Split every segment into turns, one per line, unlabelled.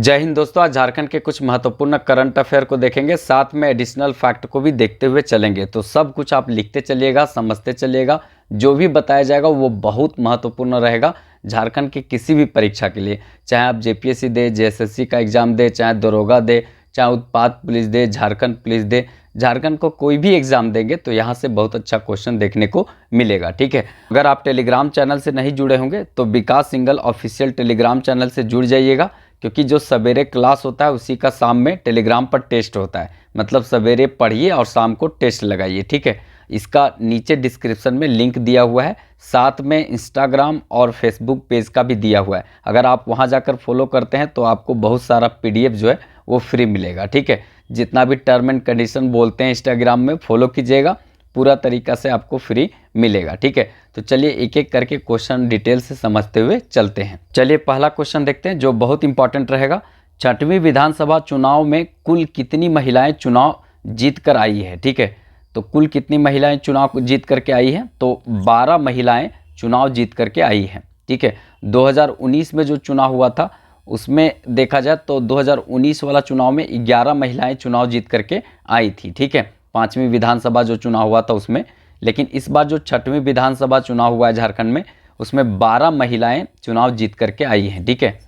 जय हिंद दोस्तों। आज झारखंड के कुछ महत्वपूर्ण करंट अफेयर को देखेंगे, साथ में एडिशनल फैक्ट को भी देखते हुए चलेंगे। तो सब कुछ आप लिखते चलिएगा, समझते चलिएगा। जो भी बताया जाएगा वो बहुत महत्वपूर्ण रहेगा झारखंड के किसी भी परीक्षा के लिए, चाहे आप जेपीएससी दे, जेएसएससी का एग्जाम दे, चाहे दरोगा दे, चाहे उत्पाद पुलिस दे, झारखंड पुलिस दे। झारखंड को कोई भी एग्जाम देंगे तो यहाँ से बहुत अच्छा क्वेश्चन देखने को मिलेगा। ठीक है, अगर आप टेलीग्राम चैनल से नहीं जुड़े होंगे तो विकास सिंघल ऑफिशियल टेलीग्राम चैनल से जुड़ जाइएगा, क्योंकि जो सवेरे क्लास होता है उसी का शाम में टेलीग्राम पर टेस्ट होता है। मतलब सवेरे पढ़िए और शाम को टेस्ट लगाइए। ठीक है, इसका नीचे डिस्क्रिप्शन में लिंक दिया हुआ है, साथ में इंस्टाग्राम और फेसबुक पेज का भी दिया हुआ है। अगर आप वहां जाकर फॉलो करते हैं तो आपको बहुत सारा पीडीएफ जो है वो फ्री मिलेगा। ठीक है, जितना भी टर्म एंड कंडीशन बोलते हैं इंस्टाग्राम में फॉलो कीजिएगा, पूरा तरीका से आपको फ्री मिलेगा। ठीक है, तो चलिए एक एक करके क्वेश्चन डिटेल से समझते हुए चलते हैं। चलिए पहला क्वेश्चन देखते हैं जो बहुत इंपॉर्टेंट रहेगा। 6वीं विधानसभा चुनाव में कुल कितनी महिलाएं चुनाव जीत कर आई है? ठीक है, तो कुल कितनी महिलाएं चुनाव जीत करके आई हैं? तो 12 महिलाएं चुनाव जीत करके आई हैं। ठीक है, 2019 में जो चुनाव हुआ था उसमें देखा जाए तो 2019 वाला चुनाव में 11 महिलाएं चुनाव जीत करके आई थी। ठीक है, 5वीं विधानसभा जो चुनाव हुआ था उसमें। लेकिन इस बार जो 6वीं विधानसभा चुनाव हुआ है झारखंड में, उसमें 12 महिलाएं चुनाव जीत करके आई हैं। ठीक है,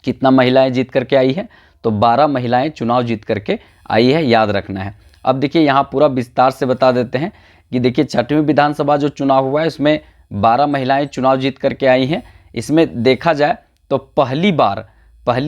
कितना महिलाएं जीत करके आई है? तो 12 महिलाएं चुनाव जीत करके आई है, याद रखना है। अब देखिए यहाँ पूरा विस्तार से बता देते हैं कि देखिए 6वीं विधानसभा जो चुनाव हुआ है उसमें 12 महिलाएं चुनाव जीत करके आई हैं। इसमें देखा जाए तो पहली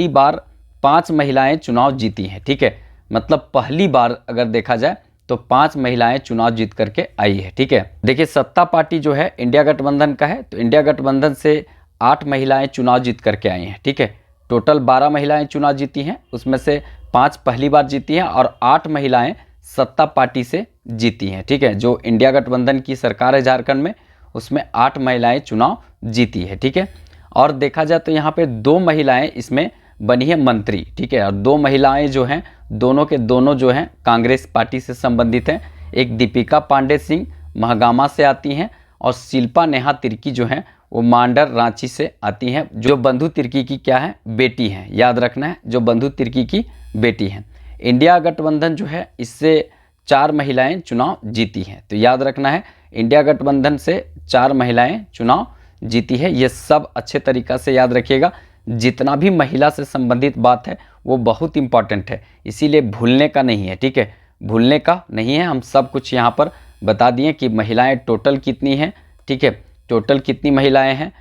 बार 5 महिलाएं चुनाव जीती हैं। ठीक है, मतलब पहली बार अगर देखा जाए तो 5 महिलाएं चुनाव जीत करके आई है। ठीक है, देखिए सत्ता पार्टी जो है इंडिया गठबंधन का है, तो इंडिया गठबंधन से 8 महिलाएं चुनाव जीत करके आई हैं। ठीक है, टोटल 12 महिलाएं चुनाव जीती हैं, उसमें से 5 पहली बार जीती हैं और 8 महिलाएं सत्ता पार्टी से जीती हैं। ठीक है, जो इंडिया गठबंधन की सरकार है झारखंड में, उसमें 8 महिलाएं चुनाव जीती है। ठीक है, और देखा जाए तो यहाँ पे 2 महिलाएं इसमें बनी है मंत्री। ठीक है, और 2 महिलाएं जो हैं दोनों के दोनों जो हैं कांग्रेस पार्टी से संबंधित हैं। एक दीपिका पांडे सिंह महागामा से आती हैं और शिल्पा नेहा तिर्की जो हैं वो मांडर रांची से आती हैं, जो बंधु तिर्की की क्या है, बेटी हैं। याद रखना है, जो बंधु तिर्की की बेटी हैं। इंडिया गठबंधन जो है इससे 4 महिलाएं चुनाव जीती हैं, तो याद रखना है इंडिया गठबंधन से 4 महिलाएं चुनाव जीती है। ये सब अच्छे तरीक़ा से याद रखिएगा। जितना भी महिला से संबंधित बात है वो बहुत इंपॉर्टेंट है, इसीलिए भूलने का नहीं है। ठीक है, भूलने का नहीं है। हम सब कुछ यहाँ पर बता दिए कि महिलाएं टोटल कितनी हैं। ठीक है, टोटल कितनी महिलाएं हैं,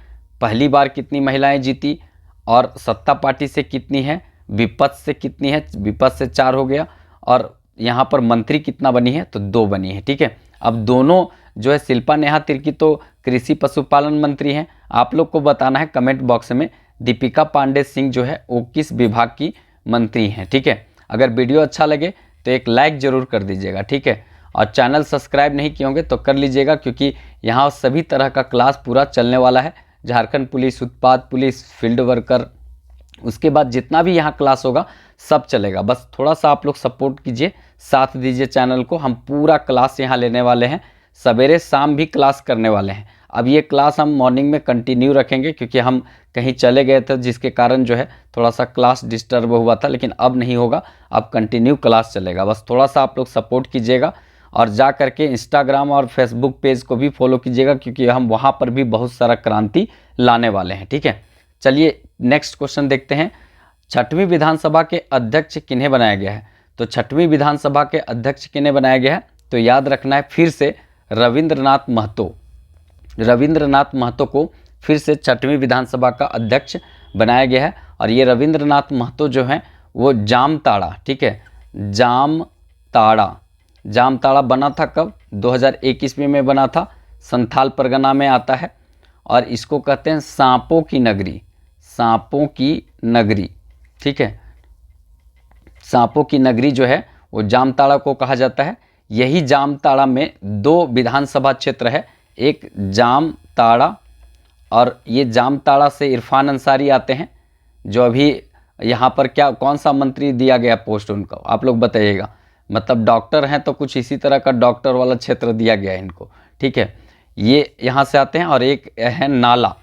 पहली बार कितनी महिलाएं जीती, और सत्ता पार्टी से कितनी है, विपक्ष से कितनी है, विपक्ष से 4 हो गया, और यहाँ पर मंत्री कितना बनी है, तो 2 बनी है। ठीक है, अब दोनों जो है शिल्पा नेहा तिर्की तो कृषि पशुपालन मंत्री हैं। आप लोग को बताना है कमेंट बॉक्स में दीपिका पांडे सिंह जो है वो किस विभाग की मंत्री हैं। ठीक है, अगर वीडियो अच्छा लगे तो एक लाइक ज़रूर कर दीजिएगा। ठीक है, और चैनल सब्सक्राइब नहीं किए होंगे तो कर लीजिएगा, क्योंकि यहाँ सभी तरह का क्लास पूरा चलने वाला है। झारखंड पुलिस, उत्पाद पुलिस, फील्ड वर्कर, उसके बाद जितना भी यहाँ क्लास होगा सब चलेगा। बस थोड़ा सा आप लोग सपोर्ट कीजिए, साथ दीजिए चैनल को। हम पूरा क्लास यहाँ लेने वाले हैं, सवेरे शाम भी क्लास करने वाले हैं। अब ये क्लास हम मॉर्निंग में कंटिन्यू रखेंगे, क्योंकि हम कहीं चले गए थे जिसके कारण जो है थोड़ा सा क्लास डिस्टर्ब हुआ था, लेकिन अब नहीं होगा, अब कंटिन्यू क्लास चलेगा। बस थोड़ा सा आप लोग सपोर्ट कीजिएगा और जा करके इंस्टाग्राम और फेसबुक पेज को भी फॉलो कीजिएगा, क्योंकि हम वहाँ पर भी बहुत सारा क्रांति लाने वाले हैं। ठीक है, चलिए नेक्स्ट क्वेश्चन देखते हैं। 6वीं विधानसभा के अध्यक्ष किन्हें बनाया गया है? तो 6वीं विधानसभा के अध्यक्ष किन्हें बनाया गया है? तो याद रखना है फिर से रविंद्रनाथ महतो को फिर से 6वीं विधानसभा का अध्यक्ष बनाया गया है। और ये रविंद्रनाथ महतो जो हैं वो जामताड़ा, ठीक है, जामताड़ा बना था कब? 2001 ईस्वी में बना था, संथाल परगना में आता है, और इसको कहते हैं सांपों की नगरी। ठीक है, सांपों की नगरी जो है वो जामताड़ा को कहा जाता है। यही जामताड़ा में 2 विधानसभा क्षेत्र है, एक जामताड़ा, और ये जामताड़ा से इरफान अंसारी आते हैं, जो अभी यहाँ पर कौन सा मंत्री दिया गया पोस्ट उनको, आप लोग बताइएगा। मतलब डॉक्टर हैं तो कुछ इसी तरह का डॉक्टर वाला क्षेत्र दिया गया है इनको। ठीक है, ये यहाँ से आते हैं। और एक है नाला,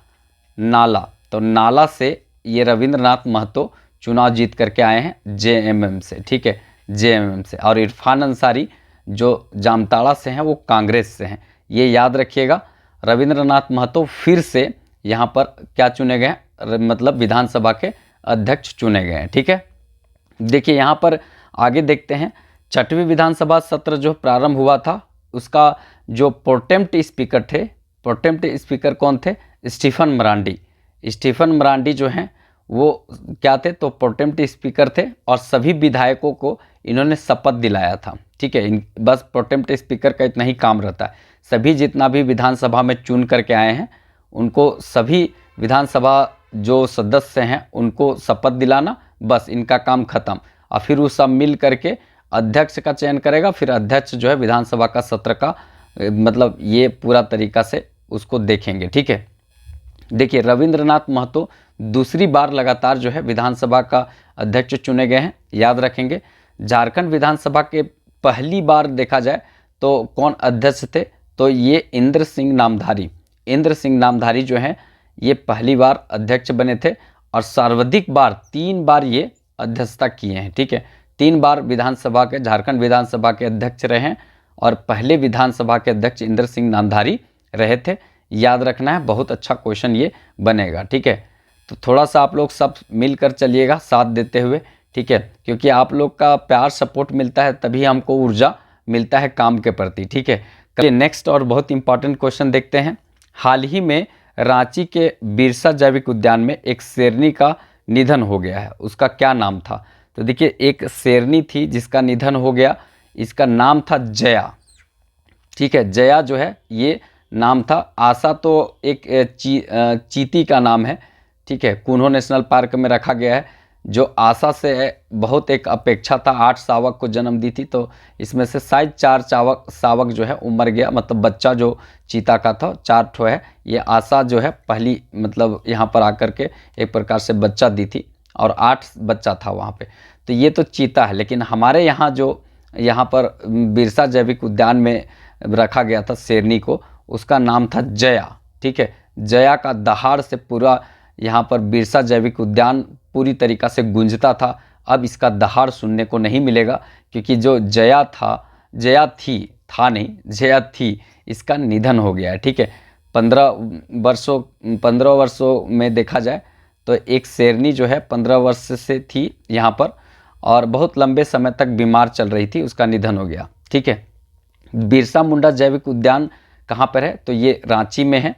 तो नाला से ये रविंद्रनाथ महतो चुनाव जीत करके आए हैं जेएमएम से, ठीक है, जेएमएम से। और इरफान अंसारी जो जामताड़ा से हैं वो कांग्रेस से हैं, ये याद रखिएगा। रविंद्रनाथ महतो फिर से यहाँ पर क्या चुने गए हैं, मतलब विधानसभा के अध्यक्ष चुने गए हैं, ठीक है। देखिए यहाँ पर आगे देखते हैं, 6वीं विधानसभा सत्र जो प्रारंभ हुआ था उसका जो प्रोटेम्प्ट स्पीकर थे, प्रोटेम्प्ट स्पीकर कौन थे, स्टीफन मरांडी। स्टीफन मरांडी जो हैं वो क्या थे, तो प्रोटेम्प्ट स्पीकर थे और सभी विधायकों को इन्होंने शपथ दिलाया था, ठीक है। बस प्रोटेम्प्ट स्पीकर का इतना ही काम रहता है, सभी जितना भी विधानसभा में चुन करके आए हैं उनको, सभी विधानसभा जो सदस्य हैं उनको शपथ दिलाना, बस इनका काम खत्म। और फिर वो सब मिल करके अध्यक्ष का चयन करेगा, फिर अध्यक्ष जो है विधानसभा का सत्र का मतलब ये पूरा तरीका से उसको देखेंगे, ठीक है। देखिए रविंद्रनाथ महतो दूसरी बार लगातार जो है विधानसभा का अध्यक्ष चुने गए हैं, याद रखेंगे। झारखंड विधानसभा के पहली बार देखा जाए तो कौन अध्यक्ष थे, तो ये इंद्र सिंह नामधारी, इंद्र सिंह नामधारी जो हैं ये पहली बार अध्यक्ष बने थे और सर्वाधिक बार 3 बार ये अध्यक्षता किए हैं, ठीक है। 3 बार विधानसभा के, झारखंड विधानसभा के अध्यक्ष रहे हैं और पहले विधानसभा के अध्यक्ष इंद्र सिंह नामधारी रहे थे, याद रखना है। बहुत अच्छा क्वेश्चन ये बनेगा, ठीक है। तो थोड़ा सा आप लोग सब मिलकर चलिएगा साथ देते हुए, ठीक है, क्योंकि आप लोग का प्यार सपोर्ट मिलता है तभी हमको ऊर्जा मिलता है काम के प्रति, ठीक है। चलिए नेक्स्ट और बहुत इंपॉर्टेंट क्वेश्चन देखते हैं। हाल ही में रांची के बिरसा जैविक उद्यान में एक शेरनी का निधन हो गया है, उसका क्या नाम था। तो देखिए एक शेरनी थी जिसका निधन हो गया, इसका नाम था जया, ठीक है। जया जो है ये नाम था। आशा तो एक चीती का नाम है, ठीक है, कुन्हो नेशनल पार्क में रखा गया है। जो आशा से बहुत एक अपेक्षा था, 8 शावक को जन्म दी थी, तो इसमें से शायद 4 शावक जो है वो मर गया, मतलब बच्चा जो चीता का था 4 ठो है। ये आशा जो है पहली मतलब यहाँ पर आकर के एक प्रकार से बच्चा दी थी और 8 बच्चा था वहाँ पे, तो ये तो चीता है। लेकिन हमारे यहाँ जो यहाँ पर बिरसा जैविक उद्यान में रखा गया था शेरनी को, उसका नाम था जया, ठीक है। जया का दहाड़ से पूरा यहाँ पर बिरसा जैविक उद्यान पूरी तरीक़ा से गूंजता था। अब इसका दहाड़ सुनने को नहीं मिलेगा क्योंकि जो जया थी, इसका निधन हो गया है, ठीक है। 15 वर्षों में देखा जाए तो एक शेरनी जो है 15 वर्ष से थी यहाँ पर और बहुत लंबे समय तक बीमार चल रही थी, उसका निधन हो गया, ठीक है। बिरसा मुंडा जैविक उद्यान कहाँ पर है, तो ये रांची में है।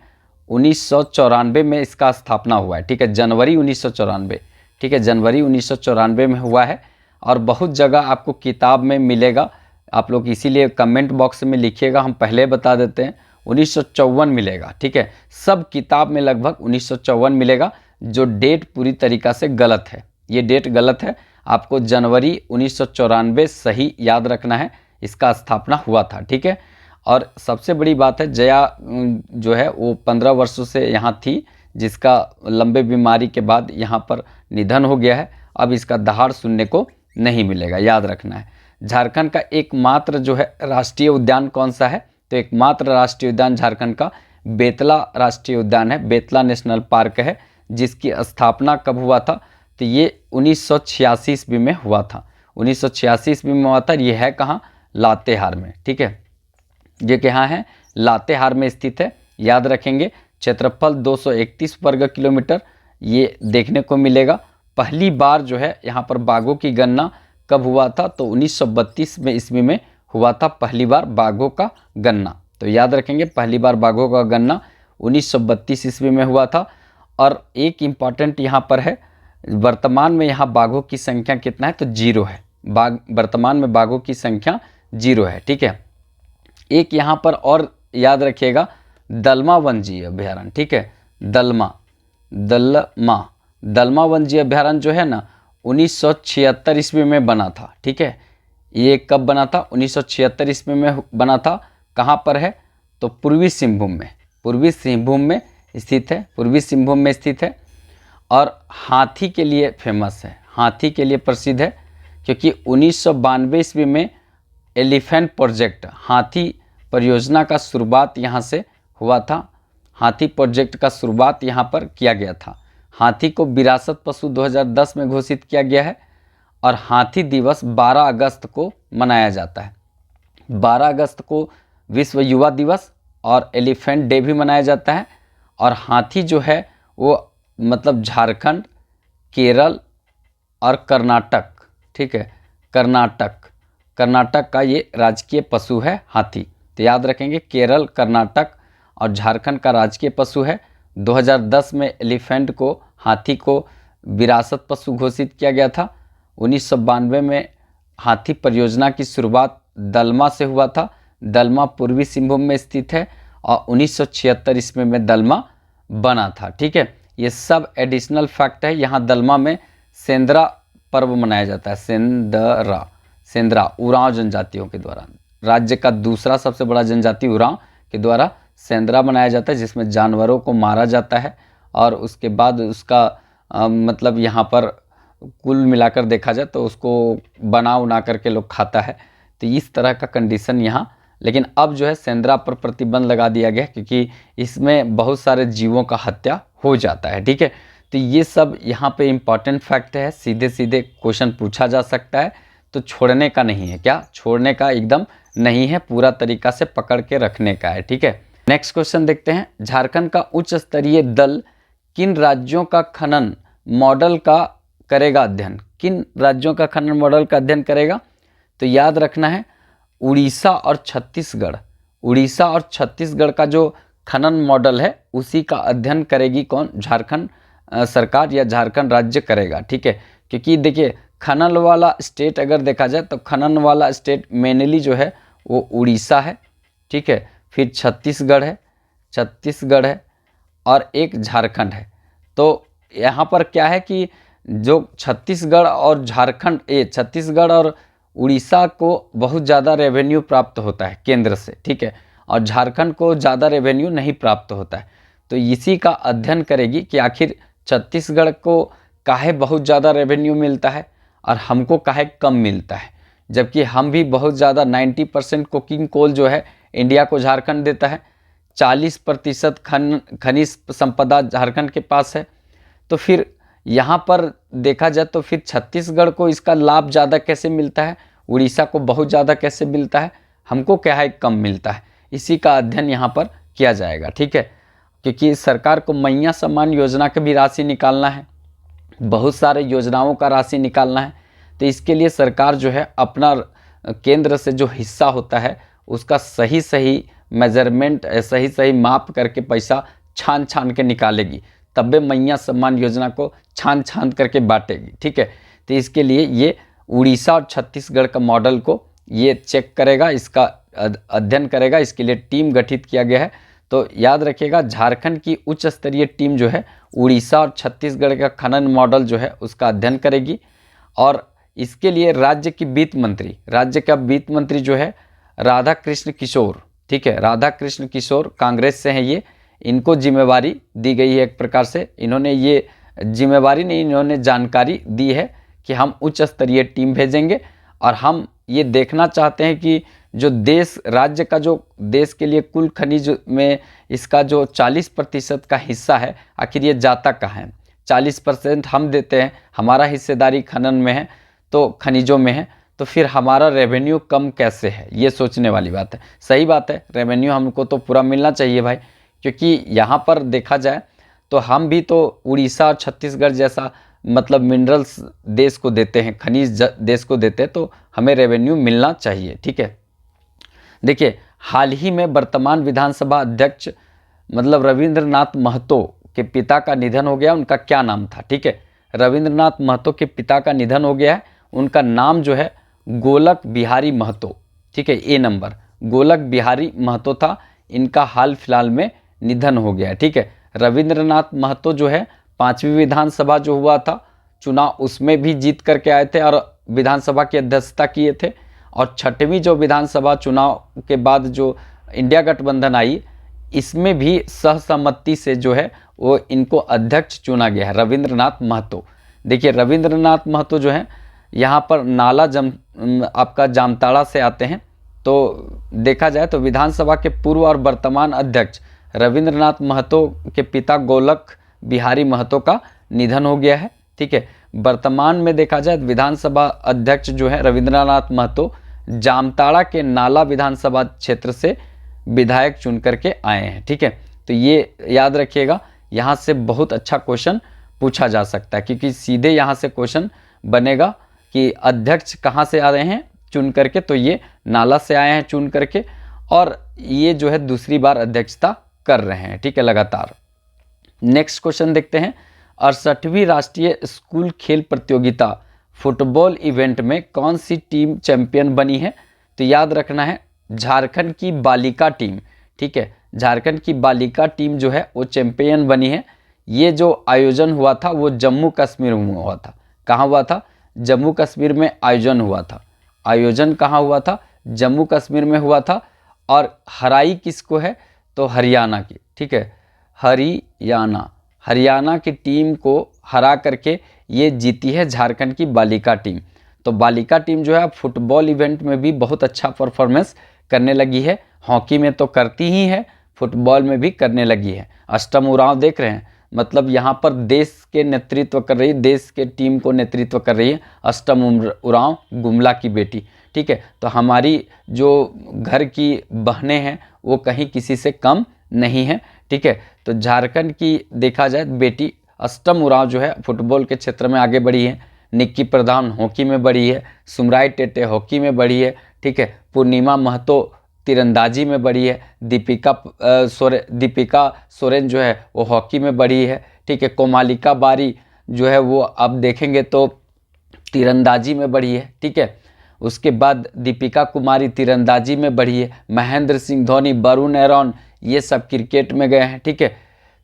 1994 में इसका स्थापना हुआ है, ठीक है, जनवरी 1994, ठीक है, जनवरी 1994 में हुआ है। और बहुत जगह आपको किताब में मिलेगा, आप लोग इसीलिए कमेंट बॉक्स में लिखिएगा, हम पहले बता देते हैं 1954 मिलेगा, ठीक है। सब किताब में लगभग 1954 मिलेगा, जो डेट पूरी तरीक़ा से गलत है, ये डेट गलत है। आपको जनवरी 1994 सही याद रखना है, इसका स्थापना हुआ था, ठीक है। और सबसे बड़ी बात है जया जो है वो 15 वर्षों से यहाँ थी, जिसका लंबे बीमारी के बाद यहाँ पर निधन हो गया है। अब इसका दहाड़ सुनने को नहीं मिलेगा, याद रखना है। झारखंड का एकमात्र जो है राष्ट्रीय उद्यान कौन सा है, तो एकमात्र राष्ट्रीय उद्यान झारखंड का बेतला राष्ट्रीय उद्यान है, बेतला नेशनल पार्क है, जिसकी स्थापना कब हुआ था, तो ये 1986 ईस्वी में हुआ था। 1986 ईस्वी में हुआ था। ये है कहाँ, लातेहार में, ठीक है। ये कहाँ है, लातेहार में स्थित है, याद रखेंगे। क्षेत्रफल 231 वर्ग किलोमीटर ये देखने को मिलेगा। पहली बार जो है यहाँ पर बाघों की गणना कब हुआ था, तो 1932 में ईस्वी में हुआ था पहली बार बाघों का गणना, तो याद रखेंगे पहली बार बाघों का गणना 1932 ईस्वी में हुआ था। और एक इम्पॉर्टेंट यहाँ पर है, वर्तमान में यहाँ बाघों की संख्या कितना है, तो 0 है। वर्तमान में बाघों की संख्या 0 है, ठीक है। एक यहाँ पर और याद रखिएगा, दलमा वन्यजीव अभ्यारण्य, ठीक है, दलमा वन्यजीव अभ्यारण्य जो है ना 1976 ईस्वी में बना था, ठीक है। ये कब बना था, 1976 ईस्वी में बना था। कहाँ पर है, तो पूर्वी सिंहभूम में स्थित है। और हाथी के लिए फेमस है, हाथी के लिए प्रसिद्ध है, क्योंकि 1992 ईस्वी में एलिफेंट प्रोजेक्ट, हाथी परियोजना का शुरुआत यहाँ से हुआ था। हाथी प्रोजेक्ट का शुरुआत यहाँ पर किया गया था। हाथी को विरासत पशु 2010 में घोषित किया गया है और हाथी दिवस 12 अगस्त को मनाया जाता है। 12 अगस्त को विश्व युवा दिवस और एलिफेंट डे भी मनाया जाता है। और हाथी जो है वो मतलब झारखंड, केरल और कर्नाटक, ठीक है, कर्नाटक का ये राजकीय पशु है हाथी। तो याद रखेंगे केरल, कर्नाटक और झारखंड का राजकीय पशु है। 2010 में एलिफेंट को, हाथी को विरासत पशु घोषित किया गया था। 1992 में हाथी परियोजना की शुरुआत दलमा से हुआ था। दलमा पूर्वी सिंहभूम में स्थित है और 1976 ईस्वी में दलमा बना था। ठीक है, ये सब एडिशनल फैक्ट है। यहाँ दलमा में सेंद्रा पर्व मनाया जाता है। सेंद्रा उरांव जनजातियों के द्वारा, राज्य का दूसरा सबसे बड़ा जनजाति उरांव के द्वारा सेंद्रा मनाया जाता है, जिसमें जानवरों को मारा जाता है और उसके बाद उसका मतलब यहाँ पर कुल मिलाकर देखा जाए तो उसको बना करके लोग खाता है। तो इस तरह का कंडीशन यहाँ, लेकिन अब जो है सेंद्रा पर प्रतिबंध लगा दिया गया क्योंकि इसमें बहुत सारे जीवों का हत्या हो जाता है। ठीक है, तो ये सब यहाँ पे इम्पॉर्टेंट फैक्ट है, सीधे सीधे क्वेश्चन पूछा जा सकता है, तो छोड़ने का नहीं है। क्या छोड़ने का एकदम नहीं है, पूरा तरीका से पकड़ के रखने का है। ठीक है, नेक्स्ट क्वेश्चन देखते हैं। झारखंड का उच्च स्तरीय दल किन राज्यों का खनन मॉडल का करेगा अध्ययन? किन राज्यों का खनन मॉडल का अध्ययन करेगा? तो याद रखना है उड़ीसा और छत्तीसगढ़। उड़ीसा और छत्तीसगढ़ का जो खनन मॉडल है उसी का अध्ययन करेगी कौन? झारखंड सरकार या झारखंड राज्य करेगा। ठीक है, क्योंकि देखिए खनन वाला स्टेट अगर देखा जाए तो खनन वाला स्टेट मेनली जो है वो उड़ीसा है। ठीक है, फिर छत्तीसगढ़ है और एक झारखंड है। तो यहाँ पर क्या है कि जो छत्तीसगढ़ और झारखंड, छत्तीसगढ़ और उड़ीसा को बहुत ज़्यादा रेवेन्यू प्राप्त होता है केंद्र से। ठीक है, और झारखंड को ज़्यादा रेवेन्यू नहीं प्राप्त होता है। तो इसी का अध्ययन करेगी कि आखिर छत्तीसगढ़ को काहे बहुत ज़्यादा रेवेन्यू मिलता है और हमको काहे कम मिलता है, जबकि हम भी बहुत ज़्यादा 90% कोकिंग कोल जो है इंडिया को झारखंड देता है। 40% खनिज संपदा झारखंड के पास है। तो फिर यहाँ पर देखा जाए तो फिर छत्तीसगढ़ को इसका लाभ ज़्यादा कैसे मिलता है, उड़ीसा को बहुत ज़्यादा कैसे मिलता है, हमको क्या है कम मिलता है? इसी का अध्ययन यहाँ पर किया जाएगा। ठीक है, क्योंकि सरकार को मैया सम्मान योजना की भी राशि निकालना है, बहुत सारे योजनाओं का राशि निकालना है। तो इसके लिए सरकार जो है अपना केंद्र से जो हिस्सा होता है उसका सही सही मेजरमेंट, सही माप करके पैसा छान के निकालेगी, तब मैया सम्मान योजना को छान करके बांटेगी। ठीक है, तो इसके लिए ये उड़ीसा और छत्तीसगढ़ का मॉडल को ये चेक करेगा, इसका अध्ययन करेगा। इसके लिए टीम गठित किया गया है। तो याद रखिएगा राज्य की उच्च स्तरीय टीम जो है उड़ीसा और छत्तीसगढ़ का खनन मॉडल जो है उसका अध्ययन करेगी। और इसके लिए राज्य का वित्त मंत्री जो है राधा कृष्ण किशोर, ठीक है, राधा कृष्ण किशोर कांग्रेस से हैं ये, इनको जिम्मेवारी दी गई है। एक प्रकार से इन्होंने ये जिम्मेवारी नहीं, इन्होंने जानकारी दी है कि हम उच्च स्तरीय टीम भेजेंगे और हम ये देखना चाहते हैं कि जो राज्य का जो देश के लिए कुल खनिज में इसका जो 40% का हिस्सा है आखिर ये जाता कहाँ है। 40% हम देते हैं, हमारा हिस्सेदारी खनन में है, तो खनिजों में है, तो फिर हमारा रेवेन्यू कम कैसे है, ये सोचने वाली बात है। सही बात है, रेवेन्यू हमको तो पूरा मिलना चाहिए भाई, क्योंकि यहाँ पर देखा जाए तो हम भी तो उड़ीसा और छत्तीसगढ़ जैसा मतलब मिनरल्स देश को देते हैं, खनिज देश को देते हैं, तो हमें रेवेन्यू मिलना चाहिए। ठीक है, देखिए हाल ही में वर्तमान विधानसभा अध्यक्ष मतलब रविंद्रनाथ महतो के पिता का निधन हो गया। उनका क्या नाम था? ठीक है, रविंद्रनाथ महतो के पिता का निधन हो गया है। उनका नाम जो है गोलक बिहारी महतो। ठीक है, ए नंबर गोलक बिहारी महतो था। इनका हाल फिलहाल में निधन हो गया है। ठीक है, रविंद्रनाथ महतो जो है 5वीं विधानसभा जो हुआ था चुनाव, उसमें भी जीत करके आए थे और विधानसभा की अध्यक्षता किए थे। और 6वीं जो विधानसभा चुनाव के बाद जो इंडिया गठबंधन आई, इसमें भी सहसम्मति से जो है वो इनको अध्यक्ष चुना गया है, रविंद्रनाथ महतो। देखिए रविंद्रनाथ महतो जो है यहाँ पर नाला आपका जामताड़ा से आते हैं। तो देखा जाए तो विधानसभा के पूर्व और वर्तमान अध्यक्ष रविंद्रनाथ महतो के पिता गोलक बिहारी महतो का निधन हो गया है। ठीक है, वर्तमान में देखा जाए विधानसभा अध्यक्ष जो है रविंद्रनाथ महतो जामताड़ा के नाला विधानसभा क्षेत्र से विधायक चुन करके आए हैं। ठीक है, तो ये याद रखिएगा, यहाँ से बहुत अच्छा क्वेश्चन पूछा जा सकता है, क्योंकि सीधे यहाँ से क्वेश्चन बनेगा कि अध्यक्ष कहाँ से आ रहे हैं चुन करके, तो ये नाला से आए हैं चुन करके, और ये जो है दूसरी बार अध्यक्षता कर रहे हैं। ठीक है, लगातार। नेक्स्ट क्वेश्चन देखते हैं, 68वीं राष्ट्रीय स्कूल खेल प्रतियोगिता फुटबॉल इवेंट में कौन सी टीम चैंपियन बनी है? तो याद रखना है झारखंड की बालिका टीम। ठीक है, झारखंड की बालिका टीम जो है वो चैंपियन बनी है। ये जो आयोजन हुआ था वो जम्मू कश्मीर में हुआ था। कहाँ हुआ था? जम्मू कश्मीर में आयोजन हुआ था। आयोजन कहाँ हुआ था? जम्मू कश्मीर में हुआ था। और हराई किसको है? तो हरियाणा की। ठीक है, हरियाणा की टीम को हरा करके ये जीती है झारखंड की बालिका टीम। तो बालिका टीम जो है फुटबॉल इवेंट में भी बहुत अच्छा परफॉर्मेंस करने लगी है। हॉकी में तो करती ही है, फुटबॉल में भी करने लगी है। अष्टम उरांव देख रहे हैं, मतलब यहाँ पर देश के नेतृत्व कर रही, देश के टीम को नेतृत्व कर रही है अष्टम उरांव गुमला की बेटी। ठीक है, तो हमारी जो घर की बहनें हैं वो कहीं किसी से कम नहीं है। ठीक है, तो झारखंड की देखा जाए बेटी अष्टम उरांव जो है फुटबॉल के क्षेत्र में आगे बढ़ी है। निक्की प्रधान हॉकी में बढ़ी है, सुमराई टेटे हॉकी में बढ़ी है। ठीक है, पूर्णिमा महतो तीरंदाजी में बढ़ी है, दीपिका सोरेन जो है वो हॉकी में बढ़ी है। ठीक है, कोमालिका बारी जो है वो अब देखेंगे तो तीरंदाजी में बढ़ी है। ठीक है, उसके बाद दीपिका कुमारी तीरंदाजी में बढ़ी है। महेंद्र सिंह धोनी, वरुण एरॉन, ये सब क्रिकेट में गए हैं। ठीक है,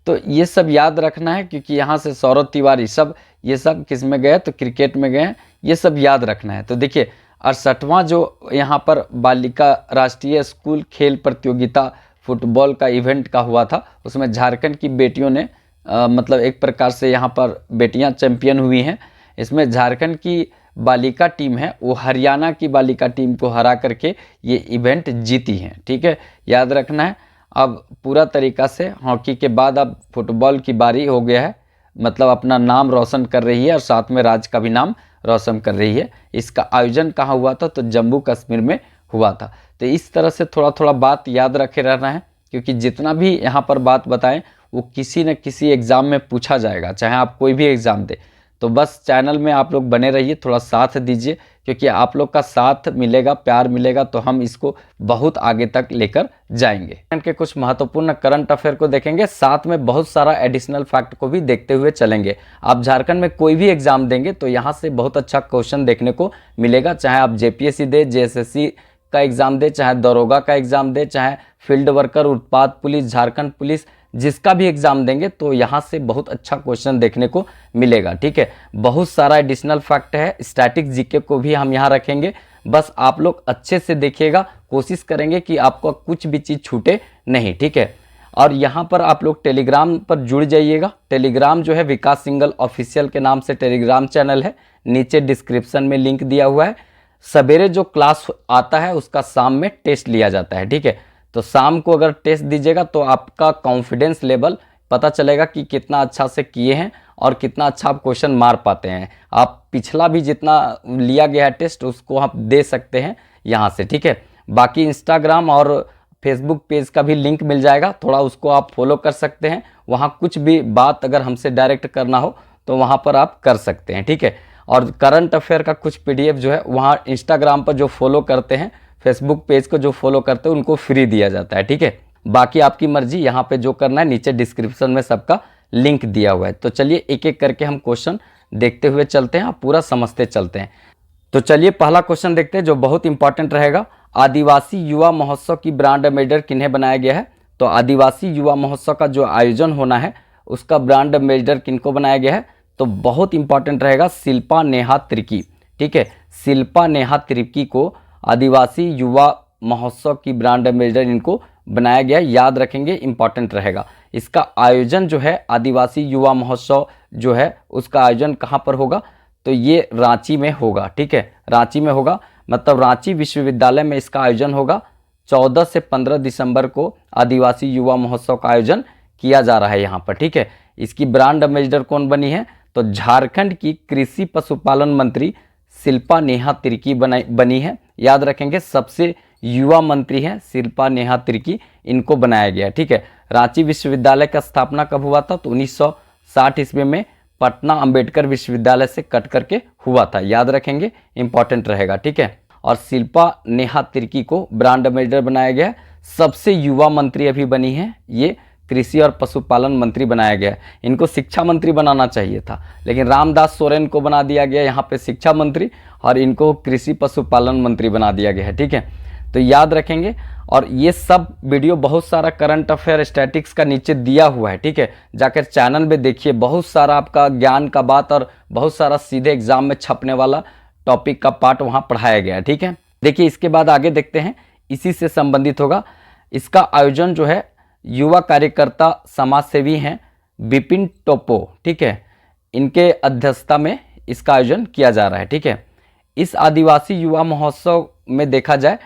तो ये सब याद रखना है, क्योंकि यहाँ से सौरभ तिवारी सब ये सब किस में गए? तो क्रिकेट में गए हैं। ये सब याद रखना है। तो देखिए 68वां जो यहाँ पर बालिका राष्ट्रीय स्कूल खेल प्रतियोगिता फुटबॉल का इवेंट का हुआ था, उसमें झारखंड की बेटियों ने मतलब एक प्रकार से यहाँ पर बेटियाँ चैंपियन हुई हैं। इसमें झारखंड की बालिका टीम है वो हरियाणा की बालिका टीम को हरा करके ये इवेंट जीती हैं। ठीक है, याद रखना है। अब पूरा तरीका से हॉकी के बाद अब फुटबॉल की बारी हो गया है, मतलब अपना नाम रोशन कर रही है और साथ में राज्य का भी नाम रोशन कर रही है। इसका आयोजन कहाँ हुआ था? तो जम्मू कश्मीर में हुआ था। तो इस तरह से थोड़ा थोड़ा बात याद रखे रहना है, क्योंकि जितना भी यहाँ पर बात बताएं वो किसी न किसी एग्ज़ाम में पूछा जाएगा, चाहे आप कोई भी एग्ज़ाम दे। तो बस चैनल में आप लोग बने रहिए, थोड़ा साथ दीजिए, क्योंकि आप लोग का साथ मिलेगा, प्यार मिलेगा तो हम इसको बहुत आगे तक लेकर जाएंगे। के कुछ महत्वपूर्ण करंट अफेयर को देखेंगे, साथ में बहुत सारा एडिशनल फैक्ट को भी देखते हुए चलेंगे। आप झारखंड में कोई भी एग्जाम देंगे तो यहाँ से बहुत अच्छा क्वेश्चन देखने को मिलेगा, चाहे आप जेपीएससी दे, जेएसएससी का एग्जाम दे, चाहे दरोगा का एग्जाम दे, चाहे फील्ड वर्कर, उत्पाद पुलिस, झारखंड पुलिस, जिसका भी एग्जाम देंगे तो यहाँ से बहुत अच्छा क्वेश्चन देखने को मिलेगा। ठीक है, बहुत सारा एडिशनल फैक्ट है, स्टैटिक जीके को भी हम यहाँ रखेंगे। बस आप लोग अच्छे से देखिएगा, कोशिश करेंगे कि आपको कुछ भी चीज़ छूटे नहीं। ठीक है, और यहाँ पर आप लोग टेलीग्राम पर जुड़ जाइएगा। टेलीग्राम जो है विकास सिंघल ऑफिशियल के नाम से टेलीग्राम चैनल है, नीचे डिस्क्रिप्शन में लिंक दिया हुआ है। सवेरे जो क्लास आता है उसका शाम में टेस्ट लिया जाता है। ठीक है, तो शाम को अगर टेस्ट दीजिएगा तो आपका कॉन्फिडेंस लेवल पता चलेगा कि कितना अच्छा से किए हैं और कितना अच्छा आप क्वेश्चन मार पाते हैं। आप पिछला भी जितना लिया गया है टेस्ट उसको आप दे सकते हैं यहाँ से। ठीक है, बाकी इंस्टाग्राम और फेसबुक पेज का भी लिंक मिल जाएगा, थोड़ा उसको आप फॉलो कर सकते हैं। वहाँ कुछ भी बात अगर हमसे डायरेक्ट करना हो तो वहाँ पर आप कर सकते हैं। ठीक है, और करंट अफेयर का कुछ पीडीएफ जो है वहाँ इंस्टाग्राम पर जो फॉलो करते हैं, फेसबुक पेज को जो फॉलो करते हैं उनको फ्री दिया जाता है। ठीक है, बाकी आपकी मर्जी, यहाँ पे जो करना है नीचे डिस्क्रिप्शन में सबका लिंक दिया हुआ है। तो चलिए एक एक करके हम क्वेश्चन देखते हुए चलते हैं और पूरा समझते चलते हैं। तो चलिए पहला क्वेश्चन देखते हैं जो बहुत इंपॉर्टेंट रहेगा। आदिवासी युवा महोत्सव की ब्रांड एम्बेसडर किन्हें बनाया गया है? तो आदिवासी युवा महोत्सव का जो आयोजन होना है उसका ब्रांड एम्बेसडर किनको बनाया गया है? तो बहुत इंपॉर्टेंट रहेगा शिल्पा नेहा तिर्की। ठीक है, शिल्पा नेहा तिर्की को आदिवासी युवा महोत्सव की ब्रांड एम्बेसडर इनको बनाया गया, याद रखेंगे, इंपॉर्टेंट रहेगा। इसका आयोजन जो है आदिवासी युवा महोत्सव जो है उसका आयोजन कहाँ पर होगा? तो ये रांची में होगा। ठीक है, रांची में होगा, मतलब रांची विश्वविद्यालय में इसका आयोजन होगा। 14 से 15 दिसंबर को आदिवासी युवा महोत्सव का आयोजन किया जा रहा है यहाँ पर। ठीक है, इसकी ब्रांड एम्बेसडर कौन बनी है? तो झारखंड की कृषि पशुपालन मंत्री शिल्पा नेहा तिर्की बनी है। याद रखेंगे, सबसे युवा मंत्री हैं शिल्पा नेहा तिर्की, इनको बनाया गया। ठीक है, रांची विश्वविद्यालय का स्थापना कब हुआ था? तो 1960 ईस्वी में पटना अंबेडकर विश्वविद्यालय से कट करके हुआ था। याद रखेंगे, इंपॉर्टेंट रहेगा। ठीक है, और शिल्पा नेहा तिर्की को ब्रांड एम्बेसडर बनाया गया। सबसे युवा मंत्री अभी बनी है, ये कृषि और पशुपालन मंत्री बनाया गया। इनको शिक्षा मंत्री बनाना चाहिए था, लेकिन रामदास सोरेन को बना दिया गया यहाँ पे शिक्षा मंत्री, और इनको कृषि पशुपालन मंत्री बना दिया गया है। ठीक है, तो याद रखेंगे। और ये सब वीडियो बहुत सारा करंट अफेयर स्टैटिक्स का नीचे दिया हुआ है। ठीक है, जाकर चैनल में देखिए, बहुत सारा आपका ज्ञान का बात और बहुत सारा सीधे एग्जाम में छपने वाला टॉपिक का पार्ट वहाँ पढ़ाया गया है। ठीक है, देखिए इसके बाद आगे देखते हैं, इसी से संबंधित होगा। इसका आयोजन जो है युवा कार्यकर्ता समाज सेवी हैं बिपिन टोप्पो, ठीक है, इनके अध्यक्षता में इसका आयोजन किया जा रहा है। ठीक है, इस आदिवासी युवा महोत्सव में देखा जाए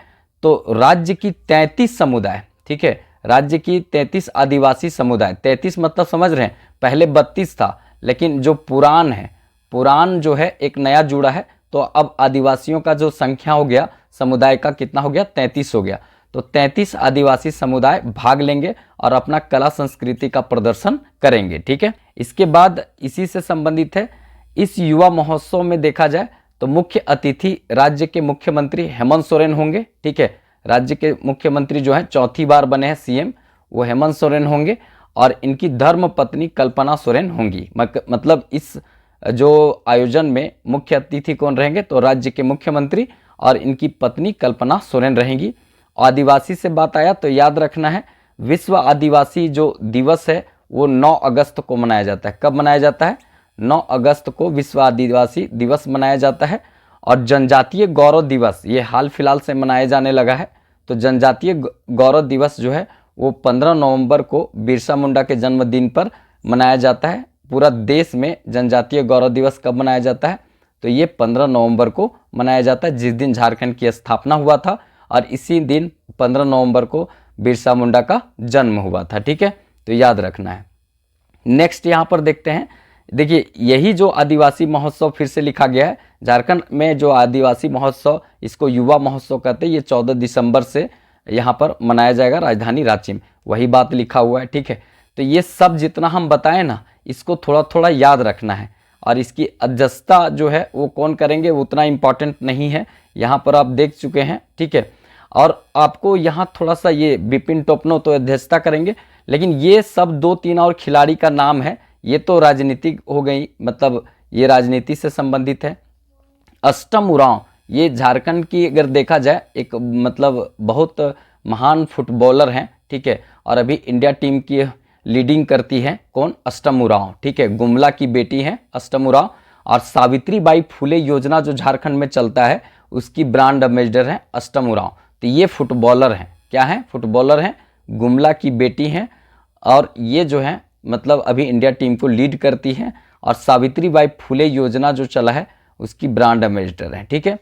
तो राज्य की 33 समुदाय, ठीक है, राज्य की 33 आदिवासी समुदाय, 33 मतलब समझ रहे हैं, पहले 32 था, लेकिन जो पुराण है, पुराण जो है एक नया जुड़ा है, तो अब आदिवासियों का जो संख्या हो गया समुदाय का कितना हो गया? 33 हो गया। तो 33 आदिवासी समुदाय भाग लेंगे और अपना कला संस्कृति का प्रदर्शन करेंगे। ठीक है, इसके बाद इसी से संबंधित है, इस युवा महोत्सव में देखा जाए तो मुख्य अतिथि राज्य के मुख्यमंत्री हेमंत सोरेन होंगे। ठीक है, राज्य के मुख्यमंत्री जो हैं, चौथी बार बने हैं सीएम, वो हेमंत सोरेन होंगे, और इनकी धर्म पत्नी कल्पना सोरेन होंगी। मतलब इस जो आयोजन में मुख्य अतिथि कौन रहेंगे? तो राज्य के मुख्यमंत्री और इनकी पत्नी कल्पना सोरेन रहेंगी। आदिवासी से बात आया तो याद रखना है, विश्व आदिवासी जो दिवस है वो 9 अगस्त को मनाया जाता है। कब मनाया जाता है? 9 अगस्त को विश्व आदिवासी दिवस मनाया जाता है। और जनजातीय गौरव दिवस ये हाल फिलहाल से मनाया जाने लगा है। तो जनजातीय गौरव दिवस जो है वो 15 नवंबर को बिरसा मुंडा के जन्मदिन पर मनाया जाता है। पूरा देश में जनजातीय गौरव दिवस कब मनाया जाता है? तो ये 15 नवंबर को मनाया जाता है, जिस दिन झारखंड की स्थापना हुआ था, और इसी दिन 15 नवंबर को बिरसा मुंडा का जन्म हुआ था। ठीक है, तो याद रखना है। नेक्स्ट यहाँ पर देखते हैं, देखिए यही जो आदिवासी महोत्सव फिर से लिखा गया है, झारखंड में जो आदिवासी महोत्सव, इसको युवा महोत्सव कहते हैं, ये 14 दिसंबर से यहाँ पर मनाया जाएगा राजधानी रांची में, वही बात लिखा हुआ है। ठीक है, तो ये सब जितना हम बताएं ना, इसको थोड़ा थोड़ा याद रखना है, और इसकी अध्यक्षता जो है वो कौन करेंगे उतना इम्पॉर्टेंट नहीं है, यहाँ पर आप देख चुके हैं। ठीक है, और आपको यहाँ थोड़ा सा ये बिपिन टोप्पो तो अध्यक्षता करेंगे, लेकिन ये सब 2-3 और खिलाड़ी का नाम है, ये तो राजनीतिक हो गई, मतलब ये राजनीति से संबंधित है। अष्टम उरांव, ये झारखंड की अगर देखा जाए एक मतलब बहुत महान फुटबॉलर हैं। ठीक है, और अभी इंडिया टीम की लीडिंग करती है कौन? अष्टम उरांव। ठीक है, गुमला की बेटी हैं अष्टम उरांव, और सावित्रीबाई फुले योजना जो झारखंड में चलता है उसकी ब्रांड एम्बेसडर हैं अष्टम उरांव। तो ये फुटबॉलर हैं, क्या हैं? फुटबॉलर हैं, गुमला की बेटी हैं, और ये जो है मतलब अभी इंडिया टीम को लीड करती हैं, और सावित्रीबाई फुले योजना जो चला है उसकी ब्रांड एम्बेसडर हैं। ठीक है,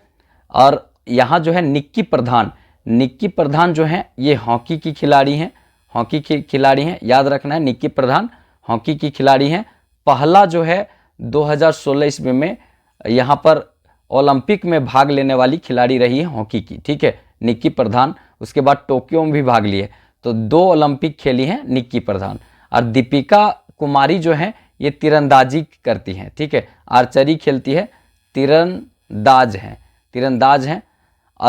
और यहाँ जो है निक्की प्रधान जो हैं ये हॉकी की खिलाड़ी हैं, हॉकी की खिलाड़ी हैं, याद रखना है, निक्की प्रधान हॉकी की खिलाड़ी हैं। पहला जो है 2016 ईस्वी में यहाँ पर ओलंपिक में भाग लेने वाली खिलाड़ी रही है हॉकी की। ठीक है, निक्की प्रधान, उसके बाद टोक्यो में भी भाग लिए, तो 2 ओलंपिक खेली हैं निक्की प्रधान। और दीपिका कुमारी जो हैं ये तीरंदाजी करती हैं। ठीक है, आर्चरी खेलती है, तीरंदाज हैं।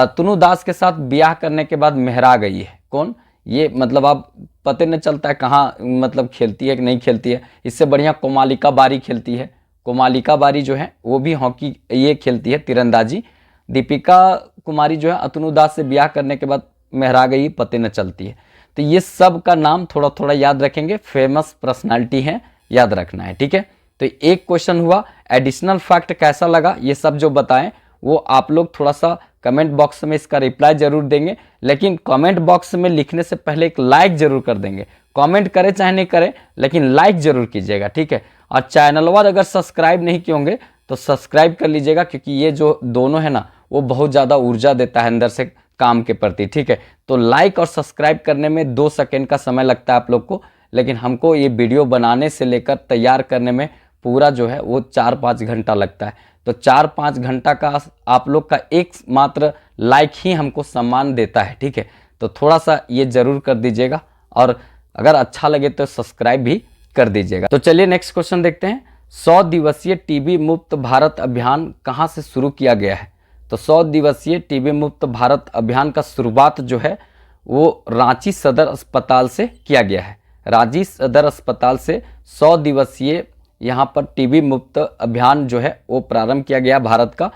तनु दास के साथ ब्याह करने के बाद मेहरा गई है, कौन? ये मतलब आप पता नहीं चलता है कहाँ मतलब खेलती है कि नहीं खेलती है। इससे बढ़िया कोमालिका बारी खेलती है, कोमालिका बारी जो है वो भी हॉकी ये खेलती है, तीरंदाजी। दीपिका कुमारी जो है अतनु दास से ब्याह करने के बाद मेहरा गई, पता न चलती है। तो ये सब का नाम थोड़ा थोड़ा याद रखेंगे, फेमस पर्सनालिटी हैं, याद रखना है। ठीक है, तो एक क्वेश्चन हुआ। एडिशनल फैक्ट कैसा लगा ये सब जो बताएं वो आप लोग थोड़ा सा कमेंट बॉक्स में इसका रिप्लाई जरूर देंगे, लेकिन कमेंट बॉक्स में लिखने से पहले एक लाइक जरूर कर देंगे। कमेंट करें चाहे नहीं करें, लेकिन लाइक जरूर कीजिएगा। ठीक है, और चैनल वाले अगर सब्सक्राइब नहीं किए होंगे तो सब्सक्राइब कर लीजिएगा, क्योंकि ये जो दोनों है ना वो बहुत ज़्यादा ऊर्जा देता है अंदर से काम के प्रति। ठीक है, तो लाइक और सब्सक्राइब करने में 2 सेकंड का समय लगता है आप लोग को, लेकिन हमको ये वीडियो बनाने से लेकर तैयार करने में पूरा जो है वो 4-5 घंटा लगता है। तो 4-5 घंटा का आप लोग का एक मात्र लाइक ही हमको सम्मान देता है, ठीक है। तो थोड़ा सा ये जरूर कर दीजिएगा और अगर अच्छा लगे तो सब्सक्राइब भी कर दीजिएगा। तो चलिए नेक्स्ट क्वेश्चन देखते हैं। 100 दिवसीय टीबी मुक्त भारत अभियान कहाँ से शुरू किया गया है? तो 100 दिवसीय टीबी मुक्त भारत अभियान का शुरुआत जो है वो रांची सदर अस्पताल से किया गया है। रांची सदर अस्पताल से 100 दिवसीय यहाँ पर टीबी मुक्त अभियान जो है वो प्रारंभ किया गया भारत का।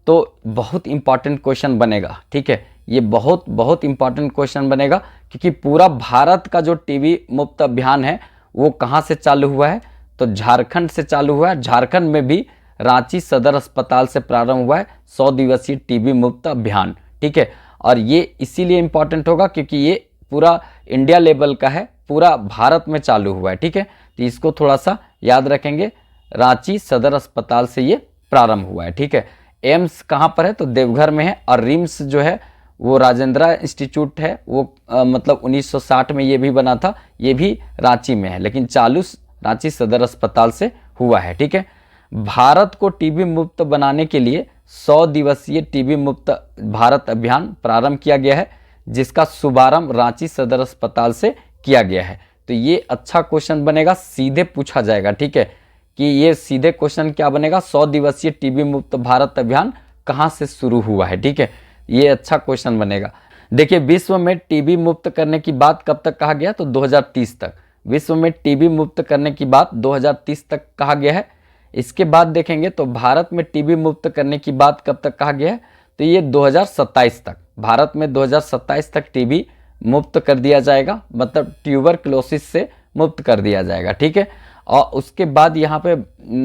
तो बहुत इंपॉर्टेंट क्वेश्चन बनेगा, ठीक है। ये बहुत इंपॉर्टेंट क्वेश्चन बनेगा क्योंकि पूरा भारत का जो टीबी मुक्त अभियान है वो कहाँ से चालू हुआ है? तो झारखंड से चालू हुआ है। झारखंड में भी रांची सदर अस्पताल से प्रारंभ हुआ है 100 दिवसीय टीबी मुक्त अभियान, ठीक है। और ये इसीलिए इंपॉर्टेंट होगा क्योंकि ये पूरा इंडिया लेवल का है, पूरा भारत में चालू हुआ है, ठीक है। तो इसको थोड़ा सा याद रखेंगे, रांची सदर अस्पताल से ये प्रारंभ हुआ है, ठीक है। एम्स कहाँ पर है? तो देवघर में है। और रिम्स जो है वो राजेंद्रा इंस्टीट्यूट है, वो मतलब 1960 में ये भी बना था, ये भी रांची में है, लेकिन चालू रांची सदर अस्पताल से हुआ है, ठीक है। भारत को टीबी मुक्त बनाने के लिए 100 दिवसीय टीबी मुक्त भारत अभियान प्रारंभ किया गया है, जिसका शुभारंभ रांची सदर अस्पताल से किया गया है। तो ये अच्छा क्वेश्चन बनेगा, सीधे पूछा जाएगा, ठीक है, कि ये सीधे क्वेश्चन क्या बनेगा, 100 दिवसीय टीबी मुक्त भारत अभियान कहाँ से शुरू हुआ है, ठीक है। ये अच्छा क्वेश्चन बनेगा। देखिए, विश्व में टीबी मुक्त करने की बात कब तक कहा गया? तो 2030 तक। विश्व में टीबी मुक्त करने की बात 2030 तक कहा गया है। इसके बाद देखेंगे तो भारत में टीबी मुक्त करने की बात कब तक कहा गया है? तो ये 2027 तक। भारत में 2027 तक टीबी मुक्त कर दिया जाएगा, मतलब ट्यूबरक्लोसिस से मुक्त कर दिया जाएगा, ठीक है। और उसके बाद यहाँ पे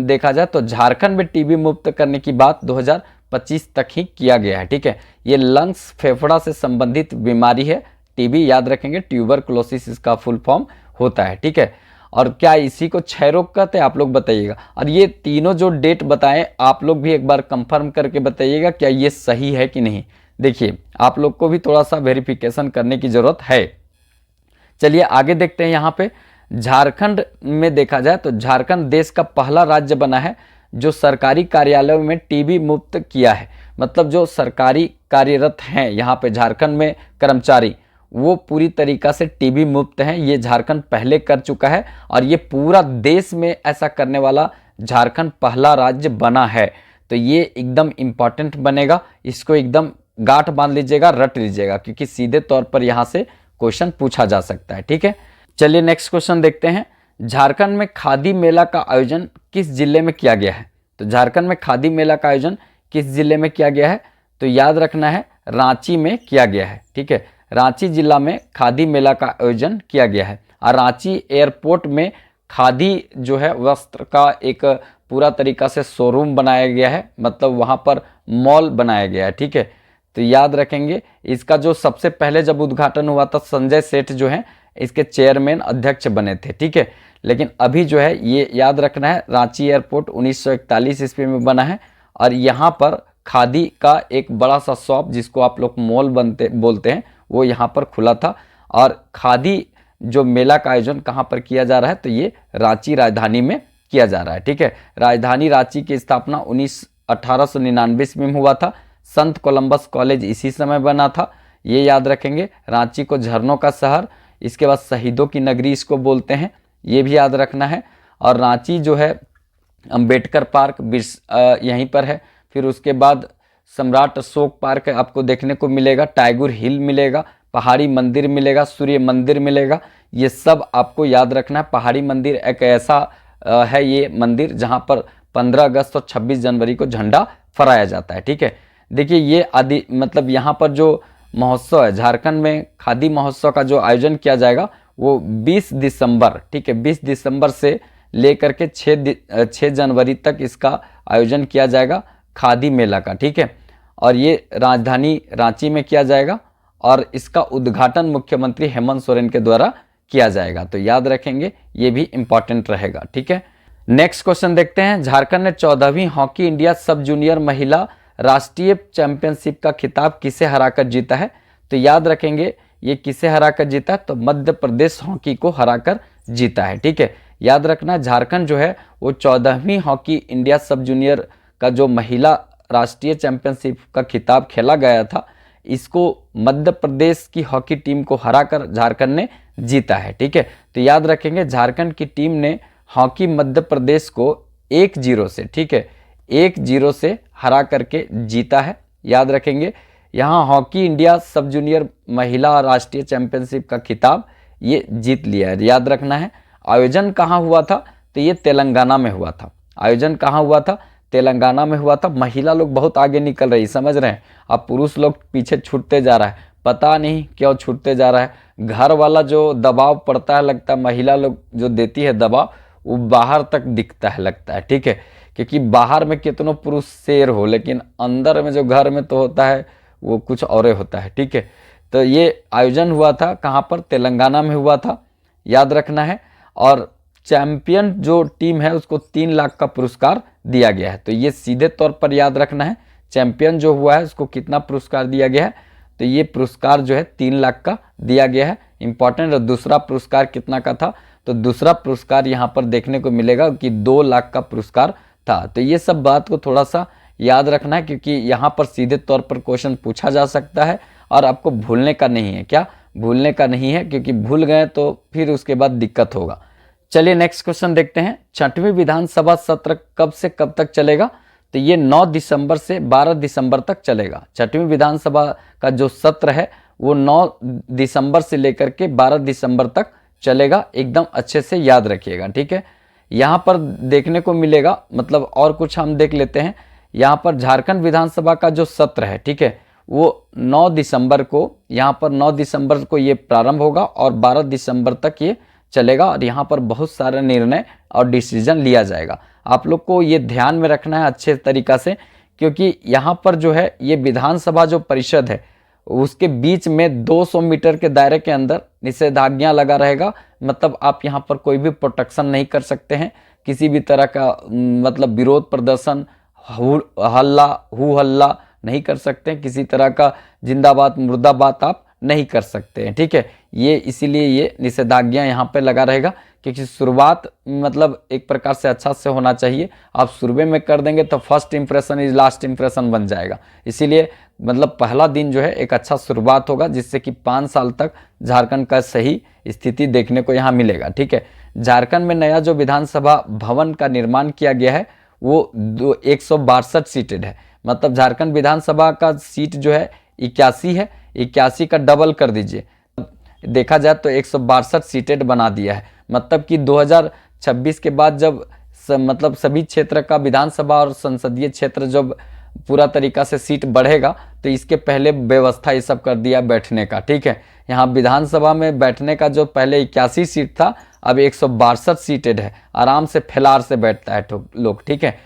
देखा जाए तो झारखंड में टीबी मुक्त करने की बात 2025 तक ही किया गया है, ठीक है। ये लंग्स फेफड़ा से संबंधित बीमारी है, टीबी याद रखेंगे, ट्यूबरक्लोसिस इसका फुल फॉर्म होता है, ठीक है। और क्या इसी को क्षय रोग कहते हैं? आप लोग बताइएगा। और ये तीनों जो डेट बताएं आप लोग भी एक बार कंफर्म करके बताइएगा क्या ये सही है कि नहीं। देखिए, आप लोग को भी थोड़ा सा वेरिफिकेशन करने की जरूरत है। चलिए आगे देखते हैं। यहाँ पे झारखंड में देखा जाए तो झारखंड देश का पहला राज्य बना है जो सरकारी कार्यालयों में टीबी मुक्त किया है। मतलब जो सरकारी कार्यरत हैं यहाँ पे झारखंड में कर्मचारी, वो पूरी तरीका से टीबी मुक्त हैं। ये झारखंड पहले कर चुका है और ये पूरा देश में ऐसा करने वाला झारखंड पहला राज्य बना है। तो ये एकदम इम्पॉर्टेंट बनेगा, इसको एकदम गांठ बांध लीजिएगा, रट लीजिएगा, क्योंकि सीधे तौर पर यहाँ से क्वेश्चन पूछा जा सकता है, ठीक है। चलिए नेक्स्ट क्वेश्चन देखते हैं। झारखंड में खादी मेला का आयोजन किस जिले में किया गया है? तो झारखंड में खादी मेला का आयोजन किस जिले में किया गया है? तो याद रखना है, रांची में किया गया है, ठीक है। रांची जिला में खादी मेला का आयोजन किया गया है। और रांची एयरपोर्ट में खादी जो है वस्त्र का एक पूरा तरीका से शोरूम बनाया गया है, मतलब वहाँ पर मॉल बनाया गया है, ठीक है। तो याद रखेंगे, इसका जो सबसे पहले जब उद्घाटन हुआ था संजय सेठ जो है इसके चेयरमैन अध्यक्ष बने थे, ठीक है। लेकिन अभी जो है ये याद रखना है, रांची एयरपोर्ट 1941 ईस्वी में बना है और यहाँ पर खादी का एक बड़ा सा शॉप जिसको आप लोग मॉल बोलते हैं वो यहाँ पर खुला था। और खादी जो मेला का आयोजन कहाँ पर किया जा रहा है? तो ये रांची राजधानी में किया जा रहा है, ठीक है। राजधानी रांची की स्थापना 1899 ईस्वी में हुआ था। संत कोलंबस कॉलेज इसी समय बना था, ये याद रखेंगे। रांची को झरनों का शहर, इसके बाद शहीदों की नगरी इसको बोलते हैं, ये भी याद रखना है। और रांची जो है अंबेडकर पार्क यहीं पर है। फिर उसके बाद सम्राट अशोक पार्क आपको देखने को मिलेगा, टाइगर हिल मिलेगा, पहाड़ी मंदिर मिलेगा, सूर्य मंदिर मिलेगा, ये सब आपको याद रखना है। पहाड़ी मंदिर एक ऐसा है ये मंदिर जहाँ पर 15 अगस्त और 26 जनवरी को झंडा फहराया जाता है, ठीक है। देखिए ये आदि मतलब यहाँ पर जो महोत्सव है झारखंड में, खादी महोत्सव का जो आयोजन किया जाएगा वो 20 दिसंबर, ठीक है, 20 दिसंबर से लेकर के 6 जनवरी तक इसका आयोजन किया जाएगा खादी मेला का, ठीक है। और ये राजधानी रांची में किया जाएगा और इसका उद्घाटन मुख्यमंत्री हेमंत सोरेन के द्वारा किया जाएगा। तो याद रखेंगे, ये भी इंपॉर्टेंट रहेगा, ठीक है। नेक्स्ट क्वेश्चन देखते हैं। झारखंड ने 14वीं हॉकी इंडिया सब जूनियर महिला राष्ट्रीय चैंपियनशिप का खिताब किसे हराकर जीता है? तो याद रखेंगे ये किसे हराकर जीता है? तो मध्य प्रदेश हॉकी को हराकर जीता है, ठीक है। याद रखना झारखंड जो है वो 14वीं हॉकी इंडिया सब जूनियर का जो महिला राष्ट्रीय चैंपियनशिप का खिताब खेला गया था, इसको मध्य प्रदेश की हॉकी टीम को हराकर झारखंड ने जीता है। ठीक है, तो याद रखेंगे झारखंड की टीम ने हॉकी मध्य प्रदेश को 1-0 से, ठीक है, 1-0 से हरा करके जीता है। याद रखेंगे यहाँ हॉकी इंडिया सब जूनियर महिला राष्ट्रीय चैंपियनशिप का खिताब ये जीत लिया है। याद रखना है आयोजन कहाँ हुआ था, तो ये तेलंगाना में हुआ था। आयोजन कहाँ हुआ था, तेलंगाना में हुआ था। महिला लोग बहुत आगे निकल रही, समझ रहे हैं, अब पुरुष लोग पीछे छूटते जा रहा है, पता नहीं क्यों छूटते जा रहा है। घर वाला जो दबाव पड़ता है, लगता है महिला लोग जो देती है दबाव वो बाहर तक दिखता है, लगता है। ठीक है, क्योंकि बाहर में कितनों पुरुष शेर हो, लेकिन अंदर में जो घर में तो होता है वो कुछ और होता है। ठीक है, तो ये आयोजन हुआ था कहाँ पर, तेलंगाना में हुआ था, याद रखना है। और चैंपियन जो टीम है उसको 3 लाख का पुरस्कार दिया गया है, तो ये सीधे तौर पर याद रखना है। चैंपियन जो हुआ है उसको कितना पुरस्कार दिया गया है, तो ये पुरस्कार जो है 3 लाख का दिया गया है, इंपॉर्टेंट। और दूसरा पुरस्कार कितना का था, तो दूसरा पुरस्कार यहाँ पर देखने को मिलेगा कि 2 लाख का पुरस्कार था। तो ये सब बात को थोड़ा सा याद रखना है, क्योंकि यहाँ पर सीधे तौर पर क्वेश्चन पूछा जा सकता है और आपको भूलने का नहीं है। क्या भूलने का नहीं है, क्योंकि भूल गए तो फिर उसके बाद दिक्कत होगा। चलिए नेक्स्ट क्वेश्चन देखते हैं। 6वीं विधानसभा सत्र कब से कब तक चलेगा, तो ये 9 दिसंबर से 12 दिसंबर तक चलेगा। 6वीं विधानसभा का जो सत्र है वो 9 दिसंबर से लेकर के 12 दिसंबर तक चलेगा, एकदम अच्छे से याद रखिएगा। ठीक है, यहाँ पर देखने को मिलेगा, मतलब और कुछ हम देख लेते हैं। यहाँ पर झारखंड विधानसभा का जो सत्र है, ठीक है, वो 9 दिसंबर को, यहाँ पर 9 दिसंबर को ये प्रारंभ होगा और 12 दिसंबर तक ये चलेगा। और यहाँ पर बहुत सारा निर्णय और डिसीजन लिया जाएगा। आप लोग को ये ध्यान में रखना है अच्छे तरीक़ा से, क्योंकि यहाँ पर जो है ये विधानसभा जो परिषद है उसके बीच में 200 मीटर के दायरे के अंदर निषेधाज्ञा लगा रहेगा। मतलब आप यहाँ पर कोई भी प्रोटेक्शन नहीं कर सकते हैं, किसी भी तरह का मतलब विरोध प्रदर्शन, हल्ला नहीं कर सकते हैं, किसी तरह का जिंदाबाद मुर्दाबाद आप नहीं कर सकते हैं। ठीक है, ये इसीलिए ये निषेधाज्ञा यहाँ पे लगा रहेगा, क्योंकि शुरुआत मतलब एक प्रकार से अच्छा से होना चाहिए। आप शुरू में कर देंगे तो first impression is last impression बन जाएगा। इसीलिए मतलब पहला दिन जो है एक अच्छा शुरुआत होगा, जिससे कि 5 साल तक झारखंड का सही स्थिति देखने को यहाँ मिलेगा। ठीक है, झारखंड में नया जो विधानसभा भवन का निर्माण किया गया है वो 162 सीटेड है। मतलब झारखंड विधानसभा का सीट जो है 81 है, 81 का डबल कर दीजिए, देखा जाए तो 162 सीटेड बना दिया है। मतलब कि 2026 के बाद जब मतलब सभी क्षेत्र का विधानसभा और संसदीय क्षेत्र जब पूरा तरीका से सीट बढ़ेगा, तो इसके पहले व्यवस्था ये सब कर दिया बैठने का। ठीक है, यहाँ विधानसभा में बैठने का जो पहले 81 सीट था, अब 162 सीटेड है, आराम से फैलार से बैठता है लोग। ठीक है,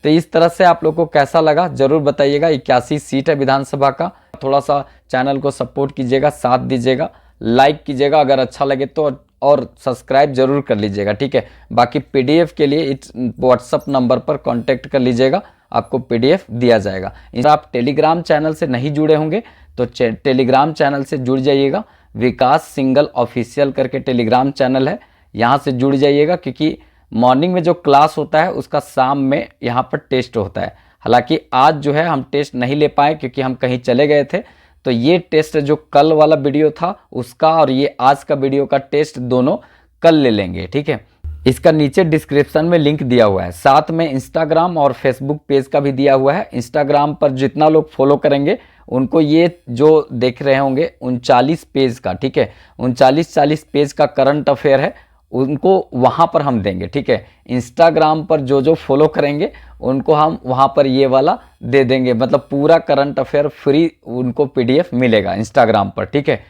तो इस तरह से आप लोग को कैसा लगा जरूर बताइएगा। 81 सीट है विधानसभा का। थोड़ा सा चैनल को सपोर्ट कीजिएगा, साथ दीजिएगा, लाइक कीजिएगा अगर अच्छा लगे तो, और सब्सक्राइब जरूर कर लीजिएगा। ठीक है, बाकी पीडीएफ के लिए इस व्हाट्सअप नंबर पर कांटेक्ट कर लीजिएगा, आपको पीडीएफ दिया जाएगा। अगर आप टेलीग्राम चैनल से नहीं जुड़े होंगे तो टेलीग्राम चैनल से जुड़ जाइएगा। विकास सिंगल ऑफिशियल करके टेलीग्राम चैनल है, यहाँ से जुड़ जाइएगा, क्योंकि मॉर्निंग में जो क्लास होता है उसका शाम में यहाँ पर टेस्ट होता है। हालांकि आज जो है हम टेस्ट नहीं ले पाए क्योंकि हम कहीं चले गए थे, तो ये टेस्ट जो कल वाला वीडियो था उसका और ये आज का वीडियो का टेस्ट दोनों कल ले लेंगे। ठीक है, इसका नीचे डिस्क्रिप्शन में लिंक दिया हुआ है, साथ में इंस्टाग्राम और फेसबुक पेज का भी दिया हुआ है। इंस्टाग्राम पर जितना लोग फॉलो करेंगे उनको ये जो देख रहे होंगे 39 पेज का, ठीक है, 39-40 पेज का करंट अफेयर है, उनको वहाँ पर हम देंगे। ठीक है, इंस्टाग्राम पर जो फॉलो करेंगे उनको हम वहाँ पर ये वाला दे देंगे, मतलब पूरा करंट अफेयर फ्री उनको पीडीएफ मिलेगा इंस्टाग्राम पर। ठीक है,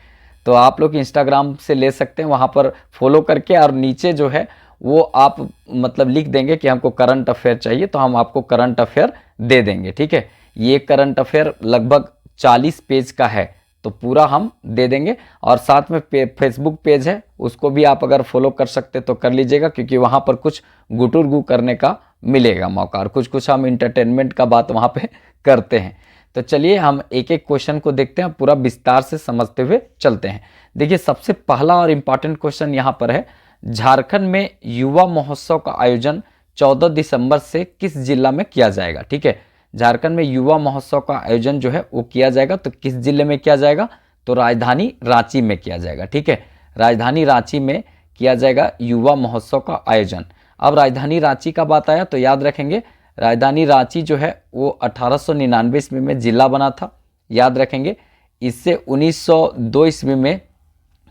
तो आप लोग इंस्टाग्राम से ले सकते हैं, वहाँ पर फॉलो करके, और नीचे जो है वो आप मतलब लिख देंगे कि हमको करंट अफेयर चाहिए, तो हम आपको करंट अफेयर दे देंगे। ठीक है, ये करंट अफेयर लगभग 40 पेज का है, तो पूरा हम दे देंगे। और साथ में फेसबुक पेज है, उसको भी आप अगर फॉलो कर सकते तो कर लीजिएगा, क्योंकि वहाँ पर कुछ गुटुरगु करने का मिलेगा मौका, और कुछ हम इंटरटेनमेंट का बात वहाँ पे करते हैं। तो चलिए हम एक एक क्वेश्चन को देखते हैं, पूरा विस्तार से समझते हुए चलते हैं। देखिए सबसे पहला और इम्पॉर्टेंट क्वेश्चन यहाँ पर है, झारखंड में युवा महोत्सव का आयोजन 14 दिसंबर से किस जिला में किया जाएगा। ठीक है, झारखंड में युवा महोत्सव का आयोजन जो है वो किया जाएगा, तो किस जिले में किया जाएगा, तो राजधानी रांची में किया जाएगा। ठीक है, राजधानी रांची में किया जाएगा युवा महोत्सव का आयोजन। अब राजधानी रांची का बात आया तो याद रखेंगे, राजधानी रांची जो है वो 1899 ईस्वी में जिला बना था, याद रखेंगे। इससे 1902 ईस्वी में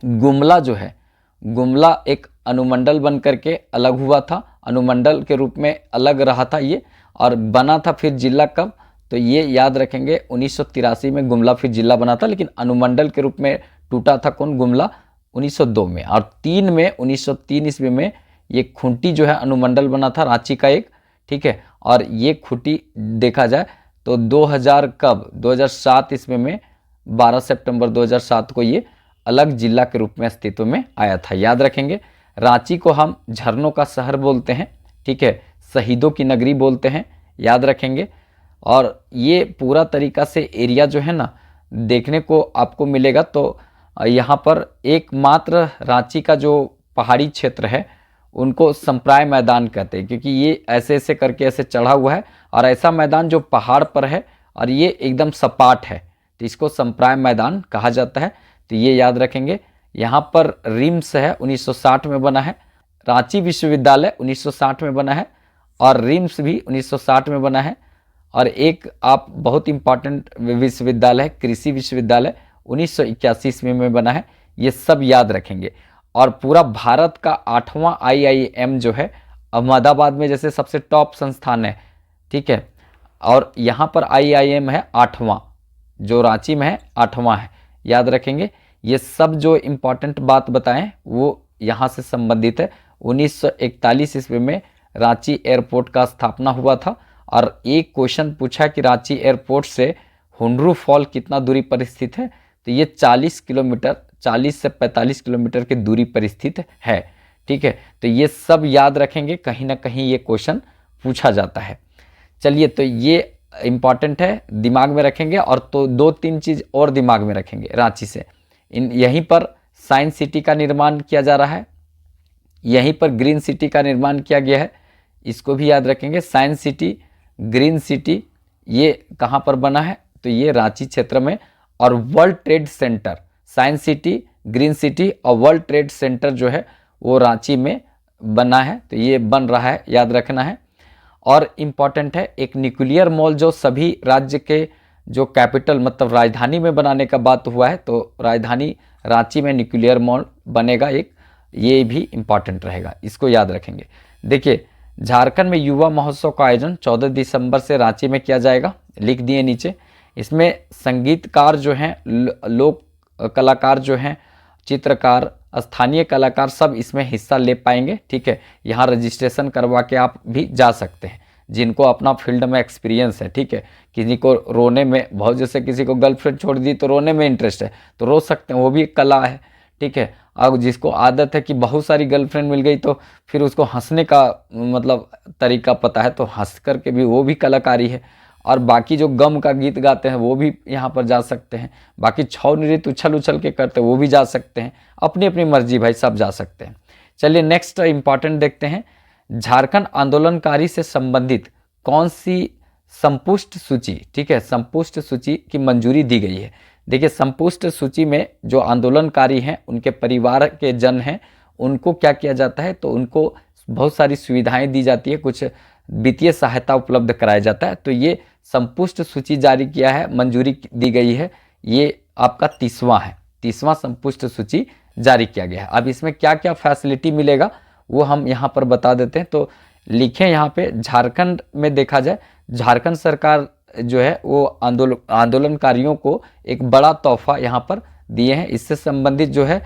गुमला जो है, गुमला एक अनुमंडल बन करके अलग हुआ था, अनुमंडल के रूप में अलग रहा था ये, और बना था फिर जिला कब, तो ये याद रखेंगे 1983 में गुमला फिर जिला बना था, लेकिन अनुमंडल के रूप में टूटा था कौन, गुमला 1902 में। और 1903 ईस्वी में ये खूंटी जो है अनुमंडल बना था रांची का एक। ठीक है, और ये खूंटी देखा जाए तो 2000 कब, 2007 ईस्वी में 12 सितंबर 2007 को ये अलग जिला के रूप में अस्तित्व में आया था, याद रखेंगे। रांची को हम झरनों का शहर बोलते हैं, ठीक है, शहीदों की नगरी बोलते हैं, याद रखेंगे। और ये पूरा तरीका से एरिया जो है ना देखने को आपको मिलेगा, तो यहाँ पर एकमात्र रांची का जो पहाड़ी क्षेत्र है उनको संप्राय मैदान कहते हैं, क्योंकि ये ऐसे ऐसे करके ऐसे चढ़ा हुआ है, और ऐसा मैदान जो पहाड़ पर है और ये एकदम सपाट है, तो इसको संप्राय मैदान कहा जाता है। तो ये याद रखेंगे। यहाँ पर रिम्स है 1960 में बना है, रांची विश्वविद्यालय 1960 में बना है, और रिम्स भी 1960 में बना है। और एक आप बहुत इंपॉर्टेंट विश्वविद्यालय है कृषि विश्वविद्यालय 1981 ईस्वी में बना है, ये सब याद रखेंगे। और पूरा भारत का 8वां IIM जो है अहमदाबाद में जैसे सबसे टॉप संस्थान है, ठीक है, और यहाँ पर IIM है 8वां, जो रांची में है 8वां है, याद रखेंगे। ये सब जो इम्पॉर्टेंट बात बताएं वो यहाँ से संबंधित है। 1941 ईस्वी में रांची एयरपोर्ट का स्थापना हुआ था, और एक क्वेश्चन पूछा कि रांची एयरपोर्ट से हुंडरू फॉल कितना दूरी पर स्थित है, तो ये 40 किलोमीटर, 40 से 45 किलोमीटर की दूरी पर स्थित है। ठीक है, तो ये सब याद रखेंगे, कहीं ना कहीं ये क्वेश्चन पूछा जाता है। चलिए, तो ये इम्पॉर्टेंट है, दिमाग में रखेंगे। और तो 2-3 चीज़ और दिमाग में रखेंगे रांची से। यहीं पर साइंस सिटी का निर्माण किया जा रहा है, यहीं पर ग्रीन सिटी का निर्माण किया गया है, इसको भी याद रखेंगे। साइंस सिटी, ग्रीन सिटी ये कहाँ पर बना है, तो ये रांची क्षेत्र में। और world trade centre, science city, green city और वर्ल्ड ट्रेड सेंटर जो है वो रांची में बना है, तो ये बन रहा है, याद रखना है। और इम्पॉर्टेंट है एक न्यूक्लियर मॉल जो सभी राज्य के जो कैपिटल मतलब राजधानी में बनाने का बात हुआ है, तो राजधानी रांची में न्यूक्लियर मॉल बनेगा एक, ये भी इम्पॉर्टेंट रहेगा, इसको याद रखेंगे। देखिए, झारखंड में युवा महोत्सव का आयोजन 14 दिसंबर से रांची में किया जाएगा, लिख दिए नीचे। इसमें संगीतकार जो हैं, लोक कलाकार जो हैं, चित्रकार, स्थानीय कलाकार सब इसमें हिस्सा ले पाएंगे। ठीक है, यहाँ रजिस्ट्रेशन करवा के आप भी जा सकते हैं जिनको अपना फील्ड में एक्सपीरियंस है। ठीक है, किसी को रोने में बहुत, जैसे किसी को गर्लफ्रेंड छोड़ दी तो रोने में इंटरेस्ट है तो रो सकते हैं, वो भी एक कला है। ठीक है, अब जिसको आदत है कि बहुत सारी गर्लफ्रेंड मिल गई तो फिर उसको हंसने का मतलब तरीका पता है तो हंस करके भी वो भी कलाकारी है। और बाकी जो गम का गीत गाते हैं वो भी यहाँ पर जा सकते हैं। बाकी छौ नृत्य उछल उछल के करते हैं वो भी जा सकते हैं, अपनी अपनी मर्जी भाई, सब जा सकते हैं। चलिए नेक्स्ट इंपॉर्टेंट देखते हैं, झारखंड आंदोलनकारी से संबंधित कौन सी संपुष्ट सूची, ठीक है, संपुष्ट सूची की मंजूरी दी गई है। देखिए, संपुष्ट सूची में जो आंदोलनकारी हैं उनके परिवार के जन हैं उनको क्या किया जाता है, तो उनको बहुत सारी सुविधाएं दी जाती है, कुछ वित्तीय सहायता उपलब्ध कराया जाता है। तो ये संपुष्ट सूची जारी किया है, मंजूरी दी गई है, ये आपका 30वां है, 30वां संपुष्ट सूची जारी किया गया है। अब इसमें क्या क्या फैसिलिटी मिलेगा वो हम यहाँ पर बता देते हैं। तो लिखें यहाँ पे, झारखंड में देखा जाए झारखंड सरकार जो है वो आंदोलनकारियों को एक बड़ा तोहफा यहाँ पर दिए हैं। इससे संबंधित जो है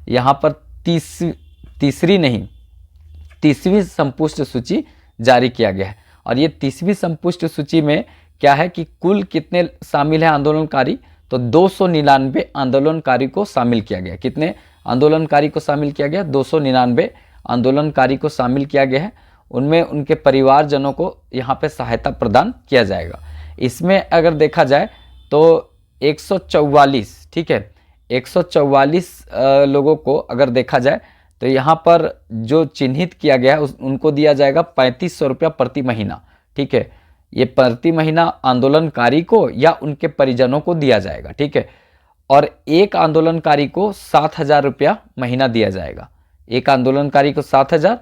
यहाँ पर 30वीं संपुष्ट सूची जारी किया गया है। और ये 30वीं संपुष्ट सूची में क्या है कि कुल कितने शामिल हैं आंदोलनकारी, तो 299 आंदोलनकारी को शामिल किया गया। कितने आंदोलनकारी को शामिल किया गया? 299 आंदोलनकारी को शामिल किया गया है। उनमें उनके परिवारजनों को यहाँ पे सहायता प्रदान किया जाएगा। इसमें अगर देखा जाए तो 144, ठीक है, 144 लोगों को अगर देखा जाए तो यहाँ पर जो चिन्हित किया गया है उनको दिया जाएगा 3500 रुपया प्रति महीना। ठीक है, ये प्रति महीना आंदोलनकारी को या उनके परिजनों को दिया जाएगा। ठीक है, और एक आंदोलनकारी को 7,000 रुपया महीना दिया जाएगा। एक आंदोलनकारी को 7,000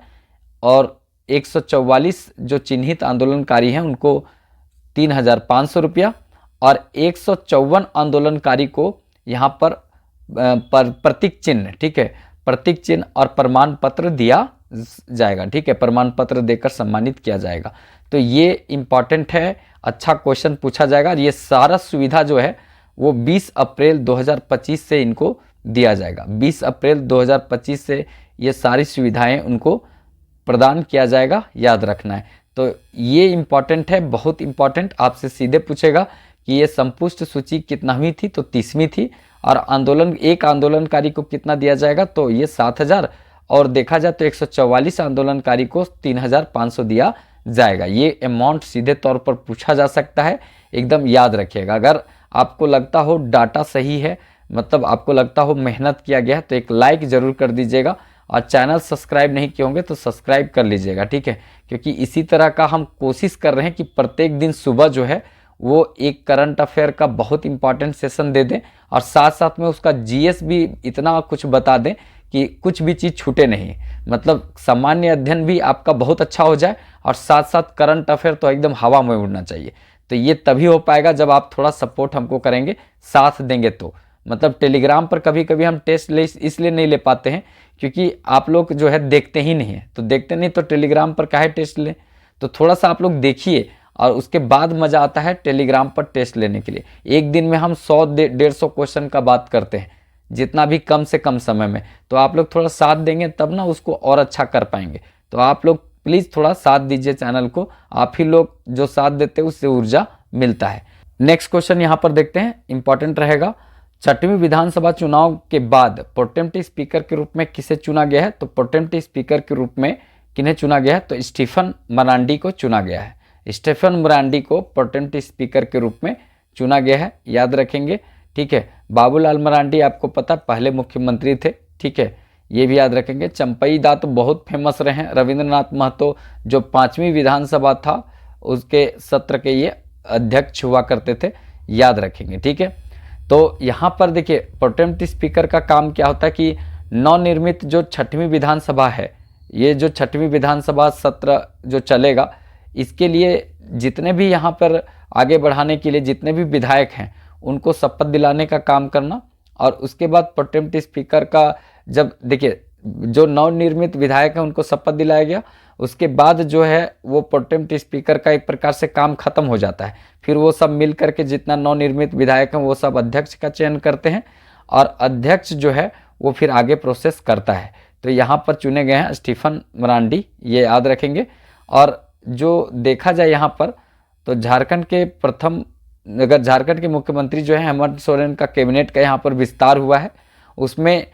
और 144 जो चिन्हित आंदोलनकारी हैं उनको 3,500 रुपया और 154 आंदोलनकारी को यहाँ पर प्रतीक चिन्ह, ठीक है, प्रतीक चिन्ह और प्रमाण पत्र दिया जाएगा। ठीक है, प्रमाण पत्र देकर सम्मानित किया जाएगा। तो ये इम्पॉर्टेंट है, अच्छा क्वेश्चन पूछा जाएगा। ये सारा सुविधा जो है वो 20 अप्रैल 2025 से इनको दिया जाएगा। 20 अप्रैल 2025 से ये सारी सुविधाएं उनको प्रदान किया जाएगा, याद रखना है। तो ये इम्पॉर्टेंट है, बहुत इम्पॉर्टेंट। आपसे सीधे पूछेगा कि ये संपुष्ट सूची कितनावीं थी, तो 30वीं थी। और एक आंदोलनकारी को कितना दिया जाएगा, तो ये 7,000 और देखा जाए तो 144 आंदोलनकारी को 3,500 दिया जाएगा। ये अमाउंट सीधे तौर पर पूछा जा सकता है, एकदम याद रखिएगा। अगर आपको लगता हो डाटा सही है, मतलब आपको लगता हो मेहनत किया गया है, तो एक लाइक ज़रूर कर दीजिएगा और चैनल सब्सक्राइब नहीं किए होंगे तो सब्सक्राइब कर लीजिएगा। ठीक है, क्योंकि इसी तरह का हम कोशिश कर रहे हैं कि प्रत्येक दिन सुबह जो है वो एक करंट अफेयर का बहुत इंपॉर्टेंट सेशन दे दें और साथ साथ में उसका जीएस भी इतना कुछ बता दें कि कुछ भी चीज़ छूटे नहीं। मतलब सामान्य अध्ययन भी आपका बहुत अच्छा हो जाए और साथ साथ करंट अफेयर तो एकदम हवा में उड़ना चाहिए। तो ये तभी हो पाएगा जब आप थोड़ा सपोर्ट हमको करेंगे, साथ देंगे। तो मतलब टेलीग्राम पर कभी कभी हम टेस्ट इसलिए नहीं ले पाते हैं क्योंकि आप लोग जो है देखते ही नहीं है। तो देखते नहीं तो टेलीग्राम पर काहे टेस्ट लें। तो थोड़ा सा आप लोग देखिए और उसके बाद मज़ा आता है टेलीग्राम पर टेस्ट लेने के लिए। एक दिन में हम 100-150 क्वेश्चन का बात करते हैं, जितना भी कम से कम समय में। तो आप लोग थोड़ा साथ देंगे तब ना उसको और अच्छा कर पाएंगे। तो आप लोग प्लीज़ थोड़ा साथ दीजिए चैनल को। आप ही लोग जो साथ देते हैं उससे ऊर्जा मिलता है। नेक्स्ट क्वेश्चन यहाँ पर देखते हैं, इंपॉर्टेंट रहेगा। 6वीं विधानसभा चुनाव के बाद प्रोटेम्प्ट स्पीकर के रूप में किसे चुना गया है, तो प्रोटेम्प्ट स्पीकर के रूप में किन्हें चुना गया है, तो स्टीफन मरांडी को चुना गया है। स्टीफन मरांडी को प्रोटेम्प्ट स्पीकर के रूप में चुना गया है, याद रखेंगे। ठीक है, बाबूलाल मरांडी आपको पता पहले मुख्यमंत्री थे। ठीक है, ये भी याद रखेंगे। चंपई दा तो बहुत फेमस रहे हैं। रविंद्रनाथ महतो जो 5वीं विधानसभा था उसके सत्र के ये अध्यक्ष हुआ करते थे, याद रखेंगे। ठीक है, तो यहाँ पर देखिए प्रोटेम्प्ट स्पीकर का काम क्या होता है कि नवनिर्मित जो 6वीं विधानसभा है, ये जो 6वीं विधानसभा सत्र जो चलेगा, इसके लिए जितने भी यहाँ पर आगे बढ़ाने के लिए जितने भी विधायक हैं उनको शपथ दिलाने का काम करना। और उसके बाद प्रोटेम्प्ट स्पीकर का जब देखिए जो नवनिर्मित विधायक हैं उनको शपथ दिलाया गया, उसके बाद जो है वो प्रोटेम्प्ट स्पीकर का एक प्रकार से काम खत्म हो जाता है। फिर वो सब मिल करके जितना नवनिर्मित विधायक हैं वो सब अध्यक्ष का चयन करते हैं और अध्यक्ष जो है वो फिर आगे प्रोसेस करता है। तो यहाँ पर चुने गए हैं स्टीफन मरांडी, ये याद रखेंगे। और जो देखा जाए यहाँ पर तो झारखंड के प्रथम, अगर झारखंड के मुख्यमंत्री जो है हेमंत सोरेन का कैबिनेट का यहाँ पर विस्तार हुआ है। उसमें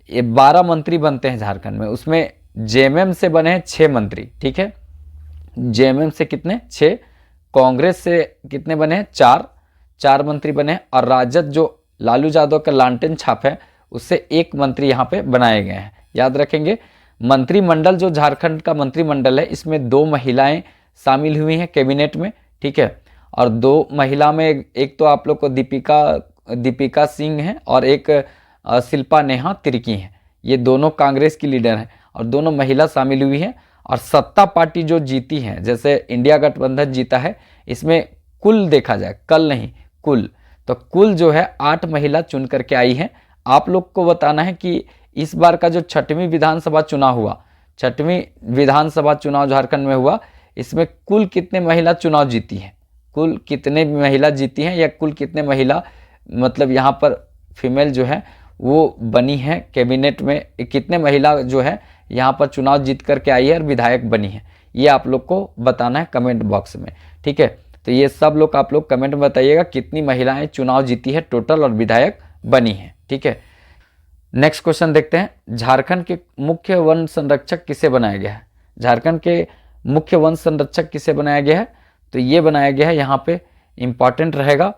12 मंत्री बनते हैं झारखंड में, उसमें जेएमएम से बने हैं 6 मंत्री। ठीक है, जेएमएम से कितने, 6, कांग्रेस से कितने बने हैं, 4 मंत्री बने हैं। और राजद जो लालू यादव का लालटेन छाप है उससे 1 मंत्री यहाँ पे बनाए गए हैं, याद रखेंगे। मंत्रिमंडल जो झारखंड का मंत्रिमंडल है इसमें 2 महिलाएं शामिल हुई हैं कैबिनेट में। ठीक है, और 2 महिला में एक तो आप लोग को दीपिका सिंह हैं और एक शिल्पा नेहा तिर्की हैं। ये दोनों कांग्रेस की लीडर हैं और दोनों महिला शामिल हुई हैं। और सत्ता पार्टी जो जीती हैं, जैसे इंडिया गठबंधन जीता है, इसमें कुल देखा जाए, कल नहीं कुल, तो कुल जो है 8 महिला चुन करके आई हैं। आप लोग को बताना है कि इस बार का जो 6वीं विधानसभा चुनाव हुआ, 6वीं विधानसभा चुनाव झारखंड में हुआ, इसमें कुल कितने महिला चुनाव जीती हैं, कुल कितने महिला जीती हैं या कुल कितने महिला मतलब यहाँ पर फीमेल जो है वो बनी है कैबिनेट में, कितने महिला जो है यहाँ पर चुनाव जीत करके आई है और विधायक बनी है, ये आप लोग को बताना है कमेंट बॉक्स में। ठीक है, तो ये सब लोग आप लोग कमेंट में बताइएगा कितनी महिलाएं चुनाव जीती है टोटल और विधायक बनी है। ठीक है, नेक्स्ट क्वेश्चन देखते हैं। झारखंड के मुख्य वन संरक्षक किसे बनाया गया है, झारखंड के मुख्य वन संरक्षक किसे बनाया गया है, तो ये बनाया गया है, यहाँ पे इंपॉर्टेंट रहेगा,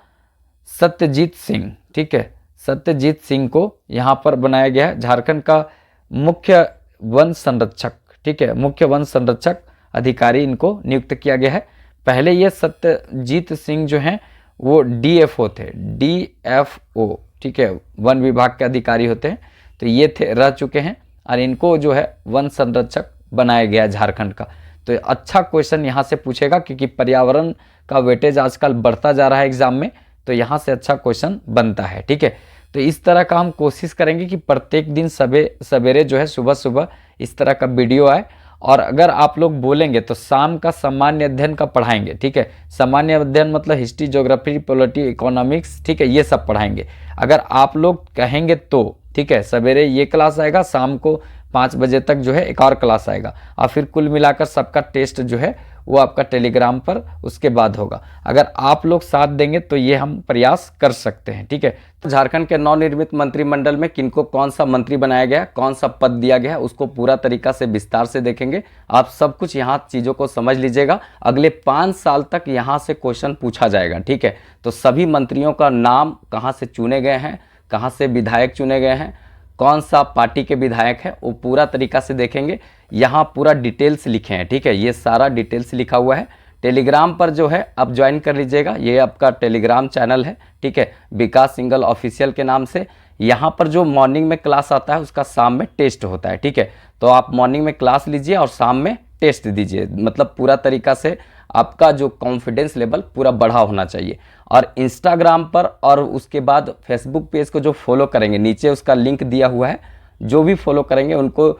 सत्यजीत सिंह। ठीक है, सत्यजीत सिंह को यहाँ पर बनाया गया है झारखंड का मुख्य वन संरक्षक, ठीक है, मुख्य वन संरक्षक अधिकारी इनको नियुक्त किया गया है। पहले ये सत्यजीत सिंह जो हैं वो डीएफओ थे, डीएफओ, ठीक है, वन विभाग के अधिकारी होते हैं, तो ये थे, रह चुके हैं, और इनको जो है वन संरक्षक बनाया गया झारखंड का। तो अच्छा क्वेश्चन यहाँ से पूछेगा, क्योंकि पर्यावरण का वेटेज आजकल बढ़ता जा रहा है एग्जाम में, तो यहाँ से अच्छा क्वेश्चन बनता है, ठीक है। तो इस तरह का हम कोशिश करेंगे कि प्रत्येक दिन सवेरे जो है सुबह सुबह इस तरह का वीडियो आए, और अगर आप लोग बोलेंगे तो शाम का सामान्य अध्ययन का पढ़ाएंगे, ठीक है। सामान्य अध्ययन मतलब हिस्ट्री, ज्योग्राफी, पॉलिटी, इकोनॉमिक्स, ठीक है, ये सब पढ़ाएंगे अगर आप लोग कहेंगे तो, ठीक है। सवेरे ये क्लास आएगा, शाम को 5 बजे तक जो है एक और क्लास आएगा, और फिर कुल मिलाकर सबका टेस्ट जो है वो आपका टेलीग्राम पर उसके बाद होगा। अगर आप लोग साथ देंगे तो ये हम प्रयास कर सकते हैं, ठीक है। तो झारखंड के नवनिर्मित मंत्रिमंडल में किनको कौन सा मंत्री बनाया गया, कौन सा पद दिया गया है, उसको पूरा तरीका से विस्तार से देखेंगे। आप सब कुछ यहाँ चीज़ों को समझ लीजिएगा। अगले 5 साल तक यहाँ से क्वेश्चन पूछा जाएगा, ठीक है। तो सभी मंत्रियों का नाम कहाँ से चुने गए हैं, कहाँ से विधायक चुने गए हैं, कौन सा पार्टी के विधायक है, वो पूरा तरीका से देखेंगे। यहाँ पूरा डिटेल्स लिखे हैं, ठीक है, ये सारा डिटेल्स लिखा हुआ है। टेलीग्राम पर जो है आप ज्वाइन कर लीजिएगा, ये आपका टेलीग्राम चैनल है, ठीक है, विकास सिंघल ऑफिशियल के नाम से। यहाँ पर जो मॉर्निंग में क्लास आता है उसका शाम में टेस्ट होता है, ठीक है। तो आप मॉर्निंग में क्लास लीजिए और शाम में टेस्ट दीजिए, मतलब पूरा तरीका से आपका जो कॉन्फिडेंस लेवल पूरा बढ़ा होना चाहिए। और इंस्टाग्राम पर और उसके बाद फेसबुक पेज को जो फॉलो करेंगे, नीचे उसका लिंक दिया हुआ है, जो भी फॉलो करेंगे उनको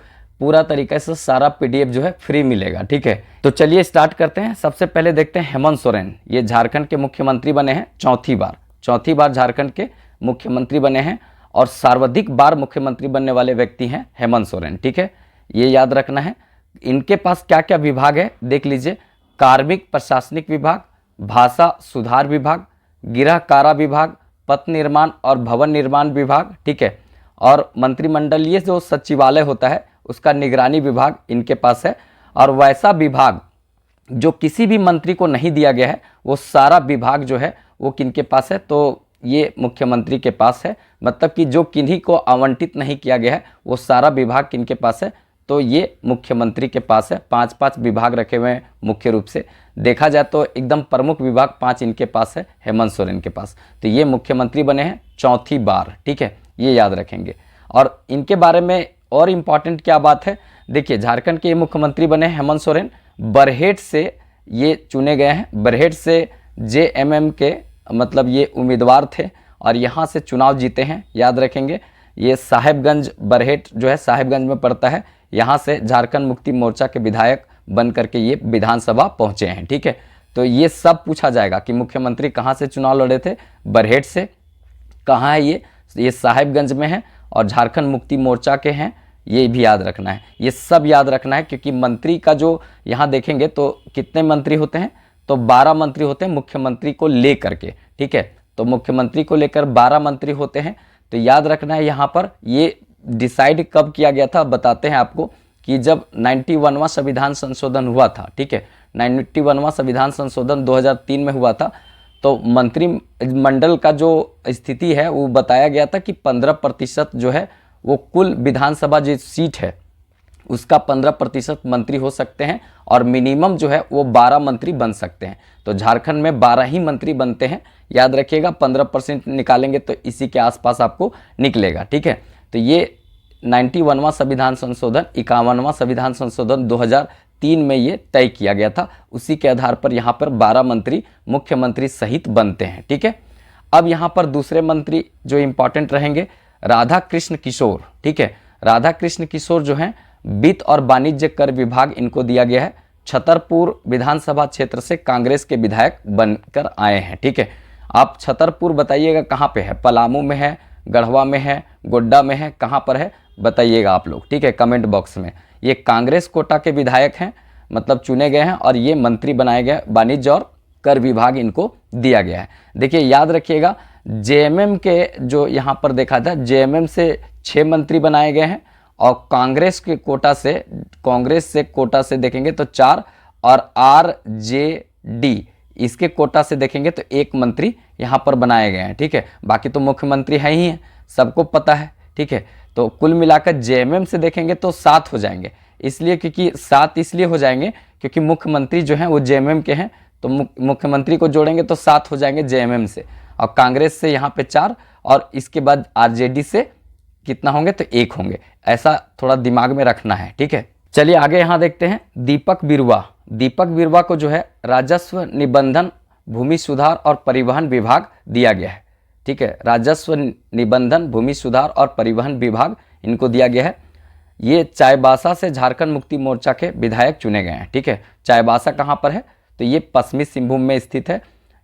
पूरा तरीके से सारा पीडीएफ जो है फ्री मिलेगा, ठीक है। तो चलिए स्टार्ट करते हैं। सबसे पहले देखते हैं हेमंत सोरेन, ये झारखंड के मुख्यमंत्री बने हैं चौथी बार झारखंड के मुख्यमंत्री बने हैं, और सर्वाधिक बार मुख्यमंत्री बनने वाले व्यक्ति हैं हेमंत सोरेन, ठीक है, ये याद रखना है। इनके पास क्या क्या विभाग है देख लीजिए, कार्मिक प्रशासनिक विभाग, भाषा सुधार विभाग, गृह कारा विभाग, पथ निर्माण और भवन निर्माण विभाग, ठीक है, और मंत्रिमंडलीय जो सचिवालय होता है उसका निगरानी विभाग इनके पास है। और वैसा विभाग जो किसी भी मंत्री को नहीं दिया गया है, वो सारा विभाग जो है वो किनके पास है, तो ये मुख्यमंत्री के पास है। मतलब कि जो किन्हीं को आवंटित नहीं किया गया है वो सारा विभाग किनके पास है, तो ये मुख्यमंत्री के पास है। 5-5 विभाग रखे हुए हैं मुख्य रूप से देखा जाए तो, एकदम प्रमुख विभाग 5 इनके पास है हेमंत सोरेन के पास। तो ये मुख्यमंत्री बने हैं चौथी बार, ठीक है, ये याद रखेंगे। और इनके बारे में और इम्पॉर्टेंट क्या बात है, देखिए झारखंड के मुख्यमंत्री बने हेमंत सोरेन, बरहेट से ये चुने गए हैं। बरहेट से जेएमएम के मतलब ये उम्मीदवार थे और यहाँ से चुनाव जीते हैं, याद रखेंगे। ये साहेबगंज, बरहेट जो है साहेबगंज में पड़ता है, यहाँ से झारखंड मुक्ति मोर्चा के विधायक बन करके ये विधानसभा पहुँचे हैं, ठीक है। तो ये सब पूछा जाएगा कि मुख्यमंत्री कहाँ से चुनाव लड़े थे, बरहेट से। कहाँ है ये साहेबगंज में है, और झारखंड मुक्ति मोर्चा के हैं, ये भी याद रखना है। ये सब याद रखना है, क्योंकि मंत्री का जो यहाँ देखेंगे तो कितने मंत्री होते हैं, तो 12 मंत्री होते हैं मुख्यमंत्री को लेकर के, ठीक है। तो मुख्यमंत्री को लेकर 12 मंत्री होते हैं। तो याद रखना है यहाँ पर, ये डिसाइड कब किया गया था बताते हैं आपको, कि जब 91वां संविधान संशोधन हुआ था, ठीक है, 91वां संविधान संशोधन 2003 में हुआ था। तो मंत्रिमंडल का जो स्थिति है वो बताया गया था कि 15% जो है वो कुल विधानसभा जो सीट है उसका 15% मंत्री हो सकते हैं, और मिनिमम जो है वो 12 मंत्री बन सकते हैं। तो झारखंड में 12 ही मंत्री बनते हैं, याद रखिएगा। 15% निकालेंगे तो इसी के आसपास आपको निकलेगा, ठीक है। तो ये 91वां संविधान संशोधन, 51वां संविधान संशोधन 2003 में ये तय किया गया था। उसी के आधार पर यहाँ पर 12 मंत्री मुख्यमंत्री सहित बनते हैं, ठीक है। अब यहाँ पर दूसरे मंत्री जो इम्पॉर्टेंट रहेंगे, राधा कृष्ण किशोर, ठीक है। राधा कृष्ण किशोर जो हैं वित्त और वाणिज्य कर विभाग इनको दिया गया है। छतरपुर विधानसभा क्षेत्र से कांग्रेस के विधायक बनकर आए हैं, ठीक है। आप छतरपुर बताइएगा कहाँ पे है, पलामू में है, गढ़वा में है, गोड्डा में है, कहाँ पर है बताइएगा आप लोग, ठीक है, कमेंट बॉक्स में। ये कांग्रेस कोटा के विधायक हैं, मतलब चुने गए हैं, और ये मंत्री बनाए गए। वाणिज्य और कर विभाग इनको दिया गया है। देखिए याद रखिएगा, जेएमएम के जो यहाँ पर देखा था, जेएमएम से 6 मंत्री बनाए गए हैं, और कांग्रेस के कोटा से देखेंगे तो 4, और आरजेडी इसके कोटा से देखेंगे तो 1 मंत्री यहाँ पर बनाए गए हैं, ठीक है। बाकी तो मुख्यमंत्री है ही हैं, सबको पता है, ठीक है। तो कुल मिलाकर जेएमएम से देखेंगे तो 7 हो जाएंगे, इसलिए क्योंकि 7 इसलिए हो जाएंगे क्योंकि मुख्यमंत्री जो हैं वो जेएमएम के हैं, तो मुख्यमंत्री को जोड़ेंगे तो 7 हो जाएंगे जेएमएम से, और कांग्रेस से यहाँ पे 4, और इसके बाद आरजेडी से कितना होंगे तो 1 होंगे। ऐसा थोड़ा दिमाग में रखना है, ठीक है। चलिए आगे यहाँ देखते हैं दीपक बिरुवा। दीपक बिरुवा को जो है राजस्व निबंधन, भूमि सुधार और परिवहन विभाग दिया गया है, ठीक है। राजस्व निबंधन, भूमि सुधार और परिवहन विभाग इनको दिया गया है। ये चाईबासा से झारखंड मुक्ति मोर्चा के विधायक चुने गए हैं, ठीक है। चाईबासा कहाँ पर है तो ये पश्चिमी सिंहभूम में स्थित है,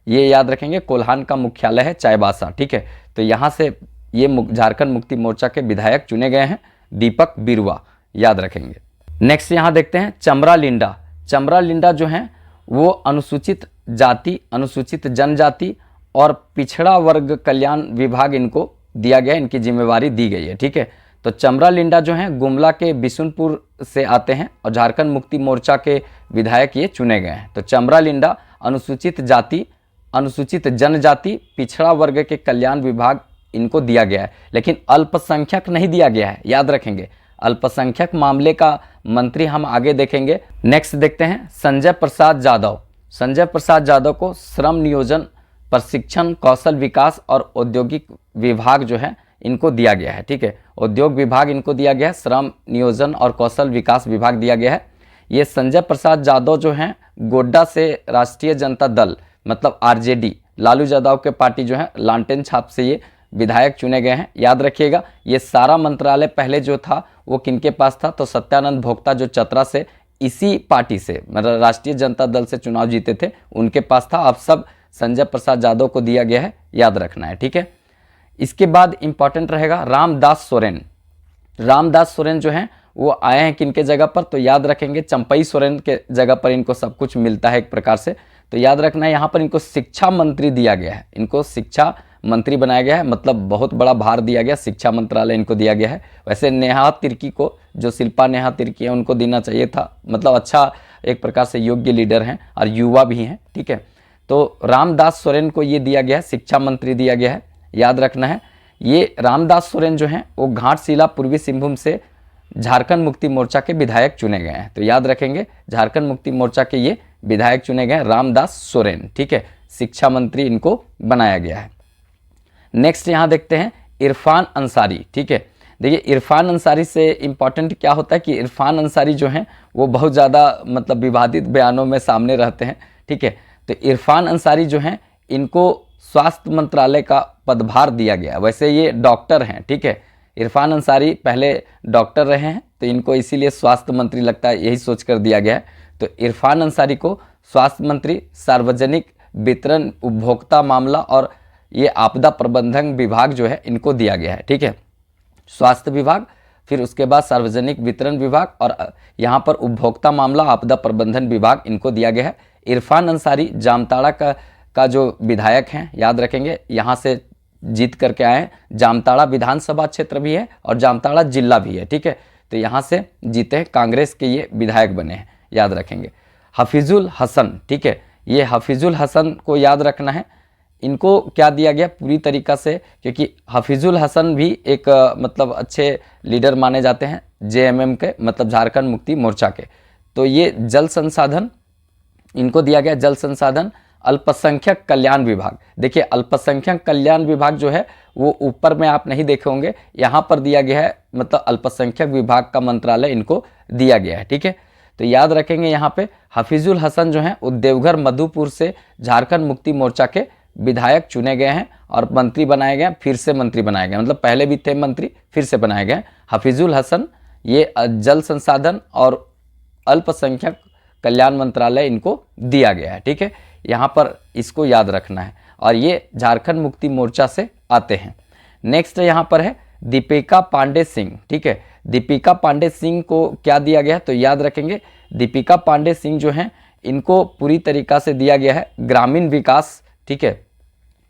ये याद रखेंगे। कोल्हान का मुख्यालय है चाईबासा, ठीक है। तो यहाँ से ये झारखंड मुक्ति मोर्चा के विधायक चुने गए हैं, दीपक बिरुवा, याद रखेंगे। नेक्स्ट यहाँ देखते हैं चमरा लिंडा। चमरा लिंडा जो हैं वो अनुसूचित जाति, अनुसूचित जनजाति और पिछड़ा वर्ग कल्याण विभाग इनको दिया गया है, इनकी जिम्मेवारी दी गई है, ठीक है। तो चमरा लिंडा जो हैं गुमला के बिशुनपुर से आते हैं और झारखंड मुक्ति मोर्चा के विधायक ये चुने गए हैं। तो चमरा लिंडा अनुसूचित जाति, अनुसूचित जनजाति, पिछड़ा वर्ग के कल्याण विभाग इनको दिया गया है, लेकिन अल्पसंख्यक नहीं दिया गया है, याद रखेंगे। अल्पसंख्यक मामले का मंत्री हम आगे देखेंगे। नेक्स्ट देखते हैं संजय प्रसाद यादव। संजय प्रसाद यादव को श्रम नियोजन, प्रशिक्षण, कौशल विकास और औद्योगिक विभाग जो है इनको दिया गया है, ठीक है। उद्योग विभाग इनको दिया गया है, श्रम नियोजन और कौशल विकास विभाग दिया गया है। ये संजय प्रसाद यादव जो हैं गोड्डा से राष्ट्रीय जनता दल मतलब आरजेडी, लालू यादव के पार्टी जो है लालटेन छाप से ये विधायक चुने गए हैं, याद रखिएगा। ये सारा मंत्रालय पहले जो था वो किनके पास था तो सत्यानंद भोक्ता जो चतरा से इसी पार्टी से मतलब राष्ट्रीय जनता दल से चुनाव जीते थे उनके पास था। अब सब संजय प्रसाद यादव को दिया गया है, याद रखना है, ठीक है। इसके बाद इंपॉर्टेंट रहेगा रामदास सोरेन। रामदास सोरेन जो हैं वो आए हैं किनके जगह पर तो याद रखेंगे चंपई सोरेन के जगह पर इनको सब कुछ मिलता है एक प्रकार से, तो याद रखना है यहाँ पर इनको शिक्षा मंत्री दिया गया है, इनको शिक्षा मंत्री बनाया गया है, मतलब बहुत बड़ा भार दिया गया, शिक्षा मंत्रालय इनको दिया गया है। वैसे नेहा तिर्की को, जो शिल्पा नेहा तिर्की है उनको देना चाहिए था, मतलब अच्छा एक प्रकार से योग्य लीडर हैं और युवा भी हैं, ठीक है। तो रामदास सोरेन को ये दिया गया है, शिक्षा मंत्री दिया गया है, याद रखना है। ये रामदास सोरेन जो हैं वो घाटशिला पूर्वी सिंहभूम से झारखंड मुक्ति मोर्चा के विधायक चुने गए हैं, तो याद रखेंगे झारखंड मुक्ति मोर्चा के ये विधायक चुने गए हैं रामदास सोरेन, ठीक है। शिक्षा मंत्री इनको बनाया गया है। नेक्स्ट यहाँ देखते हैं इरफान अंसारी, ठीक है। देखिए इरफान अंसारी से इम्पॉर्टेंट क्या होता है कि इरफान अंसारी जो हैं वो बहुत ज़्यादा मतलब विवादित बयानों में सामने रहते हैं, ठीक है। तो इरफान अंसारी जो हैं इनको स्वास्थ्य मंत्रालय का पदभार दिया गया। वैसे ये डॉक्टर हैं, ठीक है। इरफान अंसारी पहले डॉक्टर रहे हैं तो इनको इसीलिए स्वास्थ्य मंत्री लगता है, यही सोच कर दिया गया है। तो इरफान अंसारी को स्वास्थ्य मंत्री, सार्वजनिक वितरण, उपभोक्ता मामला और ये आपदा प्रबंधन विभाग जो है इनको दिया गया है, ठीक है। स्वास्थ्य विभाग, फिर उसके बाद सार्वजनिक वितरण विभाग और यहाँ पर उपभोक्ता मामला, आपदा प्रबंधन विभाग इनको दिया गया है। इरफान अंसारी जामताड़ा का जो विधायक हैं, याद रखेंगे, यहाँ से जीत करके आए हैं। जामताड़ा विधानसभा क्षेत्र भी है और जामताड़ा जिला भी है, ठीक है। तो यहाँ से जीते हैं, कांग्रेस के ये विधायक बने हैं, याद रखेंगे। हफीजुल हसन, ठीक है। ये हफीजुल हसन को याद रखना है, इनको क्या दिया गया पूरी तरीक़ा से, क्योंकि हफीजुल हसन भी एक मतलब अच्छे लीडर माने जाते हैं जेएमएम के, मतलब झारखंड मुक्ति मोर्चा के। तो ये जल संसाधन इनको दिया गया, जल संसाधन, अल्पसंख्यक कल्याण विभाग। देखिए अल्पसंख्यक कल्याण विभाग जो है वो ऊपर में आप नहीं देखे होंगे, यहाँ पर दिया गया है, मतलब अल्पसंख्यक विभाग का मंत्रालय इनको दिया गया है, ठीक है। तो याद रखेंगे यहाँ पे हफीजुल हसन जो हैं वो देवघर मधुपुर से झारखंड मुक्ति मोर्चा के विधायक चुने गए हैं और मंत्री बनाए गए, फिर से मंत्री बनाए गए, मतलब पहले भी थे मंत्री फिर से बनाए गए। हफीजुल हसन ये जल संसाधन और अल्पसंख्यक कल्याण मंत्रालय इनको दिया गया है, ठीक है। यहाँ पर इसको याद रखना है और ये झारखंड मुक्ति मोर्चा से आते हैं। नेक्स्ट यहाँ पर है दीपिका पांडे सिंह, ठीक है। दीपिका पांडे सिंह को क्या दिया गया है तो याद रखेंगे दीपिका पांडे सिंह जो हैं इनको पूरी तरीक़ा से दिया गया है ग्रामीण विकास, ठीक है।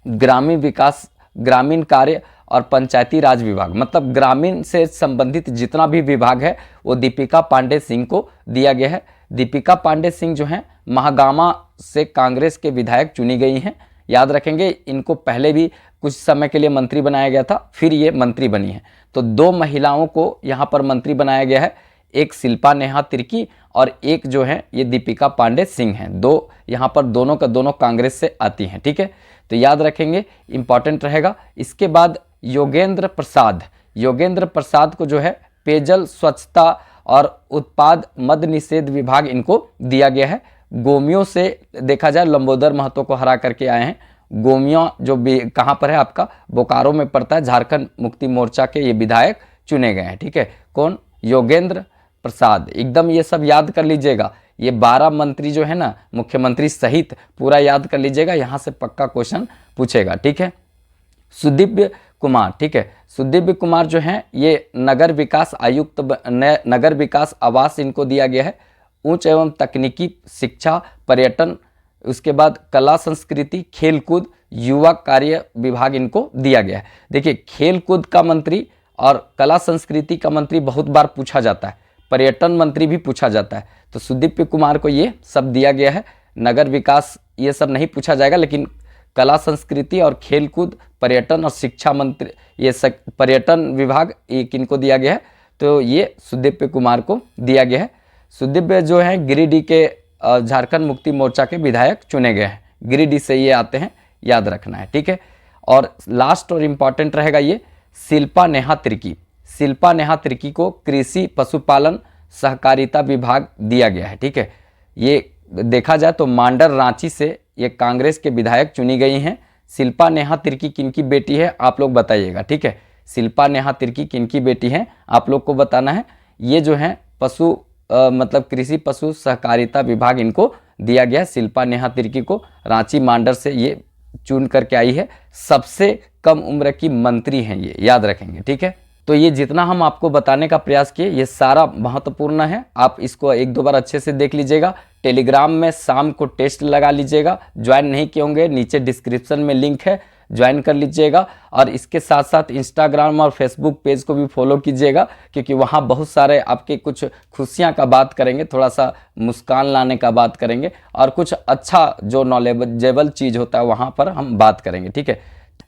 ग्रामीण विकास, ग्रामीण कार्य और पंचायती राज विभाग, मतलब ग्रामीण से संबंधित जितना भी विभाग है वो दीपिका पांडे सिंह को दिया गया है। दीपिका पांडे सिंह जो हैं महागामा से कांग्रेस के विधायक चुनी गई हैं, याद रखेंगे। इनको पहले भी कुछ समय के लिए मंत्री बनाया गया था, फिर ये मंत्री बनी है। तो 2 महिलाओं को यहाँ पर मंत्री बनाया गया है, एक शिल्पा नेहा तिर्की और एक जो है ये दीपिका पांडे सिंह हैं। 2 यहाँ पर दोनों का दोनों कांग्रेस से आती हैं, ठीक है। तो याद रखेंगे, इंपॉर्टेंट रहेगा। इसके बाद योगेंद्र प्रसाद को जो है पेयजल स्वच्छता और उत्पाद मद निषेध विभाग इनको दिया गया है। गोमियों से देखा जाए लंबोदर महतो को हरा करके आए हैं। गोमिया जो कहाँ पर है आपका, बोकारो में पड़ता है। झारखंड मुक्ति मोर्चा के ये विधायक चुने गए हैं, ठीक है। कौन? योगेंद्र प्रसाद। एकदम ये सब याद कर लीजिएगा, ये 12 मंत्री जो है ना, मुख्यमंत्री सहित पूरा याद कर लीजिएगा, यहाँ से पक्का क्वेश्चन पूछेगा, ठीक है। सुदीव्य कुमार, ठीक है, सुदीव्य कुमार जो हैं ये नगर विकास आयुक्त, नगर विकास आवास इनको दिया गया है। उच्च एवं तकनीकी शिक्षा, पर्यटन, उसके बाद कला संस्कृति, खेलकूद, युवा कार्य विभाग इनको दिया गया है। देखिए, खेलकूद का मंत्री और कला संस्कृति का मंत्री बहुत बार पूछा जाता है, पर्यटन मंत्री भी पूछा जाता है। तो सुदीप्य कुमार को ये सब दिया गया है। नगर विकास ये सब नहीं पूछा जाएगा, लेकिन कला संस्कृति और खेलकूद, पर्यटन और शिक्षा मंत्री, ये पर्यटन विभाग ये किनको दिया गया है? तो ये सुदीप्य कुमार को दिया गया है। सुदीप्य जो है गिरिडीह के झारखंड मुक्ति मोर्चा के विधायक चुने गए हैं, गिरिडीह से ये आते हैं, याद रखना है, ठीक है। और लास्ट और इम्पॉर्टेंट रहेगा ये शिल्पा नेहा तिर्की को कृषि पशुपालन सहकारिता विभाग दिया गया है, ठीक है। ये देखा जाए तो मांडर रांची से ये कांग्रेस के विधायक चुनी गई हैं। शिल्पा नेहा तिर्की किनकी बेटी है आप लोग बताइएगा, ठीक है। शिल्पा नेहा तिर्की किनकी बेटी है आप लोग को बताना है। ये जो है मतलब कृषि पशु सहकारिता विभाग इनको दिया गया है। शिल्पा नेहा तिर्की को रांची मांडर से ये चुन करके आई है। सबसे कम उम्र की मंत्री हैं ये, याद रखेंगे, ठीक है। तो ये जितना हम आपको बताने का प्रयास किए ये सारा महत्वपूर्ण है। आप इसको 1-2 बार अच्छे से देख लीजिएगा। टेलीग्राम में शाम को टेस्ट लगा लीजिएगा। ज्वाइन नहीं किए होंगे, नीचे डिस्क्रिप्शन में लिंक है, ज्वाइन कर लीजिएगा। और इसके साथ साथ इंस्टाग्राम और फेसबुक पेज को भी फॉलो कीजिएगा, क्योंकि वहाँ बहुत सारे आपके कुछ खुशियाँ का बात करेंगे, थोड़ा सा मुस्कान लाने का बात करेंगे, और कुछ अच्छा जो नॉलेजेबल चीज़ होता है वहाँ पर हम बात करेंगे, ठीक है।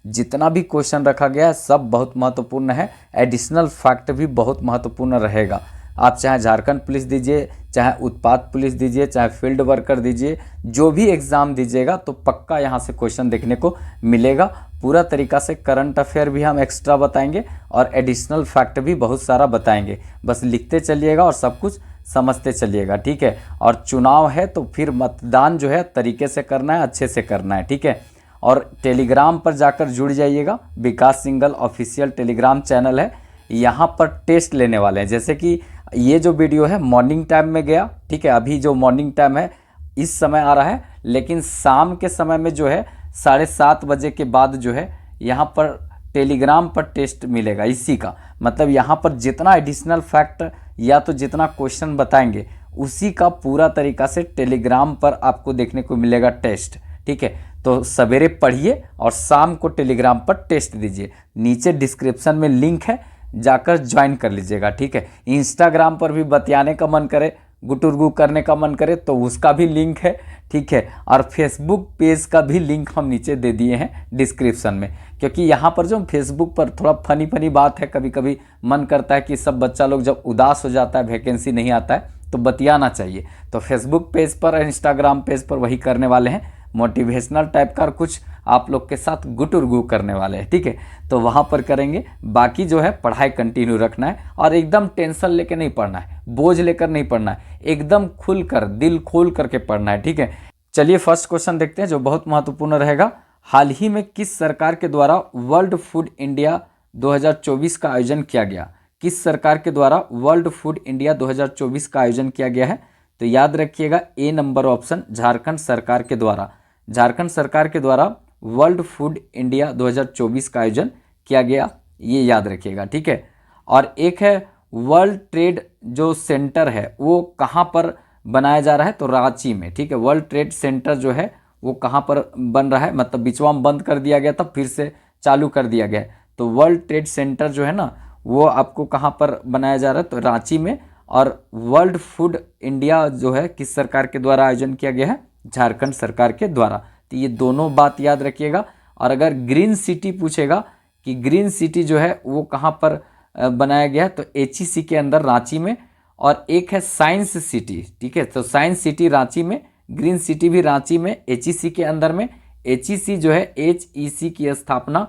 जितना भी क्वेश्चन रखा गया है सब बहुत महत्वपूर्ण है। एडिशनल फैक्ट भी बहुत महत्वपूर्ण रहेगा। आप चाहे झारखंड पुलिस दीजिए, चाहे उत्पाद पुलिस दीजिए, चाहे फील्ड वर्कर दीजिए, जो भी एग्ज़ाम दीजिएगा तो पक्का यहाँ से क्वेश्चन देखने को मिलेगा। पूरा तरीका से करंट अफेयर भी हम एक्स्ट्रा बताएंगे और एडिशनल फैक्ट भी बहुत सारा बताएंगे। बस लिखते चलिएगा और सब कुछ समझते चलिएगा, ठीक है। और चुनाव है तो फिर मतदान जो है तरीके से करना है, अच्छे से करना है, ठीक है। और टेलीग्राम पर जाकर जुड़ जाइएगा। विकास सिंघल ऑफिशियल टेलीग्राम चैनल है, यहाँ पर टेस्ट लेने वाले हैं। जैसे कि ये जो वीडियो है मॉर्निंग टाइम में गया, ठीक है। अभी जो मॉर्निंग टाइम है इस समय आ रहा है, लेकिन शाम के समय में जो है 7:30 बजे के बाद जो है यहाँ पर टेलीग्राम पर टेस्ट मिलेगा इसी का। मतलब यहाँ पर जितना एडिशनल फैक्ट या तो जितना क्वेश्चन बताएंगे उसी का पूरा तरीका से टेलीग्राम पर आपको देखने को मिलेगा टेस्ट, ठीक है। तो सवेरे पढ़िए और शाम को टेलीग्राम पर टेस्ट दीजिए। नीचे डिस्क्रिप्शन में लिंक है, जाकर ज्वाइन कर लीजिएगा, ठीक है। इंस्टाग्राम पर भी बतियाने का मन करे, गुटुरगु करने का मन करे तो उसका भी लिंक है, ठीक है। और फेसबुक पेज का भी लिंक हम नीचे दे दिए हैं डिस्क्रिप्शन में, क्योंकि यहाँ पर जो फेसबुक पर थोड़ा फनी बात है, कभी कभी मन करता है कि सब बच्चा लोग जब उदास हो जाता है, वैकेंसी नहीं आता है तो बतियाना चाहिए। तो फेसबुक पेज पर और इंस्टाग्राम पेज पर वही करने वाले हैं, मोटिवेशनल टाइप का कुछ आप लोग के साथ गुटुरगु करने वाले हैं, ठीक है। तो वहाँ पर करेंगे। बाकी जो है पढ़ाई कंटिन्यू रखना है और एकदम टेंशन लेके नहीं पढ़ना है, बोझ लेकर नहीं पढ़ना है, एकदम खुलकर दिल खोल करके पढ़ना है, ठीक है। चलिए फर्स्ट क्वेश्चन देखते हैं जो बहुत महत्वपूर्ण रहेगा। हाल ही में किस सरकार के द्वारा वर्ल्ड फूड इंडिया 2024 का आयोजन किया गया? किस सरकार के द्वारा वर्ल्ड फूड इंडिया 2024 का आयोजन किया गया है? तो याद रखिएगा ए नंबर ऑप्शन, झारखंड सरकार के द्वारा। झारखंड सरकार के द्वारा वर्ल्ड फूड इंडिया 2024 का आयोजन किया गया, ये याद रखिएगा, ठीक है। और एक है वर्ल्ड ट्रेड जो सेंटर है वो कहाँ पर बनाया जा रहा है? तो रांची में, ठीक है। वर्ल्ड ट्रेड सेंटर जो है वो कहाँ पर बन रहा है? मतलब बीचवा में बंद कर दिया गया था, फिर से चालू कर दिया गया है। तो वर्ल्ड ट्रेड सेंटर जो है ना वो आपको कहाँ पर बनाया जा रहा है? तो रांची में। और वर्ल्ड फूड इंडिया जो है किस सरकार के द्वारा आयोजन किया गया है? झारखंड सरकार के द्वारा। तो ये दोनों बात याद रखिएगा। और अगर ग्रीन सिटी पूछेगा कि ग्रीन सिटी जो है वो कहाँ पर बनाया गया है, तो HEC के अंदर रांची में, और एक है साइंस सिटी, ठीक है, तो साइंस सिटी रांची में, ग्रीन सिटी भी रांची में, HEC के अंदर में। HEC जो है HEC की स्थापना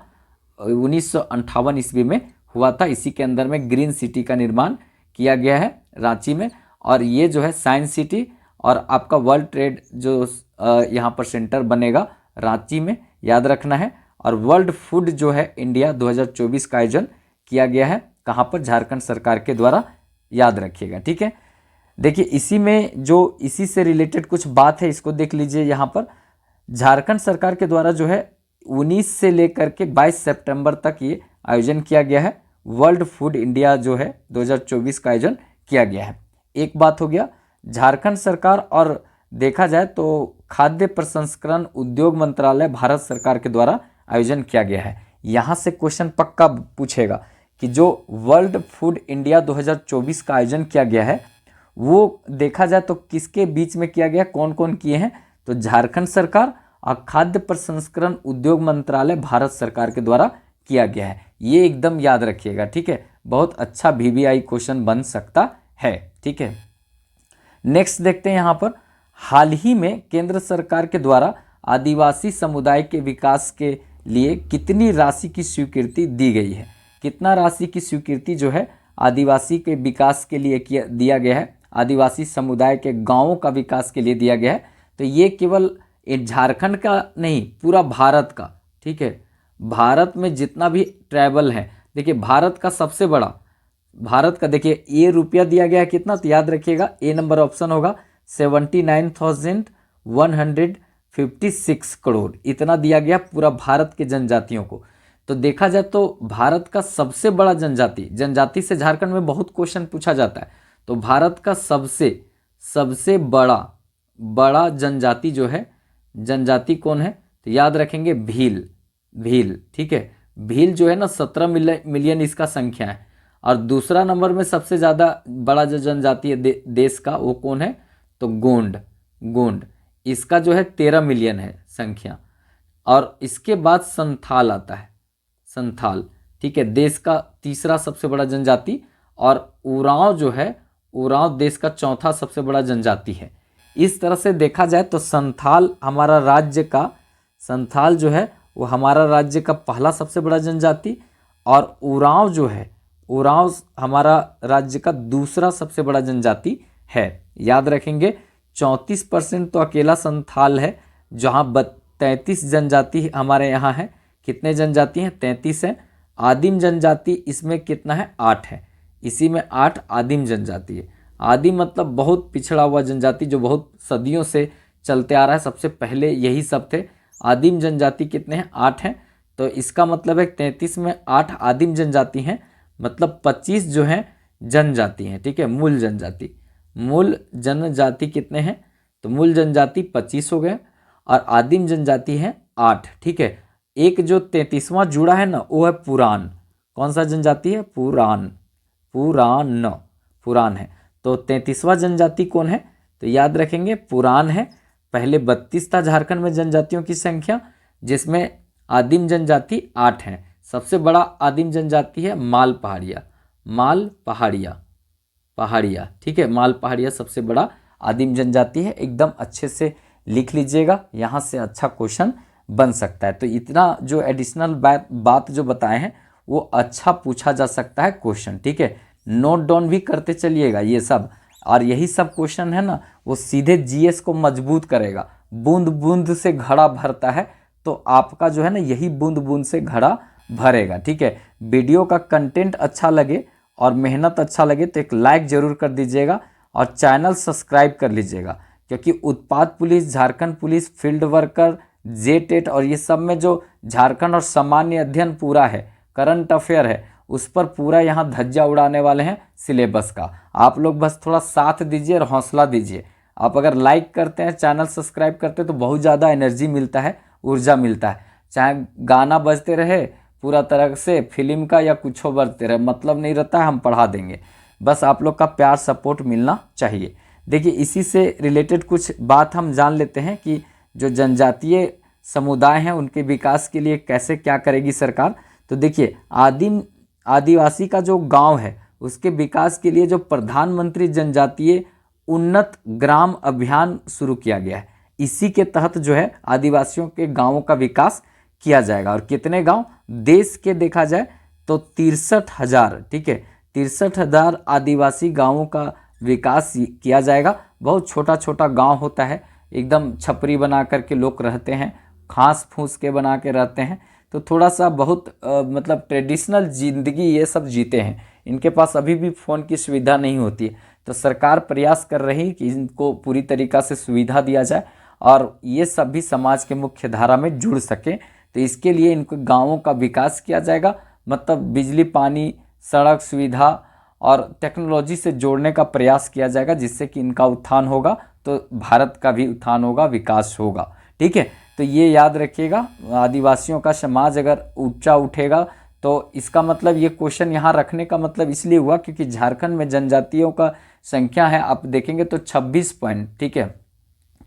1958 ईस्वी में हुआ था, इसी के अंदर में ग्रीन सिटी का निर्माण किया गया है रांची में। और ये जो है साइंस सिटी, और आपका वर्ल्ड ट्रेड जो यहाँ पर सेंटर बनेगा रांची में, याद रखना है। और वर्ल्ड फूड जो है इंडिया 2024 का आयोजन किया गया है, कहाँ पर, झारखंड सरकार के द्वारा, याद रखिएगा, ठीक है। देखिए इसी में जो इसी से रिलेटेड कुछ बात है, इसको देख लीजिए। यहाँ पर झारखंड सरकार के द्वारा जो है 19 से लेकर के 22 सितंबर तक ये आयोजन किया गया है, वर्ल्ड फूड इंडिया जो है 2024 का आयोजन किया गया है। एक बात हो गया झारखंड सरकार, और देखा जाए तो खाद्य प्रसंस्करण उद्योग मंत्रालय भारत सरकार के द्वारा आयोजन किया गया है। यहाँ से क्वेश्चन पक्का पूछेगा कि जो वर्ल्ड फूड इंडिया 2024 का आयोजन किया गया है वो देखा जाए तो किसके बीच में किया गया, कौन कौन किए हैं, तो झारखंड सरकार और खाद्य प्रसंस्करण उद्योग मंत्रालय भारत सरकार के द्वारा किया गया है। ये एकदम याद रखिएगा, ठीक है, बहुत अच्छा VVI क्वेश्चन बन सकता है, ठीक है। नेक्स्ट देखते हैं यहाँ पर, हाल ही में केंद्र सरकार के द्वारा आदिवासी समुदाय के विकास के लिए कितनी राशि की स्वीकृति दी गई है। कितना राशि की स्वीकृति जो है आदिवासी के विकास के लिए दिया गया है, आदिवासी समुदाय के गांवों का विकास के लिए दिया गया है। तो ये केवल झारखंड का नहीं, पूरा भारत का, ठीक है, भारत में जितना भी ट्राइबल है, देखिए भारत का सबसे बड़ा, भारत का देखिए ये रुपया दिया गया है कितना, तो याद रखिएगा A नंबर ऑप्शन होगा 79,156 करोड़, इतना दिया गया पूरा भारत के जनजातियों को। तो देखा जाए तो भारत का सबसे बड़ा जनजाति से झारखंड में बहुत क्वेश्चन पूछा जाता है, तो भारत का सबसे बड़ा जनजाति जो है, जनजाति कौन है, तो याद रखेंगे भील, ठीक है। भील जो है ना 17 मिलियन इसका संख्या है। और दूसरा नंबर में सबसे ज़्यादा बड़ा जो जनजाति है देश का, वो कौन है, तो गोंड, इसका जो है 13 मिलियन है संख्या। और इसके बाद संथाल आता है, संथाल, ठीक है, देश का तीसरा सबसे बड़ा जनजाति। और उरांव जो है, उरांव देश का चौथा सबसे बड़ा जनजाति है। इस तरह से देखा जाए तो संथाल जो है वो हमारा राज्य का पहला सबसे बड़ा जनजाति, और उरांव जो है, उरांव हमारा राज्य का दूसरा सबसे बड़ा जनजाति है। याद रखेंगे 34% तो अकेला संथाल है, जहाँ 33 जनजाति हमारे यहाँ है। कितने जनजाति हैं, 33 हैं। आदिम जनजाति इसमें कितना है, 8 है, इसी में 8 आदिम जनजाति है। आदिम मतलब बहुत पिछड़ा हुआ जनजाति, जो बहुत सदियों से चलते आ रहा है, सबसे पहले यही सब थे। आदिम जनजाति कितने हैं, 8 हैं। तो इसका मतलब है 33 में 8 आदिम जनजाति हैं, मतलब 25 जो हैं जनजाति हैं, ठीक है, मूल जनजाति कितने हैं, तो मूल जनजाति 25 हो गए, और आदिम जनजाति हैं 8, ठीक है। एक जो 33वां जुड़ा है ना, वो है पुरान। कौन सा जनजाति है, पुरान है। तो 33वां जनजाति कौन है, तो याद रखेंगे पुरान है। पहले 32 था झारखंड में जनजातियों की संख्या, जिसमें आदिम जनजाति 8 हैं। सबसे बड़ा आदिम जनजाति है माल पहाड़िया, ठीक है, माल पहाड़िया सबसे बड़ा आदिम जनजाति है। एकदम अच्छे से लिख लीजिएगा, यहाँ से अच्छा क्वेश्चन बन सकता है। तो इतना जो एडिशनल बात जो बताए हैं वो अच्छा पूछा जा सकता है क्वेश्चन, ठीक है। नोट डाउन भी करते चलिएगा ये सब, और यही सब क्वेश्चन है ना वो सीधे GS को मजबूत करेगा। बूंद बूंद से घड़ा भरता है, तो आपका जो है ना यही बूंद बूंद से घड़ा भरेगा, ठीक है। वीडियो का कंटेंट अच्छा लगे और मेहनत अच्छा लगे तो एक लाइक ज़रूर कर दीजिएगा, और चैनल सब्सक्राइब कर लीजिएगा, क्योंकि उत्पाद police, Jharkhand police, field worker, JTET और ये सब में जो झारखंड और सामान्य अध्ययन पूरा है, करंट अफेयर है, उस पर पूरा यहाँ धज्जा उड़ाने वाले हैं सिलेबस का। आप लोग बस थोड़ा साथ दीजिए और हौसला दीजिए। आप अगर लाइक करते हैं, चैनल सब्सक्राइब करते हैं, तो बहुत ज़्यादा एनर्जी मिलता है, ऊर्जा मिलता है। चाहे गाना बजते रहे पूरा तरह से फिल्म का, या कुछ बजते रहे, मतलब नहीं रहता है, हम पढ़ा देंगे। बस आप लोग का प्यार सपोर्ट मिलना चाहिए। देखिए इसी से रिलेटेड कुछ बात हम जान लेते हैं कि जो जनजातीय समुदाय हैं उनके विकास के लिए कैसे क्या करेगी सरकार। तो देखिए आदिवासी का जो गांव है उसके विकास के लिए जो प्रधानमंत्री जनजातीय उन्नत ग्राम अभियान शुरू किया गया है, इसी के तहत जो है आदिवासियों के गांवों का विकास किया जाएगा। और कितने गांव देश के देखा जाए तो 63,000, ठीक है, 63,000 आदिवासी गांवों का विकास किया जाएगा। बहुत छोटा छोटा गांव होता है, एकदम छपरी बना करके लोग रहते हैं, घास फूस के बना के रहते हैं, तो थोड़ा सा बहुत मतलब ट्रेडिशनल ज़िंदगी ये सब जीते हैं। इनके पास अभी भी फ़ोन की सुविधा नहीं होती है, तो सरकार प्रयास कर रही है कि इनको पूरी तरीक़ा से सुविधा दिया जाए और ये सब भी समाज के मुख्य धारा में जुड़ सकें। तो इसके लिए इनको गाँवों का विकास किया जाएगा, मतलब बिजली पानी सड़क सुविधा और टेक्नोलॉजी से जोड़ने का प्रयास किया जाएगा, जिससे कि इनका उत्थान होगा तो भारत का भी उत्थान होगा, विकास होगा। ठीक है, तो ये याद रखिएगा, आदिवासियों का समाज अगर ऊंचा उठेगा तो इसका मतलब ये क्वेश्चन यहाँ रखने का मतलब इसलिए हुआ क्योंकि झारखंड में जनजातियों का संख्या है, आप देखेंगे तो 26 पॉइंट, ठीक है,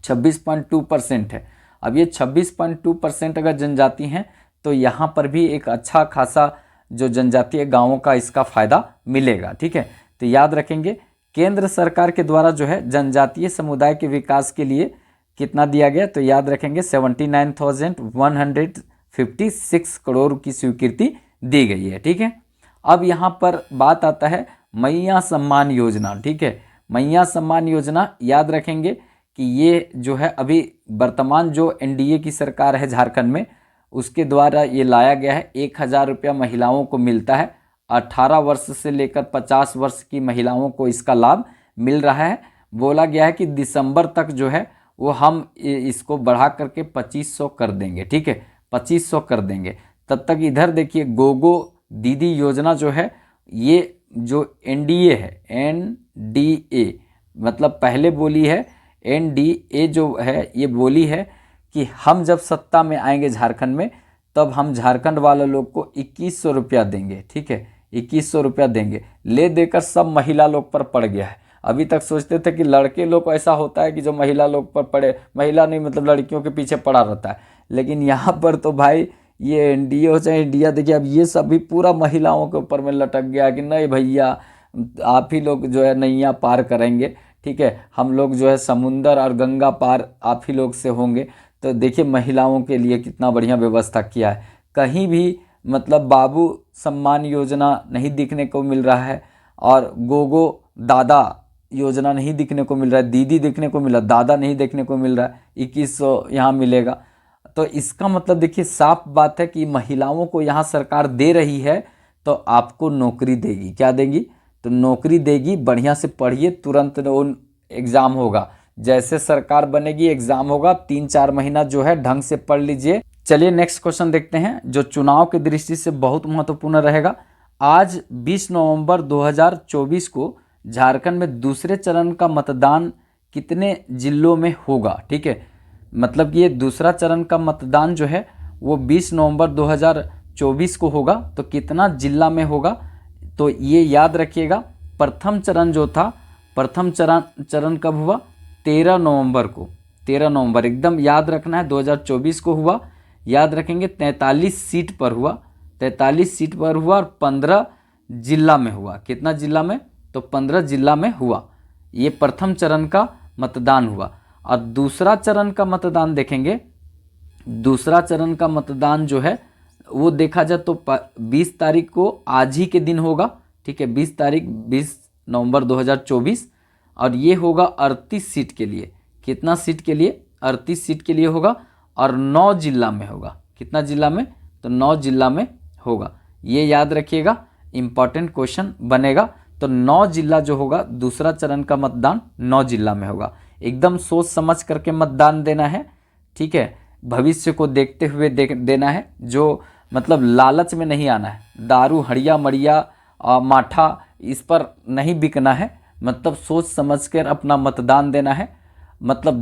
26.2% है। अब ये 26.2% अगर जनजाति हैं तो यहाँ पर भी एक अच्छा खासा जो जनजातीय गांवों का इसका फ़ायदा मिलेगा। ठीक है, तो याद रखेंगे केंद्र सरकार के द्वारा जो है जनजातीय समुदाय के विकास के लिए कितना दिया गया, तो याद रखेंगे 79,156 करोड़ की स्वीकृति दी गई है। ठीक है, अब यहाँ पर बात आता है मैया सम्मान योजना। ठीक है, मैया सम्मान योजना याद रखेंगे कि ये जो है अभी वर्तमान जो एनडीए की सरकार है झारखंड में, उसके द्वारा ये लाया गया है। 1,000 रुपया महिलाओं को मिलता है, 18 वर्ष से लेकर 50 वर्ष की महिलाओं को इसका लाभ मिल रहा है। बोला गया है कि दिसंबर तक जो है वो हम इसको बढ़ा करके 2500 कर देंगे। ठीक है, 2500 कर देंगे। तब तक इधर देखिए गोगो दीदी योजना जो है, ये जो एनडीए है, एनडीए मतलब पहले बोली है, एनडीए जो है ये बोली है कि हम जब सत्ता में आएंगे झारखंड में तब हम झारखंड वाले लोग को 2100 रुपया देंगे। ठीक है, 2100 रुपया देंगे। ले देकर सब महिला लोग पर पड़ गया है। अभी तक सोचते थे कि लड़के लोग को ऐसा होता है कि जो महिला लोग पर पड़े, महिला नहीं मतलब लड़कियों के पीछे पड़ा रहता है, लेकिन यहाँ पर तो भाई ये एनडीए हो चाहे इंडिया, देखिए अब ये सब भी पूरा महिलाओं के ऊपर में लटक गया कि नहीं भैया आप ही लोग जो है नैया पार करेंगे। ठीक है, हम लोग जो है समुंदर और गंगा पार आप ही लोग से होंगे। तो देखिए महिलाओं के लिए कितना बढ़िया व्यवस्था किया है। कहीं भी मतलब बाबू सम्मान योजना नहीं दिखने को मिल रहा है और गोगो दादा योजना नहीं दिखने को मिल रहा है, दीदी दिखने को मिल रहा है, दादा नहीं देखने को मिल रहा है, 2100 यहाँ मिलेगा। तो इसका मतलब देखिए साफ बात है कि महिलाओं को यहाँ सरकार दे रही है तो आपको नौकरी देगी। क्या देगी, तो नौकरी देगी। बढ़िया से पढ़िए, तुरंत एग्ज़ाम होगा, जैसे सरकार बनेगी एग्ज़ाम होगा, 3-4 महीना जो है ढंग से पढ़ लीजिए। चलिए नेक्स्ट क्वेश्चन देखते हैं जो चुनाव की दृष्टि से बहुत महत्वपूर्ण रहेगा। आज 20 नवंबर 2024 को झारखंड में दूसरे चरण का मतदान कितने जिलों में होगा। ठीक है, मतलब कि ये दूसरा चरण का मतदान जो है वो 20 नवंबर 2024 को होगा, तो कितना जिला में होगा, तो ये याद रखिएगा। प्रथम चरण जो था, प्रथम चरण कब हुआ, 13 नवंबर को, 13 नवंबर एकदम याद रखना है, 2024 को हुआ। याद रखेंगे 43 सीट पर हुआ, 43 सीट पर हुआ और 15 जिला में हुआ। कितना जिला में, तो 15 जिला में हुआ। ये प्रथम चरण का मतदान हुआ। और दूसरा चरण का मतदान देखेंगे, दूसरा चरण का मतदान जो है वो देखा जाए तो 20 तारीख को आज ही के दिन होगा। ठीक है, 20 तारीख 20 नवंबर 2024 और ये होगा 38 सीट के लिए। कितना सीट के लिए, 38 सीट के लिए होगा और 9 जिला में होगा। कितना जिला में, तो 9 जिला में होगा। ये याद रखिएगा, इम्पॉर्टेंट क्वेश्चन बनेगा। तो 9 जिला जो होगा, दूसरा चरण का मतदान 9 जिला में होगा। एकदम सोच समझ करके मतदान देना है। ठीक है, भविष्य को देखते हुए देना है, जो मतलब लालच में नहीं आना है। दारू हड़िया मड़िया माठा इस पर नहीं बिकना है, मतलब सोच समझ कर अपना मतदान देना है। मतलब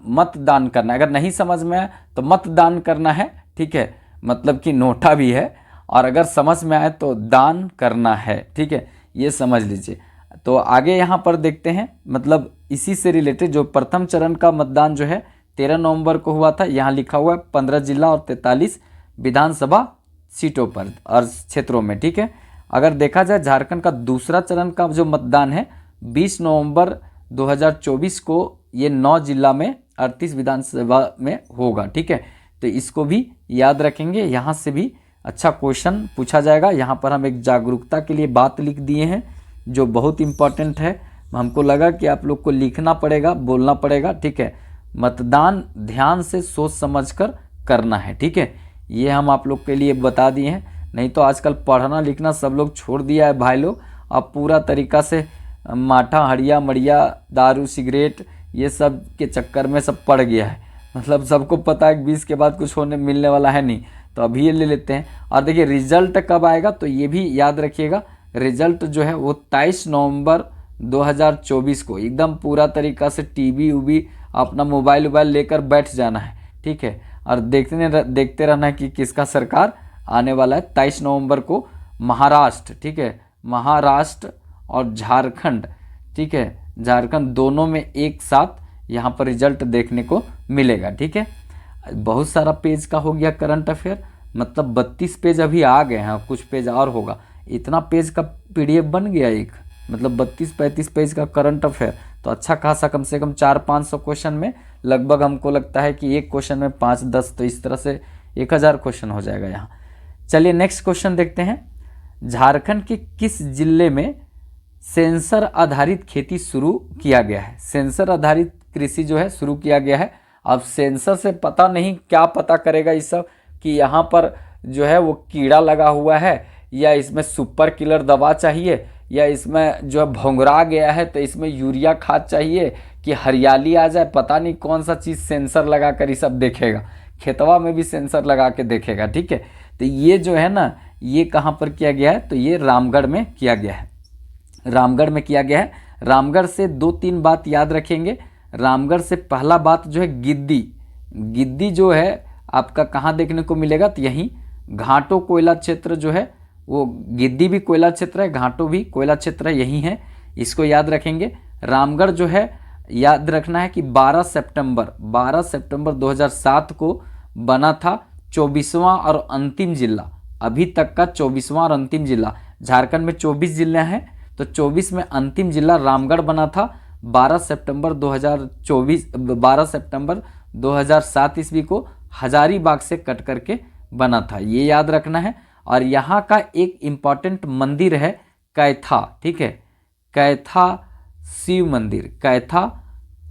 मतदान करना है, अगर नहीं समझ में आए तो मतदान करना है। ठीक है, मतलब कि नोटा भी है, और अगर समझ में आए तो दान करना है। ठीक है, ये समझ लीजिए। तो आगे यहाँ पर देखते हैं, मतलब इसी से रिलेटेड जो प्रथम चरण का मतदान जो है 13 नवंबर को हुआ था। यहाँ लिखा हुआ है 15 जिला और 43 विधानसभा सीटों पर और क्षेत्रों में, ठीक है। अगर देखा जाए झारखंड का दूसरा चरण का जो मतदान है 20 नवंबर 2024 को, ये 9 जिला में 38 विधानसभा में होगा, ठीक है। तो इसको भी याद रखेंगे, यहाँ से भी अच्छा क्वेश्चन पूछा जाएगा। यहाँ पर हम एक जागरूकता के लिए बात लिख दिए हैं जो बहुत इम्पॉर्टेंट है। हमको लगा कि आप लोग को लिखना पड़ेगा, बोलना पड़ेगा, ठीक है। मतदान ध्यान से सोच समझकर करना है, ठीक है। ये हम आप लोग के लिए बता दिए हैं, नहीं तो आजकल पढ़ना लिखना सब लोग छोड़ दिया है भाई लोग। अब पूरा तरीका से माठा हड़िया मड़िया दारू सिगरेट ये सब के चक्कर में सब पड़ गया है। मतलब सबको पता है कि 20 के बाद कुछ होने मिलने वाला है नहीं, तो अभी ये ले लेते हैं। और देखिए रिजल्ट कब आएगा तो ये भी याद रखिएगा, रिजल्ट जो है वो 23 नवंबर 2024 को एकदम पूरा तरीका से टीवी उवी अपना मोबाइल वोबाइल लेकर बैठ जाना है, ठीक है। और देखते रहना है कि किसका सरकार आने वाला है। 23 नवंबर को महाराष्ट्र, ठीक है, महाराष्ट्र और झारखंड, ठीक है, झारखंड दोनों में एक साथ यहाँ पर रिजल्ट देखने को मिलेगा, ठीक है। बहुत सारा पेज का हो गया करंट अफेयर, मतलब 32 पेज अभी आ गए हैं, कुछ पेज और होगा। इतना पेज का PDF बन गया एक, मतलब 32-35 पेज का करंट अफेयर। तो अच्छा खासा कम से कम 400-500 क्वेश्चन में लगभग हमको लगता है कि एक क्वेश्चन में 5-10, तो इस तरह से 1000 क्वेश्चन हो जाएगा यहाँ। चलिए नेक्स्ट क्वेश्चन देखते हैं। झारखंड के किस जिले में सेंसर आधारित खेती शुरू किया गया है? सेंसर आधारित कृषि जो है शुरू किया गया है। अब सेंसर से पता नहीं क्या पता करेगा इस सब कि यहाँ पर जो है वो कीड़ा लगा हुआ है, या इसमें सुपर किलर दवा चाहिए, या इसमें जो है भोंगरा गया है तो इसमें यूरिया खाद चाहिए, कि हरियाली आ जाए, पता नहीं कौन सा चीज़ सेंसर लगा कर ये सब देखेगा। खेतवा में भी सेंसर लगा के देखेगा, ठीक है। तो ये जो है ना, ये कहाँ पर किया गया है तो ये रामगढ़ में किया गया है, रामगढ़ में किया गया है। रामगढ़ से 2-3 बात याद रखेंगे। रामगढ़ से पहला बात जो है गिद्दी, गिद्दी जो है आपका कहाँ देखने को मिलेगा तो यहीं घाटों कोयला क्षेत्र जो है वो, गिद्दी भी कोयला क्षेत्र है, घाटों भी कोयला क्षेत्र है, यही है, इसको याद रखेंगे। रामगढ़ जो है याद रखना है कि 12 सितंबर 2007 को बना था 24वां और अंतिम जिला, अभी तक का 24वां और अंतिम जिला। झारखंड में 24 जिले हैं, तो 24 में अंतिम जिला रामगढ़ बना था 12 सितंबर 2007 ईस्वी को हजारीबाग से कट करके बना था, ये याद रखना है। और यहाँ का एक इम्पॉर्टेंट मंदिर है कैथा, ठीक है, कैथा शिव मंदिर, कैथा,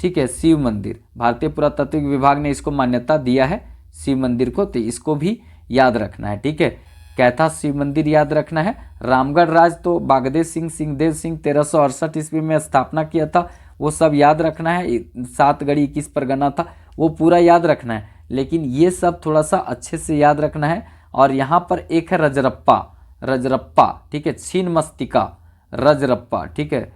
ठीक है, शिव मंदिर। भारतीय पुरातात्विक विभाग ने इसको मान्यता दिया है शिव मंदिर को, तो इसको भी याद रखना है, ठीक है। कैथा शिव मंदिर याद रखना है। रामगढ़ राज तो बागदेव सिंह सिंहदेव सिंह 1368 ईस्वी में स्थापना किया था, वो सब याद रखना है। 7 गढ़ी 21 परगना था, वो पूरा याद रखना है, लेकिन ये सब थोड़ा सा अच्छे से याद रखना है। और यहाँ पर एक है रजरप्पा, ठीक है, छिन्नमस्तिका रजरप्पा, ठीक है,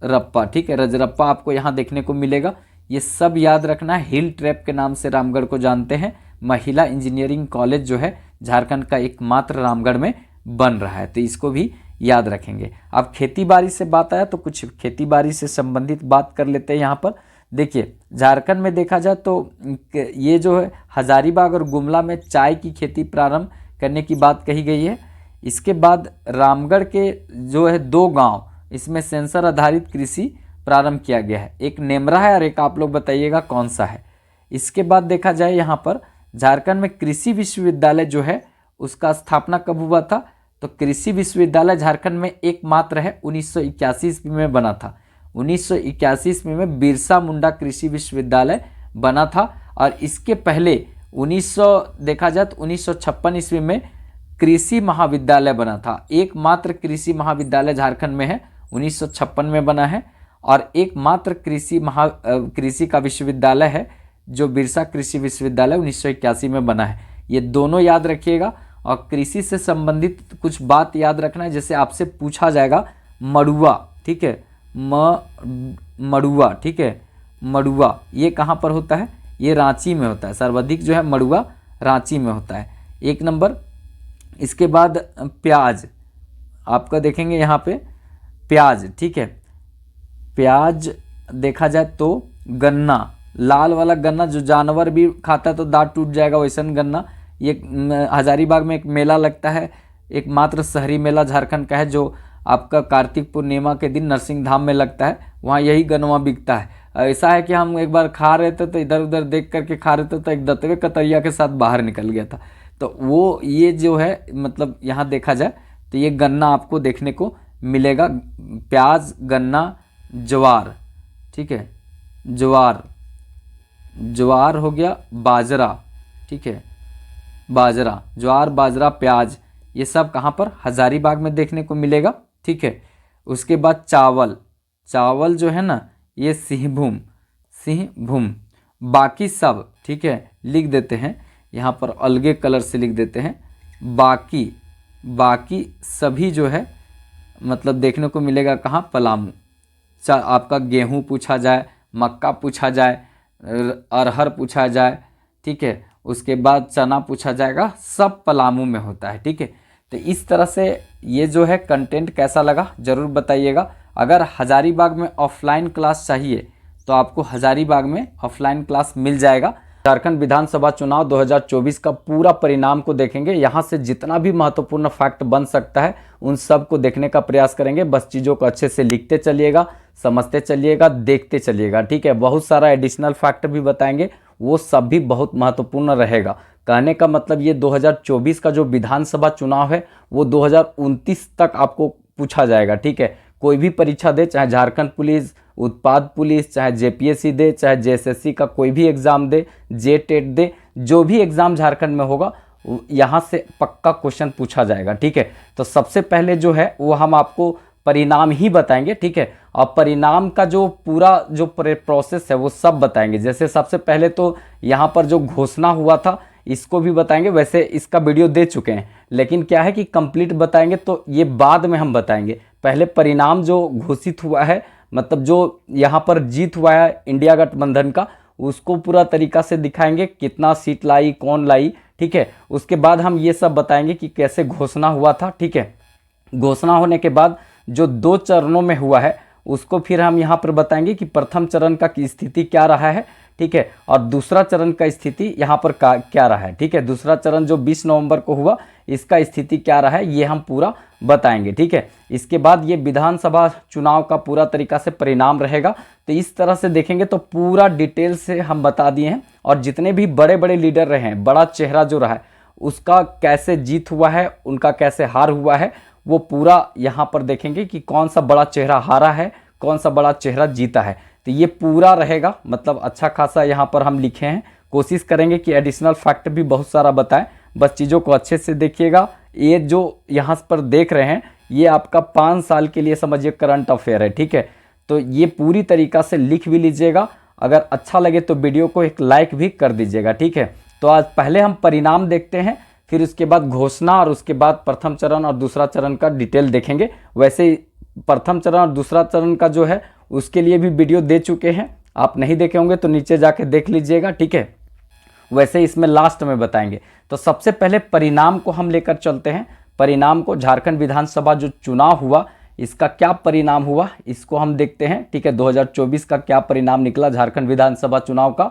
रप्पा, ठीक है, रजरप्पा आपको यहाँ देखने को मिलेगा। ये सब याद रखना है। हिल ट्रैप के नाम से रामगढ़ को जानते हैं। महिला इंजीनियरिंग कॉलेज जो है झारखंड का एकमात्र रामगढ़ में बन रहा है, तो इसको भी याद रखेंगे। अब खेती बाड़ी से बात आया तो कुछ खेती बाड़ी से संबंधित बात कर लेते हैं। यहाँ पर देखिए झारखंड में देखा जाए तो ये जो है हजारीबाग और गुमला में चाय की खेती प्रारंभ करने की बात कही गई है। इसके बाद रामगढ़ के जो है 2 गांव, इसमें सेंसर आधारित कृषि प्रारंभ किया गया है। एक नेमरा है और एक आप लोग बताइएगा कौन सा है। इसके बाद देखा जाए यहाँ पर झारखंड में कृषि विश्वविद्यालय जो है उसका स्थापना कब हुआ था, तो कृषि विश्वविद्यालय झारखंड में एकमात्र है, 1981 ईस्वी में बना था। 1981 ईस्वी में बिरसा मुंडा कृषि विश्वविद्यालय बना था। और इसके पहले 1956 ईस्वी में कृषि महाविद्यालय बना था। एकमात्र कृषि महाविद्यालय झारखंड में है, 1956 में बना है। और एकमात्र कृषि का विश्वविद्यालय है जो बिरसा कृषि विश्वविद्यालय 1981 में बना है। ये दोनों याद रखिएगा। और कृषि से संबंधित कुछ बात याद रखना है, जैसे आपसे पूछा जाएगा मड़ुआ, ठीक है, मड़ुआ, ठीक है, मड़ुआ ये कहाँ पर होता है, ये रांची में होता है। सर्वाधिक जो है मड़ुआ रांची में होता है, 1 नंबर। इसके बाद प्याज आपका देखेंगे यहाँ पे, प्याज, ठीक है, प्याज देखा जाए तो गन्ना, लाल वाला गन्ना जो जानवर भी खाता है तो दांत टूट जाएगा, वैसन गन्ना। ये हजारीबाग में एक मेला लगता है, एकमात्र शहरी मेला झारखंड का है, जो आपका कार्तिक पूर्णिमा के दिन नरसिंह धाम में लगता है। वहाँ यही गन्ना बिकता है। ऐसा है कि हम एक बार खा रहे थे तो इधर उधर देख करके खा रहे थे तो एक दतवे कतरिया के साथ बाहर निकल गया था। तो वो ये जो है मतलब यहाँ देखा जाए तो ये गन्ना आपको देखने को मिलेगा। प्याज, गन्ना, ज्वार, ठीक है, ज्वार हो गया, बाजरा, ठीक है, बाजरा, ज्वार, बाजरा, प्याज, ये सब कहाँ पर? हजारीबाग में देखने को मिलेगा, ठीक है। उसके बाद चावल, चावल जो है ना ये सिंहभूम, बाकी सब, ठीक है, लिख देते हैं यहाँ पर अलगे कलर से लिख देते हैं। बाकी सभी जो है मतलब देखने को मिलेगा कहाँ? पलामू। आपका गेहूँ पूछा जाए, मक्का पूछा जाए, अरहर पूछा जाए, ठीक है, उसके बाद चना पूछा जाएगा, सब पलामू में होता है, ठीक है। तो इस तरह से ये जो है कंटेंट कैसा लगा ज़रूर बताइएगा। अगर हजारीबाग में ऑफलाइन क्लास चाहिए तो आपको हजारीबाग में ऑफलाइन क्लास मिल जाएगा। झारखंड विधानसभा चुनाव 2024 का पूरा परिणाम को देखेंगे, यहाँ से जितना भी महत्वपूर्ण फैक्ट बन सकता है उन सब को देखने का प्रयास करेंगे। बस चीज़ों को अच्छे से लिखते चलिएगा, समझते चलिएगा, देखते चलिएगा, ठीक है। बहुत सारा एडिशनल फैक्ट भी बताएंगे, वो सब भी बहुत महत्वपूर्ण रहेगा। कहने का मतलब ये 2024 का जो विधानसभा चुनाव है वो 2029 तक आपको पूछा जाएगा, ठीक है। कोई भी परीक्षा दे, चाहे झारखंड पुलिस, उत्पाद पुलिस, चाहे जेपीएससी दे, चाहे जेएसएससी का कोई भी एग्ज़ाम दे, जेटेट दे, जो भी एग्ज़ाम झारखंड में होगा यहाँ से पक्का क्वेश्चन पूछा जाएगा, ठीक है। तो सबसे पहले जो है वो हम आपको परिणाम ही बताएंगे, ठीक है। और परिणाम का जो पूरा जो प्रोसेस है वो सब बताएंगे। जैसे सबसे पहले तो यहाँ पर जो घोषणा हुआ था इसको भी बताएंगे। वैसे इसका वीडियो दे चुके हैं, लेकिन क्या है कि कंप्लीट बताएंगे तो ये बाद में हम बताएंगे। पहले परिणाम जो घोषित हुआ है, मतलब जो यहाँ पर जीत हुआ है इंडिया गठबंधन का, उसको पूरा तरीका से दिखाएंगे, कितना सीट लाई, कौन लाई, ठीक है। उसके बाद हम ये सब बताएंगे कि कैसे घोषणा हुआ था, ठीक है। घोषणा होने के बाद जो 2 चरणों में हुआ है उसको फिर हम यहाँ पर बताएंगे कि प्रथम चरण का स्थिति क्या रहा है, ठीक है, और दूसरा चरण का स्थिति यहाँ पर क्या रहा है, ठीक है। दूसरा चरण जो 20 नवंबर को हुआ इसका स्थिति क्या रहा है ये हम पूरा बताएंगे, ठीक है। इसके बाद ये विधानसभा चुनाव का पूरा तरीका से परिणाम रहेगा। तो इस तरह से देखेंगे तो पूरा डिटेल से हम बता दिए हैं। और जितने भी बड़े बड़े लीडर रहे हैं, बड़ा चेहरा जो रहा है उसका कैसे जीत हुआ है, उनका कैसे हार हुआ है, वो पूरा यहाँ पर देखेंगे कि कौन सा बड़ा चेहरा हारा है, कौन सा बड़ा चेहरा जीता है। तो ये पूरा रहेगा, मतलब अच्छा खासा यहाँ पर हम लिखे हैं। कोशिश करेंगे कि एडिशनल फैक्ट भी बहुत सारा बताएं, बस चीज़ों को अच्छे से देखिएगा। ये जो यहाँ पर देख रहे हैं ये आपका 5 साल के लिए समझिए करंट अफेयर है, ठीक है। तो ये पूरी तरीका से लिख भी लीजिएगा। अगर अच्छा लगे तो वीडियो को एक लाइक भी कर दीजिएगा, ठीक है। तो आज पहले हम परिणाम देखते हैं, फिर उसके बाद घोषणा, और उसके बाद प्रथम चरण और दूसरा चरण का डिटेल देखेंगे। वैसे प्रथम चरण और दूसरा चरण का जो है उसके लिए भी वीडियो दे चुके हैं, आप नहीं देखे होंगे तो नीचे जाके देख लीजिएगा, ठीक है। वैसे इसमें लास्ट में बताएंगे। तो सबसे पहले परिणाम को हम लेकर चलते हैं। परिणाम को, झारखंड विधानसभा जो चुनाव हुआ इसका क्या परिणाम हुआ इसको हम देखते हैं, ठीक है। 2024 का क्या परिणाम निकला झारखंड विधानसभा चुनाव का।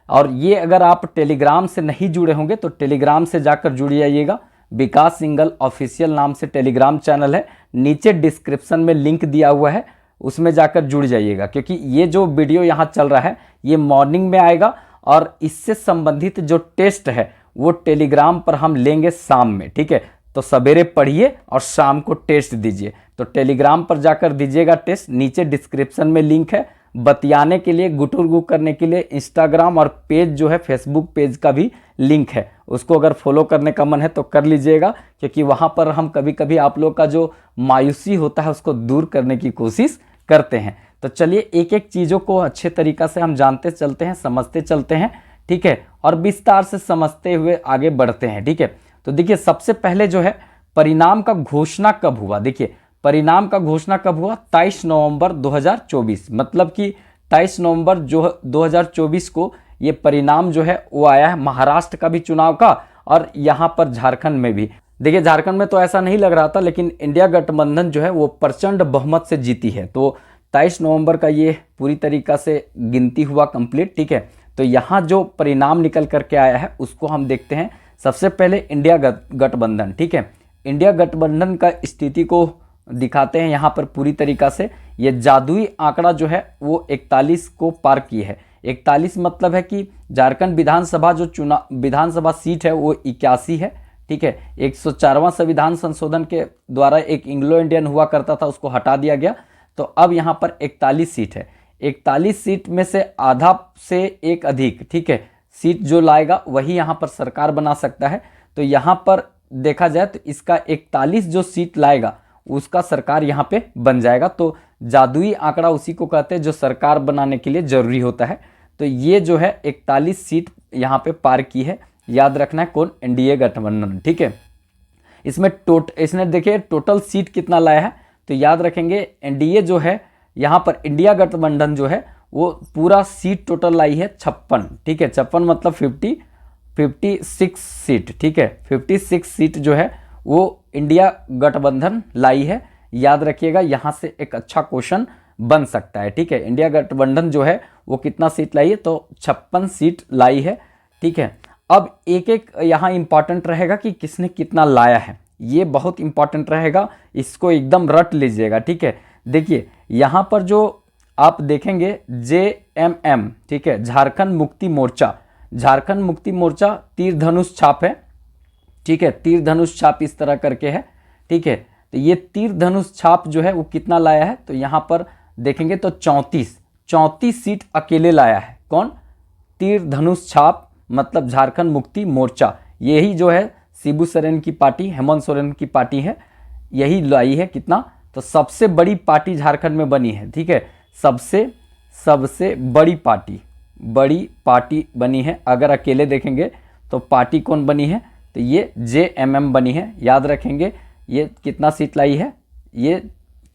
और ये अगर आप टेलीग्राम से नहीं जुड़े होंगे तो टेलीग्राम से जाकर जुड़ जाइएगा। विकास सिंघल ऑफिशियल नाम से टेलीग्राम चैनल है, नीचे डिस्क्रिप्शन में लिंक दिया हुआ है, उसमें जाकर जुड़ जाइएगा। क्योंकि ये जो वीडियो यहाँ चल रहा है ये मॉर्निंग में आएगा और इससे संबंधित जो टेस्ट है वो टेलीग्राम पर हम लेंगे शाम में, ठीक है। तो सवेरे पढ़िए और शाम को टेस्ट दीजिए। तो टेलीग्राम पर जाकर दीजिएगा टेस्ट, नीचे डिस्क्रिप्शन में लिंक है। बतियाने के लिए, गुटुरगु करने के लिए इंस्टाग्राम और पेज जो है फेसबुक पेज का भी लिंक है, उसको अगर फॉलो करने का मन है तो कर लीजिएगा। क्योंकि वहाँ पर हम कभी कभी आप लोग का जो मायूसी होता है उसको दूर करने की कोशिश करते हैं। तो चलिए एक एक चीज़ों को अच्छे तरीक़ा से हम जानते चलते हैं, समझते चलते हैं, ठीक है, और विस्तार से समझते हुए आगे बढ़ते हैं, ठीक है। तो देखिए सबसे पहले जो है परिणाम का घोषणा कब हुआ। देखिए परिणाम का घोषणा कब हुआ, 23 नवंबर 2024, मतलब कि 23 नवंबर जो 2024 को ये परिणाम जो है वो आया है। महाराष्ट्र का भी चुनाव का और यहाँ पर झारखंड में भी। देखिए झारखंड में तो ऐसा नहीं लग रहा था, लेकिन इंडिया गठबंधन जो है वो प्रचंड बहुमत से जीती है। तो 23 नवंबर का ये पूरी तरीक़ा से गिनती हुआ कंप्लीट, ठीक है। तो यहाँ जो परिणाम निकल करके आया है उसको हम देखते हैं। सबसे पहले इंडिया गठबंधन, ठीक है, इंडिया गठबंधन का स्थिति को दिखाते हैं यहाँ पर पूरी तरीक़ा से। ये जादुई आंकड़ा जो है वो 41 को पार की है। 41 मतलब है कि झारखंड विधानसभा जो विधानसभा सीट है वो 81 है, ठीक है। 104वां संविधान संशोधन के द्वारा एक एंग्लो इंडियन हुआ करता था, उसको हटा दिया गया, तो अब यहाँ पर 41 सीट है। 41 सीट में से आधा से एक अधिक, ठीक है, सीट जो लाएगा वही यहाँ पर सरकार बना सकता है। तो यहाँ पर देखा जाए तो इसका 41 जो सीट लाएगा उसका सरकार यहाँ पे बन जाएगा। तो जादुई आंकड़ा उसी को कहते हैं जो सरकार बनाने के लिए जरूरी होता है। तो ये जो है 41 सीट यहाँ पे पार की है, याद रखना है कौन, एनडीए गठबंधन, ठीक है। इसने देखिए टोटल सीट कितना लाया है, तो याद रखेंगे एनडीए जो है यहाँ पर इंडिया गठबंधन जो है वो पूरा सीट टोटल लाई है 56, ठीक है। 56 मतलब 56 सीट, ठीक है। 56 सीट जो है वो इंडिया गठबंधन लाई है, याद रखिएगा। यहाँ से एक अच्छा क्वेश्चन बन सकता है, ठीक है। इंडिया गठबंधन जो है वो कितना सीट लाई है, तो 56 सीट लाई है, ठीक है। अब एक एक यहाँ इंपॉर्टेंट रहेगा कि किसने कितना लाया है, ये बहुत इंपॉर्टेंट रहेगा, इसको एकदम रट लीजिएगा, ठीक है। देखिए यहाँ पर जो आप देखेंगे JMM, ठीक है, झारखंड मुक्ति मोर्चा, झारखंड मुक्ति मोर्चा तीर धनुष छाप है, ठीक है, तीर धनुष छाप इस तरह करके है, ठीक है। तो ये तीर धनुष छाप जो है वो कितना लाया है, तो यहाँ पर देखेंगे तो 34 सीट अकेले लाया है। कौन, तीर धनुष छाप मतलब झारखंड मुक्ति मोर्चा, यही जो है शिबू सोरेन की पार्टी, हेमंत सोरेन की पार्टी है, यही लाई है कितना, तो सबसे बड़ी पार्टी झारखंड में बनी है, ठीक है। सबसे बड़ी पार्टी बनी है। अगर अकेले देखेंगे तो पार्टी कौन बनी है, तो ये JMM बनी है, याद रखेंगे। ये कितना सीट लाई है, ये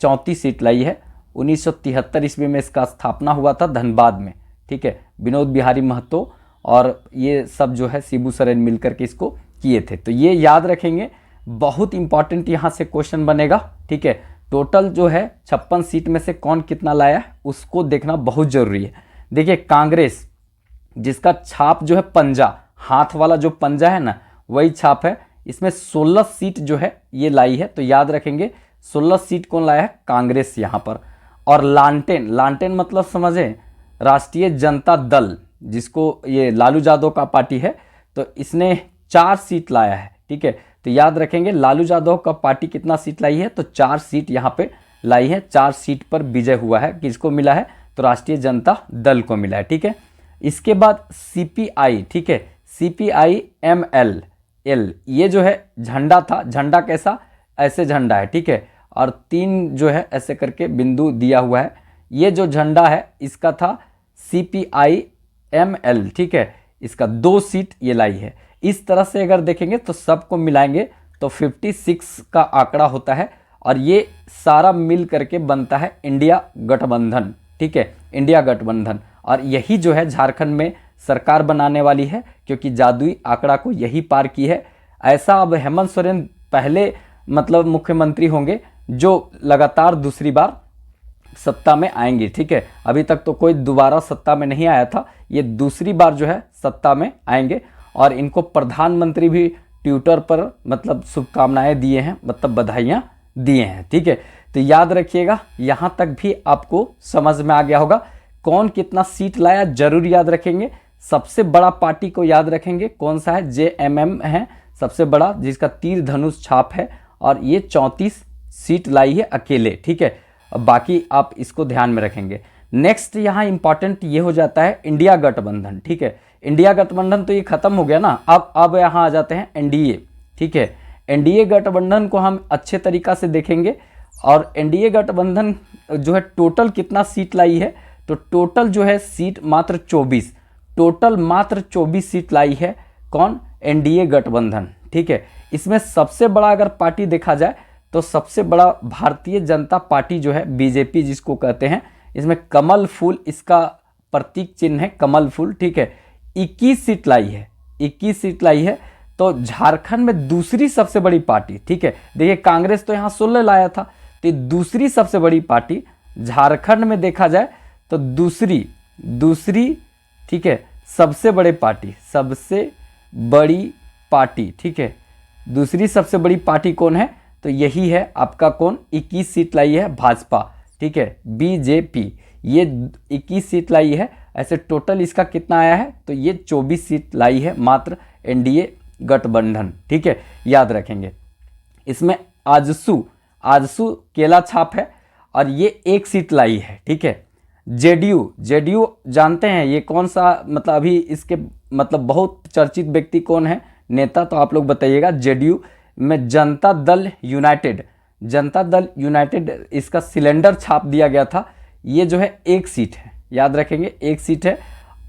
34 सीट लाई है। 1973 ईस्वी में इसका स्थापना हुआ था धनबाद में, ठीक है। विनोद बिहारी महतो और ये सब जो है शिबू सोरेन मिलकर के इसको किए थे। तो ये याद रखेंगे, बहुत इंपॉर्टेंट यहाँ से क्वेश्चन बनेगा, ठीक है। टोटल जो है 56 सीट में से कौन कितना लाया है उसको देखना बहुत जरूरी है। देखिए कांग्रेस, जिसका छाप जो है पंजा, हाथ वाला जो पंजा है ना वही छाप है, इसमें 16 सीट जो है ये लाई है। तो याद रखेंगे 16 सीट कौन लाया है, कांग्रेस यहाँ पर। और लालटेन मतलब समझे, राष्ट्रीय जनता दल, जिसको ये लालू यादव का पार्टी है, तो इसने 4 सीट लाया है, ठीक है। तो याद रखेंगे लालू यादव का पार्टी कितना सीट लाई है, तो 4 सीट यहाँ पे लाई है। 4 सीट पर विजय हुआ है, किसको मिला है, तो राष्ट्रीय जनता दल को मिला है, ठीक है। इसके बाद CPI, ठीक है, CPI-ML, ये जो है झंडा था, झंडा कैसा, ऐसे झंडा है, ठीक है, और 3 जो है ऐसे करके बिंदु दिया हुआ है। ये जो झंडा है इसका था CPI-ML, ठीक है, इसका 2 सीट ये लाई है। इस तरह से अगर देखेंगे तो सबको मिलाएंगे तो 56 का आंकड़ा होता है, और ये सारा मिल करके बनता है इंडिया गठबंधन, ठीक है, इंडिया गठबंधन। और यही जो है झारखंड में सरकार बनाने वाली है, क्योंकि जादुई आंकड़ा को यही पार की है। ऐसा अब हेमंत सोरेन पहले मतलब मुख्यमंत्री होंगे जो लगातार दूसरी बार सत्ता में आएंगे, ठीक है। अभी तक तो कोई दोबारा सत्ता में नहीं आया था, ये दूसरी बार जो है सत्ता में आएंगे। और इनको प्रधानमंत्री भी ट्विटर पर मतलब शुभकामनाएं दिए हैं, मतलब बधाइयां दिए हैं, ठीक है। तो याद रखिएगा, यहाँ तक भी आपको समझ में आ गया होगा कौन कितना सीट लाया, जरूर याद रखेंगे। सबसे बड़ा पार्टी को याद रखेंगे, कौन सा है, JMM है सबसे बड़ा, जिसका तीर धनुष छाप है, और ये 34 सीट लाई है अकेले, ठीक है। बाकी आप इसको ध्यान में रखेंगे। नेक्स्ट यहाँ इंपॉर्टेंट ये हो जाता है इंडिया गठबंधन, ठीक है। इंडिया गठबंधन तो ये खत्म हो गया ना, अब यहाँ आ जाते हैं NDA, ठीक है। NDA गठबंधन को हम अच्छे तरीक़ा से देखेंगे, और NDA गठबंधन जो है टोटल कितना सीट लाई है, तो टोटल जो है सीट मात्र 24, टोटल मात्र 24 सीट लाई है। कौन, NDA गठबंधन, ठीक है। इसमें सबसे बड़ा अगर पार्टी देखा जाए तो सबसे बड़ा भारतीय जनता पार्टी जो है, BJP जिसको कहते हैं, इसमें कमल फूल इसका प्रतीक चिन्ह है, कमल फूल, ठीक है। 21 सीट लाई है, 21 सीट लाई है। तो झारखंड में दूसरी सबसे बड़ी पार्टी, ठीक है। देखिए कांग्रेस तो यहाँ 16 लाया था, तो दूसरी सबसे बड़ी पार्टी झारखंड में देखा जाए तो दूसरी ठीक है सबसे बड़ी पार्टी ठीक है, दूसरी सबसे बड़ी पार्टी कौन है, तो यही है आपका कौन, 21 सीट लाई है भाजपा, ठीक है, बीजेपी, ये 21 सीट लाई है। ऐसे टोटल इसका कितना आया है, तो ये 24 सीट लाई है मात्र एनडीए गठबंधन, ठीक है, याद रखेंगे। इसमें आजसू केला छाप है और ये 1 सीट लाई है, ठीक है। जेडीयू जानते हैं ये कौन सा, मतलब अभी इसके मतलब बहुत चर्चित व्यक्ति कौन है, नेता, तो आप लोग बताइएगा। जेडीयू में जनता दल यूनाइटेड इसका सिलेंडर छाप दिया गया था, ये जो है 1 सीट है, याद रखेंगे 1 सीट है।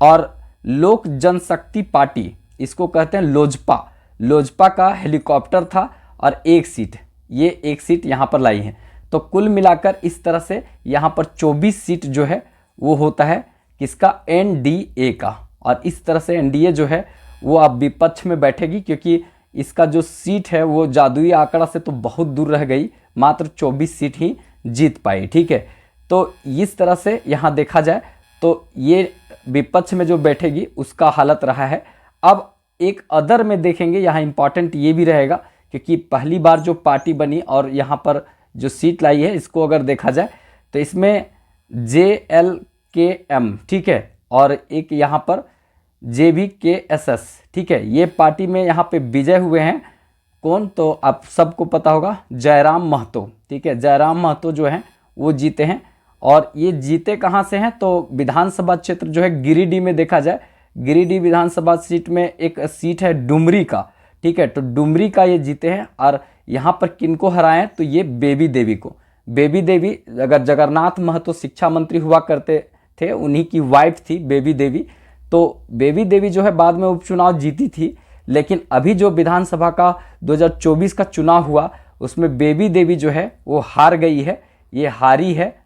और लोक जनशक्ति पार्टी, इसको कहते हैं लोजपा का हेलीकॉप्टर था और 1 सीट, ये 1 सीट यहाँ पर लाई है। तो कुल मिलाकर इस तरह से यहाँ पर 24 सीट जो है वो होता है किसका, एनडीए का। और इस तरह से एनडीए जो है वो अब विपक्ष में बैठेगी, क्योंकि इसका जो सीट है वो जादुई आंकड़ा से तो बहुत दूर रह गई, मात्र 24 सीट ही जीत पाई, ठीक है। तो इस तरह से यहाँ देखा जाए तो ये विपक्ष में जो बैठेगी उसका हालत रहा है। अब एक अदर में देखेंगे, यहाँ इंपॉर्टेंट ये भी रहेगा क्योंकि पहली बार जो पार्टी बनी और यहाँ पर जो सीट लाई है, इसको अगर देखा जाए तो इसमें JLKM, ठीक है, और एक यहाँ पर JVKSS, ठीक है, ये पार्टी में यहाँ पे विजय हुए हैं कौन, तो आप सबको पता होगा जयराम महतो, ठीक है, जयराम महतो जो हैं वो जीते हैं। और ये जीते कहाँ से हैं, तो विधानसभा क्षेत्र जो है गिरिडीह में देखा जाए, गिरिडीह विधानसभा सीट में एक सीट है डुमरी का, ठीक है, तो डुमरी का ये जीते हैं। और यहाँ पर किनको हराएं, तो ये बेबी देवी को, बेबी देवी अगर जगन्नाथ महतो शिक्षा मंत्री हुआ करते थे, उन्हीं की वाइफ थी बेबी देवी। तो बेबी देवी जो है बाद में उपचुनाव जीती थी, लेकिन अभी जो विधानसभा का 2024 का चुनाव हुआ उसमें बेबी देवी जो है वो हार गई है, ये हारी है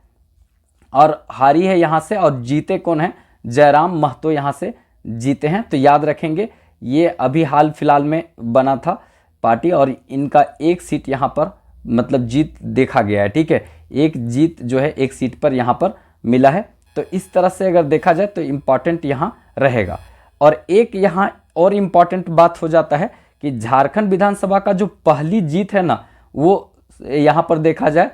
यहाँ से। और जीते कौन है, जयराम महतो यहाँ से जीते हैं। तो याद रखेंगे ये अभी हाल फिलहाल में बना था पार्टी, और इनका 1 सीट यहाँ पर मतलब जीत देखा गया है, ठीक है, 1 जीत जो है 1 सीट पर यहाँ पर मिला है। तो इस तरह से अगर देखा जाए तो इम्पॉर्टेंट यहाँ रहेगा। और एक यहाँ और इम्पॉर्टेंट बात हो जाता है कि झारखंड विधानसभा का जो पहली जीत है ना, वो यहाँ पर देखा जाए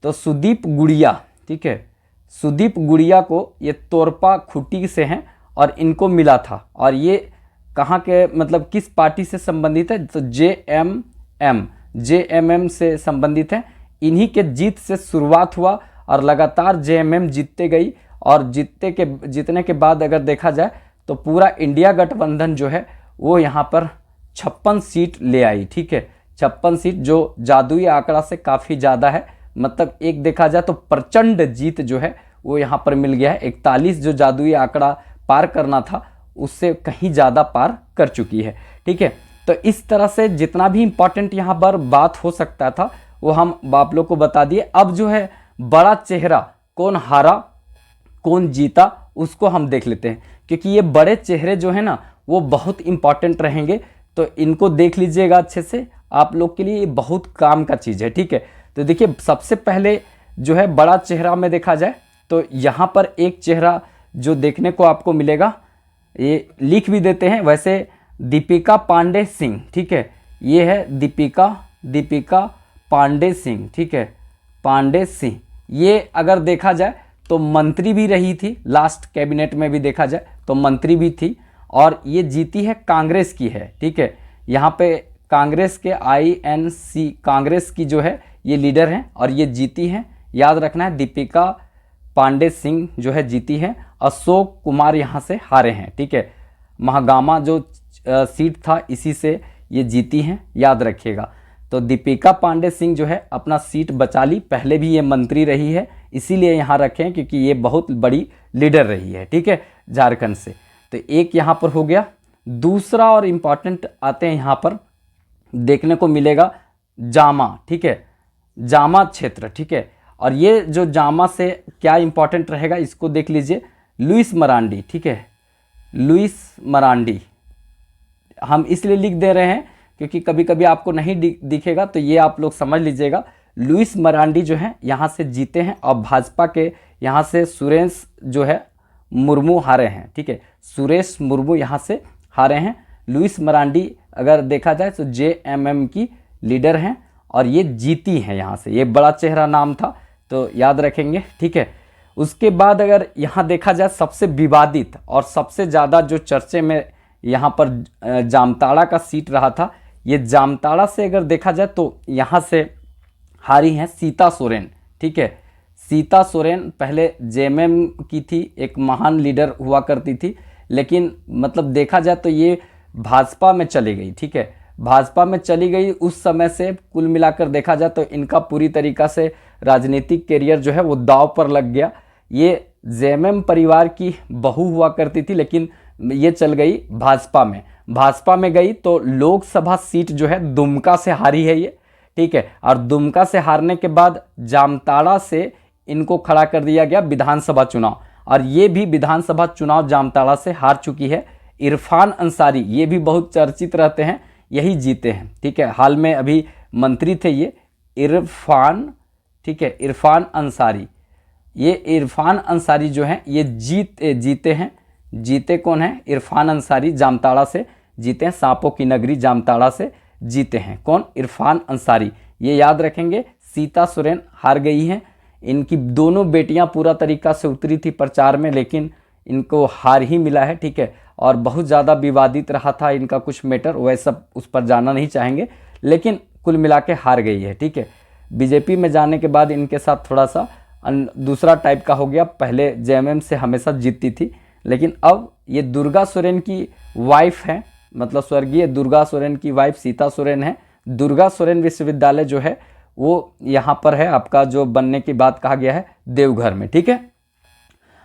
तो सुदीप गुड़िया, ठीक है, सुदीप गुड़िया को ये तोरपा खुटी से हैं और इनको मिला था। और ये कहाँ के मतलब किस पार्टी से संबंधित है, तो JMM से संबंधित है। इन्हीं के जीत से शुरुआत हुआ और लगातार JMM जीतते गई, और जीतने के बाद अगर देखा जाए तो पूरा इंडिया गठबंधन जो है वो यहाँ पर 56 सीट ले आई, ठीक है, 56 सीट, जो जादुई आंकड़ा से काफ़ी ज़्यादा है। मतलब एक देखा जाए तो प्रचंड जीत जो है वो यहाँ पर मिल गया है। 41 जो जादुई आंकड़ा पार करना था उससे कहीं ज़्यादा पार कर चुकी है, ठीक है। तो इस तरह से जितना भी इम्पॉर्टेंट यहाँ पर बात हो सकता था वो हम आप लोग को बता दिए। अब जो है बड़ा चेहरा कौन हारा कौन जीता उसको हम देख लेते हैं, क्योंकि ये बड़े चेहरे जो है ना वो बहुत इंपॉर्टेंट रहेंगे। तो इनको देख लीजिएगा अच्छे से, आप लोग के लिए ये बहुत काम का चीज़ है, ठीक है। तो देखिए सबसे पहले जो है बड़ा चेहरा में देखा जाए तो यहाँ पर एक चेहरा जो देखने को आपको मिलेगा, ये लिख भी देते हैं वैसे, दीपिका पांडे सिंह, ठीक है, ये है दीपिका पांडे सिंह, ठीक है, पांडे सिंह। ये अगर देखा जाए तो मंत्री भी रही थी, लास्ट कैबिनेट में भी देखा जाए तो मंत्री भी थी, और ये जीती है कांग्रेस की है, ठीक है। यहाँ पे कांग्रेस के INC कांग्रेस की जो है ये लीडर हैं और ये जीती हैं, याद रखना है। दीपिका पांडे सिंह जो है जीती है, अशोक कुमार यहाँ से हारे हैं, ठीक है। महागामा जो सीट था इसी से ये जीती हैं, याद रखिएगा। तो दीपिका पांडे सिंह जो है अपना सीट बचा ली, पहले भी ये मंत्री रही है, इसीलिए यहाँ रखें क्योंकि ये बहुत बड़ी लीडर रही है, ठीक है, झारखंड से। तो एक यहाँ पर हो गया। दूसरा और इम्पॉर्टेंट आते हैं यहाँ पर देखने को मिलेगा जामा, ठीक है, जामा क्षेत्र, ठीक है। और ये जो जामा से क्या इंपॉर्टेंट रहेगा इसको देख लीजिए, लुइस मरांडी, ठीक है, लुइस मरांडी हम इसलिए लिख दे रहे हैं क्योंकि कभी कभी आपको नहीं दिखेगा, तो ये आप लोग समझ लीजिएगा। लुइस मरांडी जो है यहाँ से जीते हैं और भाजपा के यहाँ से सुरेश जो है मुर्मू हारे हैं। ठीक है, सुरेश मुर्मू यहाँ से हारे हैं। लुइस मरांडी अगर देखा जाए तो जेएमएम की लीडर हैं और ये जीती हैं यहाँ से, ये बड़ा चेहरा नाम था तो याद रखेंगे। ठीक है, उसके बाद अगर यहाँ देखा जाए सबसे विवादित और सबसे ज़्यादा जो चर्चे में यहाँ पर जामताड़ा का सीट रहा था, ये जामताड़ा से अगर देखा जाए तो यहाँ से हारी हैं सीता सोरेन। ठीक है, सीता सोरेन पहले जेएमएम की थी, एक महान लीडर हुआ करती थी, लेकिन मतलब देखा जाए तो ये भाजपा में चली गई। ठीक है, भाजपा में चली गई। उस समय से कुल मिलाकर देखा जाए तो इनका पूरी तरीक़ा से राजनीतिक करियर जो है वो दांव पर लग गया। ये जेएमएम परिवार की बहू हुआ करती थी, लेकिन ये चल गई भाजपा में। भाजपा में गई तो लोकसभा सीट जो है दुमका से हारी है ये। ठीक है, और दुमका से हारने के बाद जामताड़ा से इनको खड़ा कर दिया गया विधानसभा चुनाव, और ये भी विधानसभा चुनाव जामताड़ा से हार चुकी है। इरफान अंसारी ये भी बहुत चर्चित रहते हैं, यही जीते हैं। ठीक है, हाल में अभी मंत्री थे ये इरफान। ठीक है, इरफान अंसारी, ये इरफान अंसारी जो हैं ये जीते हैं। जीते कौन हैं? इरफान अंसारी जामताड़ा से जीते हैं, सांपों की नगरी जामताड़ा से जीते हैं। कौन? इरफान अंसारी। ये याद रखेंगे। सीता सोरेन हार गई हैं। इनकी दोनों बेटियां पूरा तरीका से उतरी थी प्रचार में, लेकिन इनको हार ही मिला है। ठीक है, और बहुत ज़्यादा विवादित रहा था इनका कुछ मैटर, वह सब उस पर जाना नहीं चाहेंगे, लेकिन कुल मिला के हार गई है। ठीक है, बीजेपी में जाने के बाद इनके साथ थोड़ा सा दूसरा टाइप का हो गया। पहले जेएमएम से हमेशा जीतती थी, लेकिन अब ये दुर्गा सोरेन की वाइफ है, मतलब स्वर्गीय दुर्गा सोरेन की वाइफ सीता सोरेन है। दुर्गा सोरेन विश्वविद्यालय जो है वो यहाँ पर है, आपका जो बनने की बात कहा गया है देवघर में। ठीक है,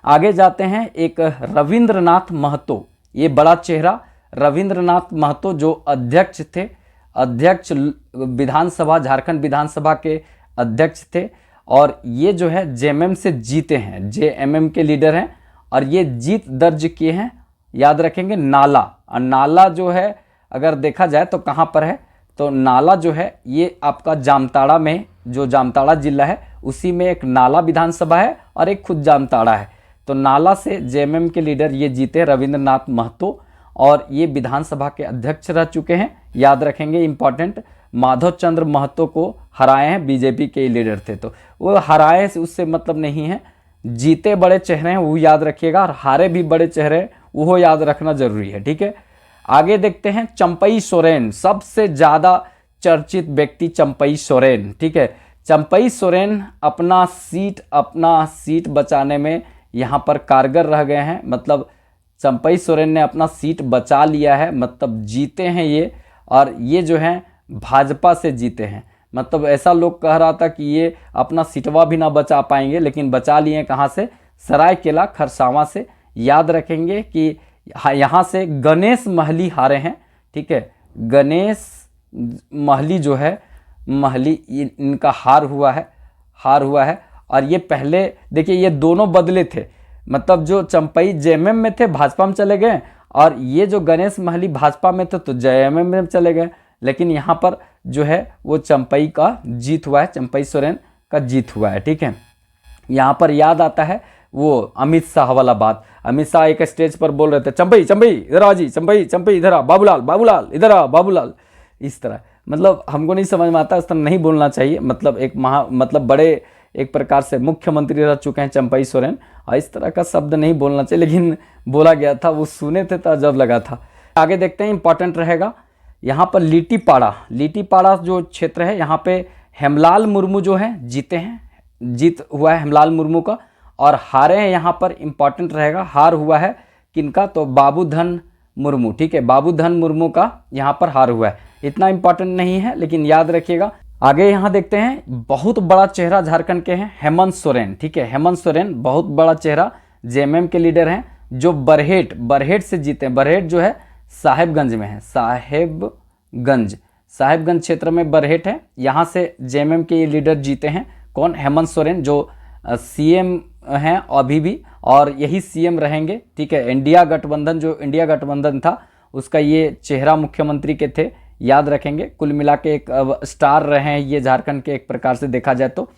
आगे जाते हैं। एक रविंद्रनाथ महतो, ये बड़ा चेहरा रविंद्रनाथ महतो जो अध्यक्ष थे, अध्यक्ष विधानसभा, झारखंड विधानसभा के अध्यक्ष थे, और ये जो है जेएमएम से जीते हैं, जेएमएम के लीडर हैं, और ये जीत दर्ज किए हैं। याद रखेंगे नाला, और नाला जो है अगर देखा जाए तो कहाँ पर है, तो नाला जो है ये आपका जामताड़ा में, जो जामताड़ा जिला है उसी में एक नाला विधानसभा है और एक खुद जामताड़ा है। तो नाला से जेएमएम के लीडर ये जीते रविंद्रनाथ महतो, और ये विधानसभा के अध्यक्ष रह चुके हैं। याद रखेंगे, इंपॉर्टेंट, माधव चंद्र महतो को हराए हैं, बीजेपी के लीडर थे, तो वो हराए से उससे मतलब नहीं है। जीते बड़े चेहरे हैं वो याद रखिएगा, और हारे भी बड़े चेहरे हैं वो याद रखना जरूरी है। ठीक है, आगे देखते हैं। चंपई सोरेन, सबसे ज़्यादा चर्चित व्यक्ति चंपई सोरेन। ठीक है, चंपई सोरेन अपना सीट बचाने में यहाँ पर कारगर रह गए हैं। मतलब चंपई सोरेन ने अपना सीट बचा लिया है, मतलब जीते हैं ये, और ये जो हैं भाजपा से जीते हैं। मतलब ऐसा लोग कह रहा था कि ये अपना सीटवा भी ना बचा पाएंगे, लेकिन बचा लिए। कहाँ से? सरायकेला खरसावां से। याद रखेंगे कि यहाँ से गणेश महली हारे हैं। ठीक है, गणेश महली जो है, महली इनका हार हुआ है। और ये पहले देखिए ये दोनों बदले थे, मतलब जो चंपई जेएमएम में थे भाजपा में चले गए, और ये जो गणेश महली भाजपा में थे तो जेएमएम में चले गए। लेकिन यहाँ पर जो है वो चंपई का जीत हुआ है, चंपई सोरेन का जीत हुआ है। ठीक है, यहाँ पर याद आता है वो अमित शाह वाला बात। अमित शाह एक स्टेज पर बोल रहे थे, चंपई चंपई इधर आ जी, चंपई इधर आ, बाबूलाल इधर आ, बाबूलाल, इस तरह। मतलब हमको नहीं समझ में आता, इस तरह नहीं बोलना चाहिए। मतलब एक मतलब बड़े एक प्रकार से मुख्यमंत्री रह चुके हैं चंपई सोरेन, और इस तरह का शब्द नहीं बोलना चाहिए, लेकिन बोला गया था, वो सुने थे तो अजब लगा था। आगे देखते हैं, इंपॉर्टेंट रहेगा यहाँ पर लिट्टीपाड़ा जो क्षेत्र है, यहाँ पे हेमलाल मुर्मू जो है जीते हैं, जीत हुआ है हेमलाल मुर्मू का, और हारे हैं यहाँ पर। इंपॉर्टेंट रहेगा, हार हुआ है किनका? तो बाबूधन मुर्मू। ठीक है, बाबूधन मुर्मू का यहाँ पर हार हुआ है। इतना इंपॉर्टेंट नहीं है, लेकिन याद रखिएगा। आगे यहाँ देखते हैं, बहुत बड़ा चेहरा झारखंड के हैं हेमंत सोरेन। ठीक है, हेमंत सोरेन बहुत बड़ा चेहरा, जेएमएम के लीडर हैं, जो बरहेट से जीते हैं। बरहेट जो है साहेबगंज में है, साहेबगंज क्षेत्र में बरहेट है। यहाँ से जेएमएम के ये लीडर जीते हैं। कौन? हेमंत सोरेन, जो सीएम हैं अभी भी, और यही सीएम रहेंगे। ठीक है, इंडिया गठबंधन, जो इंडिया गठबंधन था उसका ये चेहरा मुख्यमंत्री के थे, याद रखेंगे। कुल मिला के एक स्टार रहे हैं ये झारखंड के एक प्रकार से देखा जाए तो,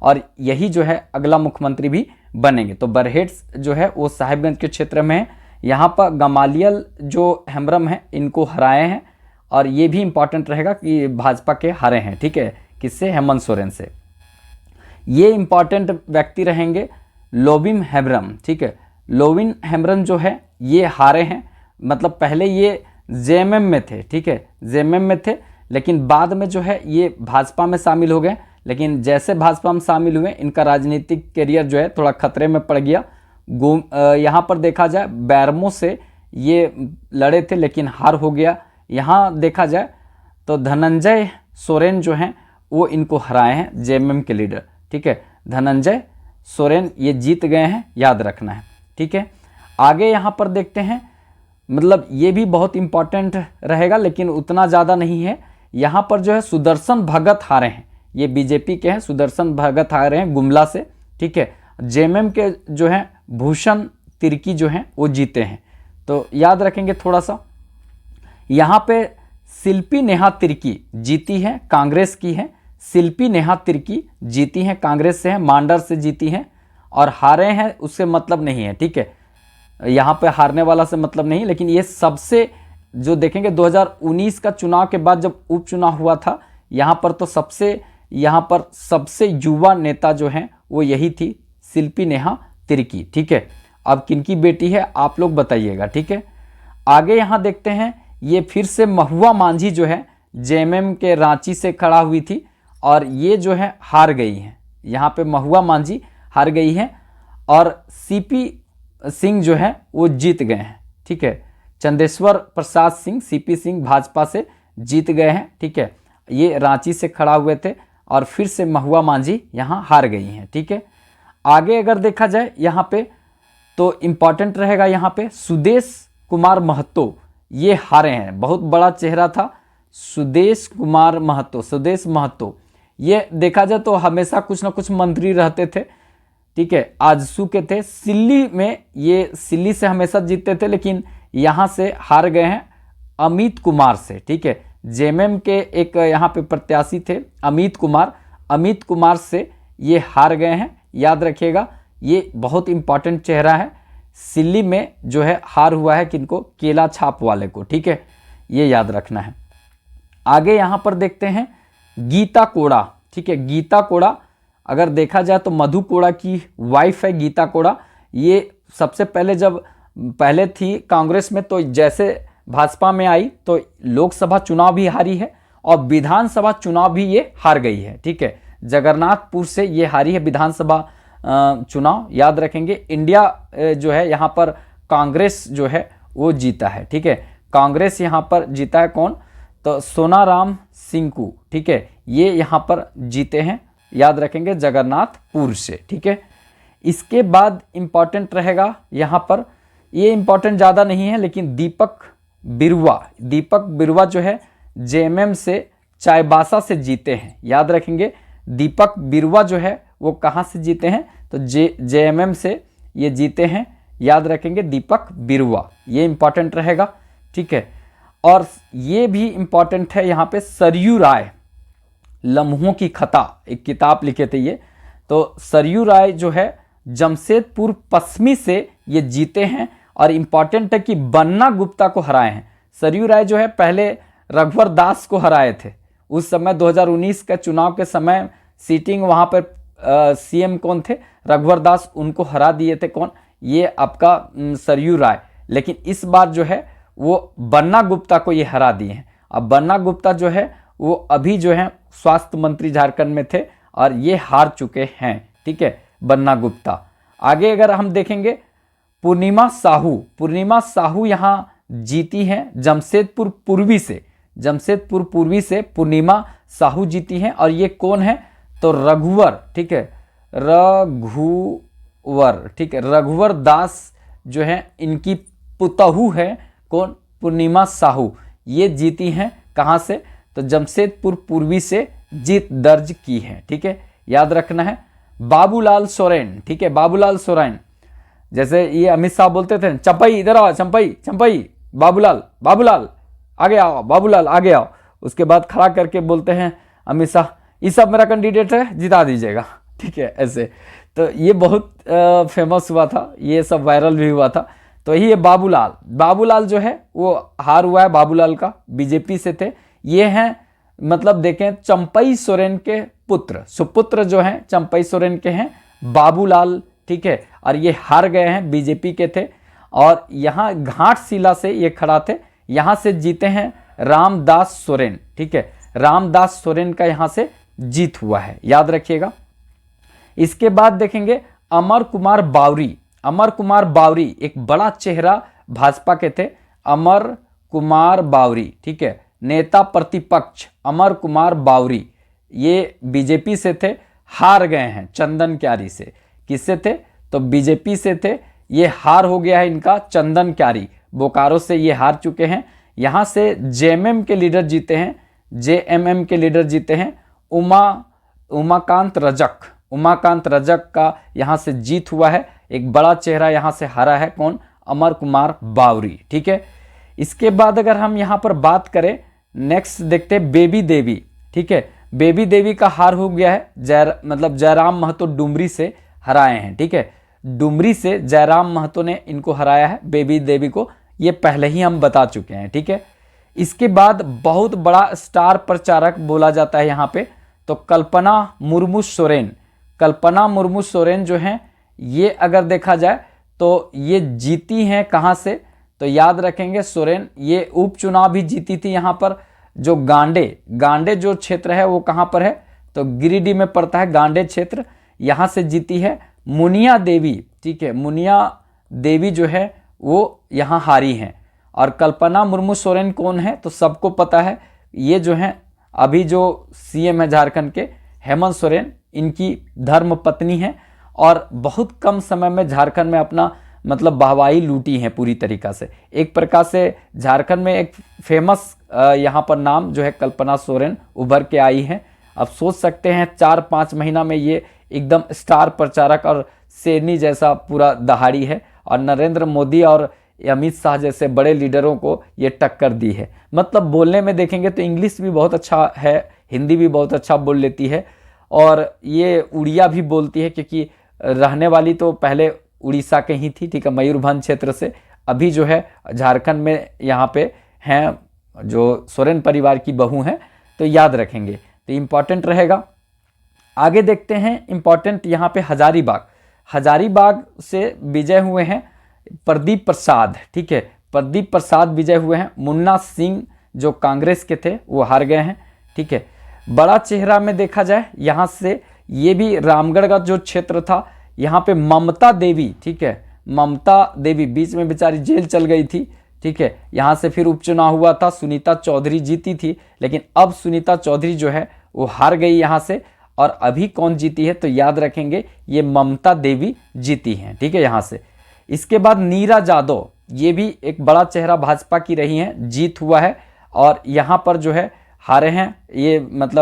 और यही जो है अगला मुख्यमंत्री भी बनेंगे। तो बरहेट जो है वो साहिबगंज के क्षेत्र में है। यहाँ पर गमालियल जो हेम्ब्रम है इनको हराए हैं, और ये भी इंपॉर्टेंट रहेगा कि भाजपा के हारे हैं, ठीक है, किससे, हेमंत सोरेन से। ये इंपॉर्टेंट व्यक्ति रहेंगे लोबिन हेम्ब्रम, ठीक है। लोबिन हेम्ब्रम जो है ये हारे हैं, मतलब पहले ये जेएमएम में थे, ठीक है, जेएमएम में थे, लेकिन बाद में जो है ये भाजपा में शामिल हो गए। लेकिन जैसे भाजपा में शामिल हुए इनका राजनीतिक करियर जो है थोड़ा खतरे में पड़ गया। यहाँ पर देखा जाए बैरमो से ये लड़े थे लेकिन हार हो गया। यहाँ देखा जाए तो धनंजय सोरेन जो हैं वो इनको हराए हैं, जेएमएम के लीडर, ठीक है। धनंजय सोरेन ये जीत गए हैं, याद रखना है, ठीक है। आगे यहाँ पर देखते हैं, मतलब ये भी बहुत इंपॉर्टेंट रहेगा लेकिन उतना ज़्यादा नहीं है। यहाँ पर जो है सुदर्शन भगत हारे हैं, ये बीजेपी के हैं, सुदर्शन भगत हारे हैं गुमला से, ठीक है। जेएमएम के जो हैं भूषण तिर्की जो हैं वो जीते हैं, तो याद रखेंगे थोड़ा सा। यहाँ पे शिल्पी नेहा तिर्की जीती हैं, कांग्रेस की हैं। शिल्पी नेहा तिर्की जीती हैं, कांग्रेस से हैं, मांडर से जीती हैं, और हारे हैं उससे मतलब नहीं है, ठीक है। यहाँ पे हारने वाला से मतलब नहीं, लेकिन ये सबसे जो देखेंगे 2019 का चुनाव के बाद जब उपचुनाव हुआ था, यहाँ पर सबसे युवा नेता जो हैं वो यही थी, शिल्पी नेहा तिर्की, ठीक है। अब किनकी बेटी है आप लोग बताइएगा, ठीक है। आगे यहाँ देखते हैं, ये फिर से महुआ मांझी जो है जेएमएम के रांची से खड़ा हुई थी, और ये जो है हार गई हैं। यहाँ पे महुआ मांझी हार गई हैं, और सीपी सिंह जो है वो जीत गए हैं, ठीक है। चंदेश्वर प्रसाद सिंह, सीपी सिंह भाजपा से जीत गए हैं, ठीक है। ये रांची से खड़ा हुए थे, और फिर से महुआ मांझी यहाँ हार गई हैं, ठीक है। आगे अगर देखा जाए यहाँ पे तो इम्पॉर्टेंट रहेगा, यहाँ पे सुदेश कुमार महतो ये हारे हैं, बहुत बड़ा चेहरा था सुदेश कुमार महतो, सुदेश महतो। ये देखा जाए तो हमेशा कुछ ना कुछ मंत्री रहते थे, ठीक है, आजसू के थे। सिल्ली में ये सिल्ली से हमेशा जीतते थे, लेकिन यहाँ से हार गए हैं अमित कुमार से, ठीक है। जेएमएम के एक यहाँ पे प्रत्याशी थे अमित कुमार से ये हार गए हैं, याद रखिएगा। ये बहुत इंपॉर्टेंट चेहरा है। सिल्ली में जो है हार हुआ है किनको, केला छाप वाले को, ठीक है, ये याद रखना है। आगे यहाँ पर देखते हैं गीता कोड़ा, ठीक है। गीता कोड़ा अगर देखा जाए तो मधु कोड़ा की वाइफ है गीता कोड़ा। ये सबसे पहले जब पहले थी कांग्रेस में, तो जैसे भाजपा में आई तो लोकसभा चुनाव भी हारी है और विधानसभा चुनाव भी ये हार गई है, ठीक है। जगन्नाथपुर से ये हारी है विधानसभा चुनाव, याद रखेंगे। इंडिया जो है यहाँ पर कांग्रेस जो है वो जीता है, ठीक है। कांग्रेस यहाँ पर जीता है कौन, तो सोनाराम सिंकू, ठीक है, ये यहाँ पर जीते हैं, याद रखेंगे, जगन्नाथपुर से, ठीक है। इसके बाद इम्पॉर्टेंट रहेगा यहाँ पर, ये इम्पॉर्टेंट ज़्यादा नहीं है, लेकिन दीपक बिरुवा जो है जेएमएम से चाईबासा से जीते हैं, याद रखेंगे। दीपक बिरुवा जो है वो कहाँ से जीते हैं, तो जेएमएम से ये जीते हैं, याद रखेंगे, दीपक बिरुवा, ये इम्पॉर्टेंट रहेगा, ठीक है। और ये भी इम्पॉर्टेंट है यहाँ पे, सरयू राय लम्हों की खता एक किताब लिखे थे ये, तो सरयू राय जो है जमशेदपुर पश्चिमी से ये जीते हैं, और इम्पॉर्टेंट है कि बन्ना गुप्ता को हराए हैं। सरयू राय जो है पहले रघुवर दास को हराए थे, उस समय 2019 का चुनाव के समय सीटिंग वहाँ पर सीएम कौन थे, रघुवर दास, उनको हरा दिए थे कौन, ये आपका सरयू राय। लेकिन इस बार जो है वो बन्ना गुप्ता को ये हरा दिए हैं। अब बन्ना गुप्ता जो है वो अभी जो है स्वास्थ्य मंत्री झारखंड में थे और ये हार चुके हैं, ठीक है, बन्ना गुप्ता। आगे अगर हम देखेंगे पूर्णिमा साहू यहाँ जीती हैं जमशेदपुर पूर्वी से पूर्णिमा साहू जीती हैं, और ये कौन है, तो रघुवर, ठीक है, रघुवर दास जो है इनकी पुतहू है कौन, पूर्णिमा साहू, ये जीती हैं कहाँ से, तो जमशेदपुर पूर्वी से जीत दर्ज की है, ठीक है, याद रखना है। बाबूलाल सोरेन, ठीक है, बाबूलाल सोरेन, जैसे ये अमित शाह बोलते थे चंपई इधर आओ, चंपई बाबूलाल आगे आओ, बाबूलाल आगे आओ, उसके बाद खड़ा करके बोलते हैं अमित शाह ये सब मेरा कैंडिडेट है, जिता दीजिएगा, ठीक है, ऐसे। तो ये बहुत फेमस हुआ था, ये सब वायरल भी हुआ था। तो यही है बाबूलाल जो है वो हार हुआ है, बाबूलाल का, बीजेपी से थे। ये हैं मतलब देखें चंपई सोरेन के पुत्र, सुपुत्र जो हैं चंपई सोरेन के हैं बाबूलाल, ठीक है। और ये हार गए हैं, बीजेपी के थे। और यहाँ घाटशिला से ये खड़ा थे, यहाँ से जीते हैं रामदास सोरेन, ठीक है। रामदास सोरेन का यहाँ से जीत हुआ है, याद रखिएगा। इसके बाद देखेंगे अमर कुमार बावरी एक बड़ा चेहरा भाजपा के थे, अमर कुमार बावरी, ठीक है। नेता प्रतिपक्ष अमर कुमार बावरी, ये बीजेपी से थे, हार गए हैं चंदन क्यारी से। किससे थे? तो बीजेपी से थे, ये हार हो गया है इनका चंदन क्यारी, बोकारो से ये हार चुके हैं। यहाँ से जेएमएम के लीडर जीते हैं, जेएमएम के लीडर जीते हैं उमाकांत रजक का यहाँ से जीत हुआ है। एक बड़ा चेहरा यहाँ से हारा है, कौन? अमर कुमार बावरी, ठीक है। इसके बाद अगर हम यहाँ पर बात करें, नेक्स्ट देखते हैं बेबी देवी, ठीक है। बेबी देवी का हार हो गया है, जयराम महतो डुमरी से हराए हैं, ठीक है। डुमरी से जयराम महतो ने इनको हराया है, बेबी देवी को, ये पहले ही हम बता चुके हैं, ठीक है। इसके बाद बहुत बड़ा स्टार प्रचारक बोला जाता है यहाँ पे, तो कल्पना मुर्मू सोरेन जो हैं, ये अगर देखा जाए तो ये जीती हैं कहाँ से? तो याद रखेंगे सोरेन ये उपचुनाव भी जीती थी यहाँ पर। जो गांडे जो क्षेत्र है वो कहाँ पर है? तो गिरिडीह में पड़ता है गांडे क्षेत्र, यहाँ से जीती है। मुनिया देवी, ठीक है, मुनिया देवी जो है वो यहाँ हारी हैं। और कल्पना मुर्मू सोरेन कौन है? तो सबको पता है, ये जो हैं अभी जो सीएम है झारखंड के, हेमंत सोरेन, इनकी धर्म पत्नी है। और बहुत कम समय में झारखंड में अपना वाहवाही लूटी है पूरी तरीक़ा से। एक प्रकार से झारखंड में एक फेमस यहाँ पर नाम जो है कल्पना सोरेन उभर के आई है। अब सोच सकते हैं 4-5 महीना में ये एकदम स्टार प्रचारक और शेरनी जैसा पूरा दहाड़ी है, और नरेंद्र मोदी और अमित शाह जैसे बड़े लीडरों को ये टक्कर दी है। बोलने में देखेंगे तो इंग्लिश भी बहुत अच्छा है, हिंदी भी बहुत अच्छा बोल लेती है, और ये उड़िया भी बोलती है, क्योंकि रहने वाली तो पहले उड़ीसा के ही थी, ठीक है, मयूरभंज क्षेत्र से। अभी जो है झारखंड में यहाँ पे हैं जो सोरेन परिवार की बहू हैं, तो याद रखेंगे, तो इम्पॉर्टेंट रहेगा। आगे देखते हैं, इम्पॉर्टेंट यहाँ पे हजारीबाग से विजय हुए हैं प्रदीप प्रसाद, ठीक है, प्रदीप प्रसाद विजय हुए हैं। मुन्ना सिंह जो कांग्रेस के थे वो हार गए हैं, ठीक है। बड़ा चेहरा में देखा जाए यहाँ से, ये भी रामगढ़ का जो क्षेत्र था, यहाँ पे ममता देवी, ठीक है, ममता देवी बीच में बेचारी जेल चल गई थी, ठीक है। यहाँ से फिर उपचुनाव हुआ था, सुनीता चौधरी जीती थी, लेकिन अब सुनीता चौधरी जो है वो हार गई यहाँ से। और अभी कौन जीती है? तो याद रखेंगे ये ममता देवी जीती हैं, ठीक है, यहाँ से। इसके बाद नीरा जादव, ये भी एक बड़ा चेहरा भाजपा की रही हैं, जीत हुआ है। और यहाँ पर जो है हारे हैं, ये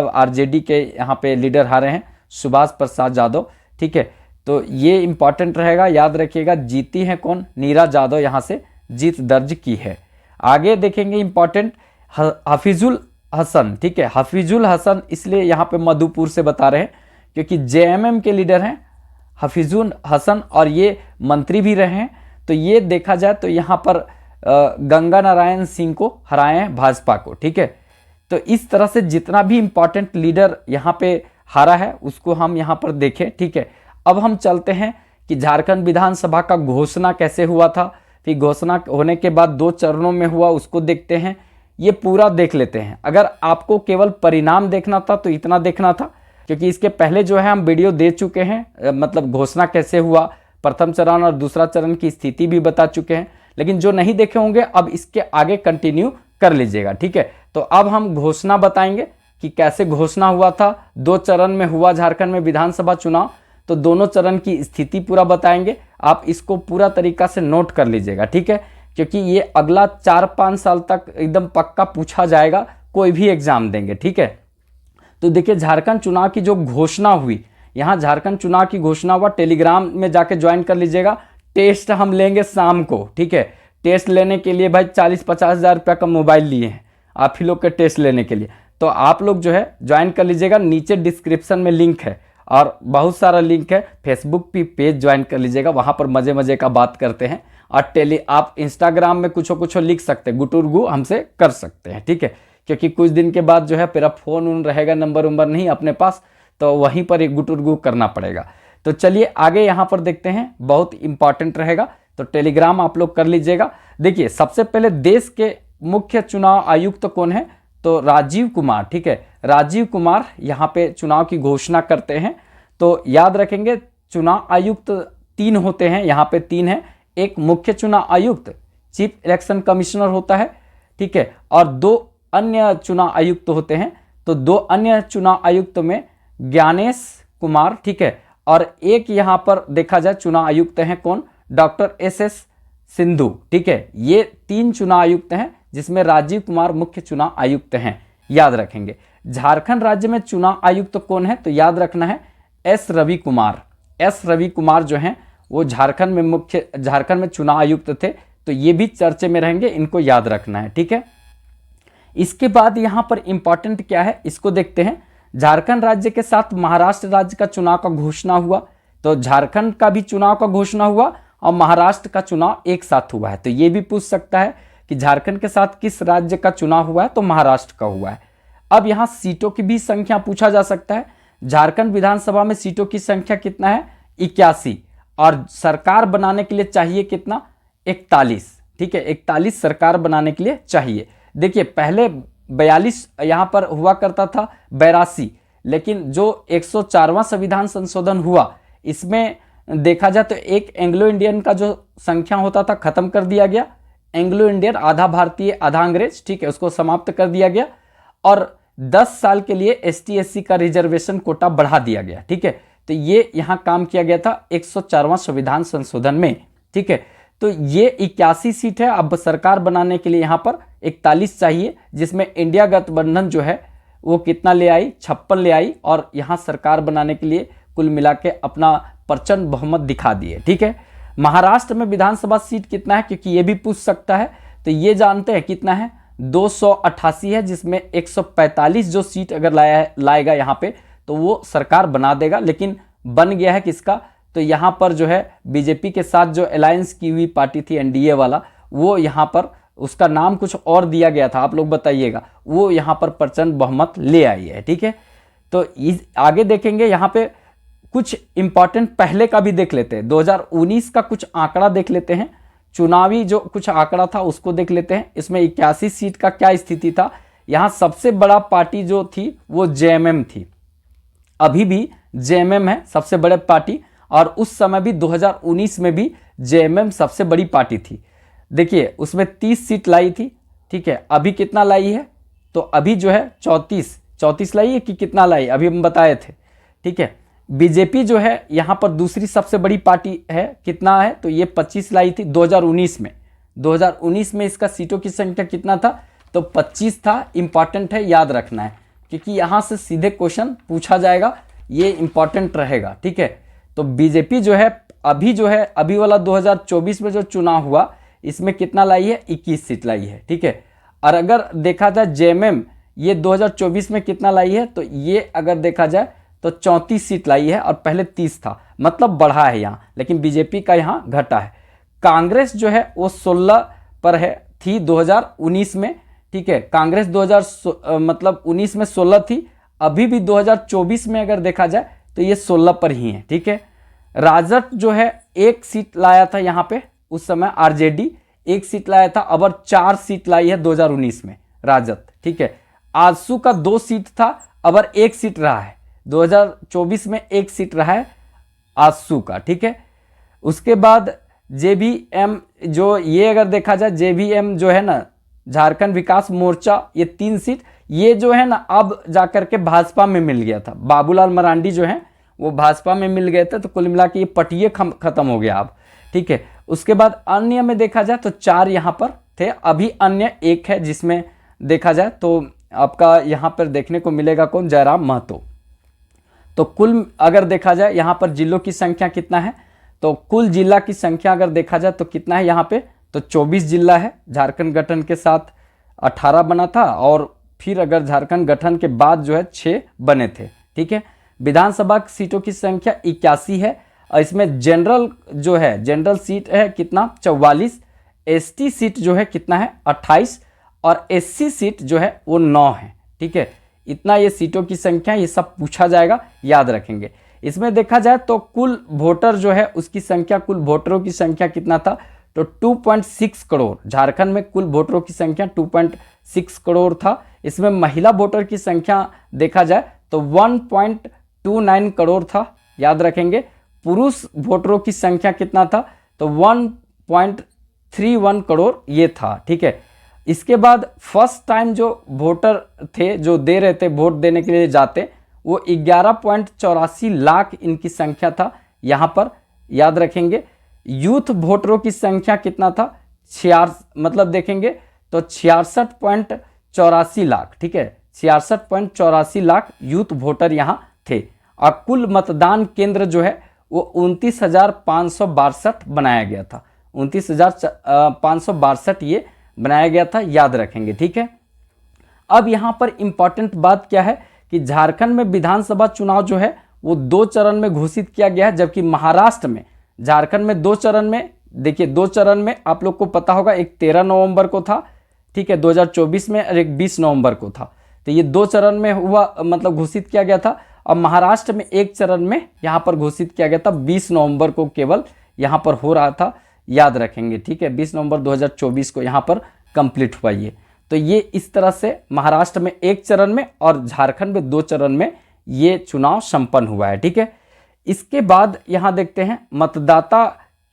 आरजेडी के यहाँ पे लीडर हारे हैं, सुभाष प्रसाद यादव, ठीक है। तो ये इंपॉर्टेंट रहेगा, याद रखिएगा, जीती हैं कौन? नीरा जादव यहाँ से जीत दर्ज की है। आगे देखेंगे इंपॉर्टेंट हफीजुल हसन, ठीक है। हफीजुल हसन इसलिए यहाँ पे मधुपुर से बता रहे हैं क्योंकि जेएमएम के लीडर हैं हफीजुल हसन, और ये मंत्री भी रहे हैं। तो ये देखा जाए तो यहाँ पर गंगा नारायण सिंह को हराए हैं भाजपा को, ठीक है। तो इस तरह से जितना भी इंपॉर्टेंट लीडर यहाँ पे हारा है उसको हम यहाँ पर देखें, ठीक है। अब हम चलते हैं कि झारखंड विधानसभा का घोषणा कैसे हुआ था, फिर घोषणा होने के बाद 2 चरणों में हुआ, उसको देखते हैं। ये पूरा देख लेते हैं। अगर आपको केवल परिणाम देखना था तो इतना देखना था, क्योंकि इसके पहले जो है हम वीडियो दे चुके हैं, घोषणा कैसे हुआ, प्रथम चरण और दूसरा चरण की स्थिति भी बता चुके हैं। लेकिन जो नहीं देखे होंगे अब इसके आगे कंटिन्यू कर लीजिएगा, ठीक है। तो अब हम घोषणा बताएंगे कि कैसे घोषणा हुआ था। 2 चरण में हुआ झारखंड में विधानसभा चुनाव, तो दोनों चरण की स्थिति पूरा बताएंगे। आप इसको पूरा तरीका से नोट कर लीजिएगा, ठीक है, क्योंकि ये अगला 4-5 साल तक एकदम पक्का पूछा जाएगा, कोई भी एग्जाम देंगे, ठीक है। तो देखिए झारखंड चुनाव की जो घोषणा हुई, यहाँ झारखंड चुनाव की घोषणा हुआ, टेलीग्राम में जाके ज्वाइन कर लीजिएगा। टेस्ट हम लेंगे शाम को, ठीक है। टेस्ट लेने के लिए भाई 40-50 हज़ार रुपये का मोबाइल लिए हैं, आप ही लोग के टेस्ट लेने के लिए। तो आप लोग जो है ज्वाइन कर लीजिएगा, नीचे डिस्क्रिप्शन में लिंक है और बहुत सारा लिंक है। फेसबुक पे पेज ज्वाइन कर लीजिएगा, वहाँ पर मज़े मज़े का बात करते हैं। और आप इंस्टाग्राम में कुछ लिख सकते हैं, गुटुरगु हमसे कर सकते हैं, ठीक है। क्योंकि कुछ दिन के बाद जो है मेरा फ़ोन उन रहेगा, नंबर उम्बर नहीं अपने पास, तो वहीं पर एक गुटुरगु करना पड़ेगा। तो चलिए आगे यहाँ पर देखते हैं, बहुत इंपॉर्टेंट रहेगा। तो टेलीग्राम आप लोग कर लीजिएगा। देखिए सबसे पहले देश के मुख्य चुनाव आयुक्त कौन है, तो राजीव कुमार, ठीक है। राजीव कुमार यहाँ पे चुनाव की घोषणा करते हैं। तो याद रखेंगे चुनाव आयुक्त 3 होते हैं, यहाँ पे 3 है। एक मुख्य चुनाव आयुक्त चीफ इलेक्शन कमिश्नर होता है, ठीक है, और 2 अन्य चुनाव आयुक्त होते हैं। तो 2 अन्य चुनाव आयुक्त में ज्ञानेश कुमार, ठीक है, और एक यहाँ पर देखा जाए चुनाव आयुक्त हैं कौन, डॉक्टर SS सिंधु, ठीक है। ये 3 चुनाव आयुक्त हैं जिसमें राजीव कुमार मुख्य चुनाव आयुक्त हैं, याद रखेंगे। झारखंड राज्य में चुनाव आयुक्त कौन है, तो याद रखना है S रवि कुमार। S रवि कुमार जो हैं वो झारखंड में चुनाव आयुक्त थे, तो ये भी चर्चे में रहेंगे, इनको याद रखना है, ठीक है। इसके बाद यहाँ पर इंपॉर्टेंट क्या है इसको देखते हैं। झारखंड राज्य के साथ महाराष्ट्र राज्य का चुनाव का घोषणा हुआ, तो झारखंड का भी चुनाव का घोषणा हुआ और महाराष्ट्र का चुनाव एक साथ हुआ है। तो ये भी पूछ सकता है कि झारखंड के साथ किस राज्य का चुनाव हुआ है, तो महाराष्ट्र का हुआ है। अब यहाँ सीटों की भी संख्या पूछा जा सकता है। झारखंड विधानसभा में सीटों की संख्या कितना है, 81, और सरकार बनाने के लिए चाहिए कितना, 41, ठीक है। 41 सरकार बनाने के लिए चाहिए। देखिए पहले 42 यहाँ पर हुआ करता था, 82, लेकिन जो 104वां संविधान संशोधन हुआ इसमें देखा जाए तो एक एंग्लो इंडियन का जो संख्या होता था खत्म कर दिया गया। एंग्लो इंडियन आधा भारतीय आधा अंग्रेज, ठीक है, उसको समाप्त कर दिया गया। और 10 साल के लिए ST SC का रिजर्वेशन कोटा बढ़ा दिया गया, ठीक है। तो ये यहाँ काम किया गया था 104वां संविधान संशोधन में, ठीक है। तो ये 81 सीट है। अब सरकार बनाने के लिए यहाँ पर 41 चाहिए, जिसमें इंडिया गठबंधन जो है वो कितना ले आई, 56 ले आई, और यहाँ सरकार बनाने के लिए कुल मिला के अपना प्रचंड बहुमत दिखा दिए, ठीक है। महाराष्ट्र में विधानसभा सीट कितना है, क्योंकि ये भी पूछ सकता है। तो ये जानते हैं कितना है, 288 है, जिसमें 145 जो सीट अगर लाएगा यहाँ पे तो वो सरकार बना देगा। लेकिन बन गया है किसका, तो यहाँ पर जो है बीजेपी के साथ जो अलायंस की हुई पार्टी थी NDA वाला, वो यहाँ पर उसका नाम कुछ और दिया गया था, आप लोग बताइएगा, वो यहाँ पर प्रचंड बहुमत ले आई है, ठीक है। तो आगे देखेंगे यहाँ पे कुछ इंपॉर्टेंट पहले का भी देख लेते हैं। 2019 का कुछ आंकड़ा देख लेते हैं, चुनावी जो कुछ आंकड़ा था उसको देख लेते हैं। इसमें 81 सीट का क्या स्थिति था। यहाँ सबसे बड़ा पार्टी जो थी वो JMM थी, अभी भी JMM है सबसे बड़े पार्टी, और उस समय भी 2019 में भी JMM सबसे बड़ी पार्टी थी। देखिए उसमें 30 सीट लाई थी, ठीक है। अभी कितना लाई है, तो अभी जो है 34 लाई है कि कितना लाई, अभी हम बताए थे, ठीक है। बीजेपी जो है यहाँ पर दूसरी सबसे बड़ी पार्टी है, कितना है, तो ये 25 लाई थी 2019 में। 2019 में इसका सीटों की संख्या कितना था, तो 25 था। इंपॉर्टेंट है, याद रखना है, क्योंकि यहाँ से सीधे क्वेश्चन पूछा जाएगा, ये इंपॉर्टेंट रहेगा, ठीक है। तो बीजेपी जो है अभी वाला 2024 में जो चुनाव हुआ इसमें कितना लाई है, 21 सीट लाई है, ठीक है। और अगर देखा जाए JMM ये 2024 में कितना लाई है, तो ये अगर देखा जाए तो 34 सीट लाई है, और पहले 30 था, मतलब बढ़ा है यहाँ, लेकिन बीजेपी का यहाँ घटा है। कांग्रेस जो है वो 16 पर है, थी 2019 में, ठीक है। कांग्रेस 19 में 16 थी, अभी भी 2024 में अगर देखा जाए तो ये 16 पर ही है, ठीक है। राजद जो है 1 सीट लाया था यहाँ पे, उस समय RJD 1 सीट लाया था, अब 4 सीट लाई है 2019 में राजद, ठीक है। आजसू का 2 सीट था, अब 1 सीट रहा है, 2024 में 1 सीट रहा है आजसू का, ठीक है। उसके बाद JVM जो ये अगर देखा जाए, JVM जो है ना, झारखंड विकास मोर्चा, ये 3 सीट, ये जो है ना अब जाकर के भाजपा में मिल गया था। बाबूलाल मरांडी जो है वो भाजपा में मिल गए थे, तो कुल मिला के ये पटिए खत्म हो गया अब, ठीक है। उसके बाद अन्य में देखा जाए तो 4 यहाँ पर थे, अभी अन्य 1 है, जिसमें देखा जाए तो आपका यहाँ पर देखने को मिलेगा कौन, जयराम महतो। तो कुल अगर देखा जाए यहाँ पर जिलों की संख्या कितना है, तो कुल जिला की संख्या अगर देखा जाए तो कितना है यहाँ पे, तो 24 जिला है झारखंड गठन के साथ 18 बना था और फिर अगर झारखंड गठन के बाद जो है 6 बने थे। ठीक है, विधानसभा सीटों की संख्या 81 है और इसमें जनरल जो है जनरल सीट है कितना 44, एसटी सीट जो है कितना है 28 और एससी सीट जो है वो 9 है। ठीक है, इतना ये सीटों की संख्या, ये सब पूछा जाएगा, याद रखेंगे। इसमें देखा जाए तो कुल वोटर जो है उसकी संख्या, कुल वोटरों की संख्या कितना था तो 2.6 करोड़। झारखंड में कुल वोटरों की संख्या 2.6 करोड़ था। इसमें महिला वोटर की संख्या देखा जाए तो 1.29 करोड़ था, याद रखेंगे। पुरुष वोटरों की संख्या कितना था तो 1.31 करोड़ ये था। ठीक है, इसके बाद फर्स्ट टाइम जो वोटर थे जो दे रहे थे, वोट देने के लिए जाते, वो 11.84 लाख इनकी संख्या था यहाँ पर, याद रखेंगे। यूथ वोटरों की संख्या कितना था मतलब देखेंगे तो 66.84 लाख। ठीक है, 66.84 लाख यूथ वोटर यहाँ थे और कुल मतदान केंद्र जो है वो 29,562 बनाया गया था। 29,562 ये बनाया गया था, याद रखेंगे। ठीक है, अब यहाँ पर इंपॉर्टेंट बात क्या है कि झारखंड में विधानसभा चुनाव जो है वो 2 चरण में घोषित किया गया है, जबकि महाराष्ट्र में, झारखंड में 2 चरण में, देखिए 2 चरण में आप लोग को पता होगा, एक 13 नवंबर को था, ठीक है 2024 में, और एक 20 नवंबर को था। तो ये 2 चरण में हुआ, मतलब घोषित किया गया था। और महाराष्ट्र में 1 चरण में यहाँ पर घोषित किया गया था, 20 नवंबर को केवल यहाँ पर हो रहा था, याद रखेंगे। ठीक है, 20 नवंबर 2024 को यहाँ पर कंप्लीट हुआ ये। तो ये इस तरह से महाराष्ट्र में 1 चरण में और झारखंड में 2 चरण में ये चुनाव संपन्न हुआ है। ठीक है, इसके बाद यहाँ देखते हैं मतदाता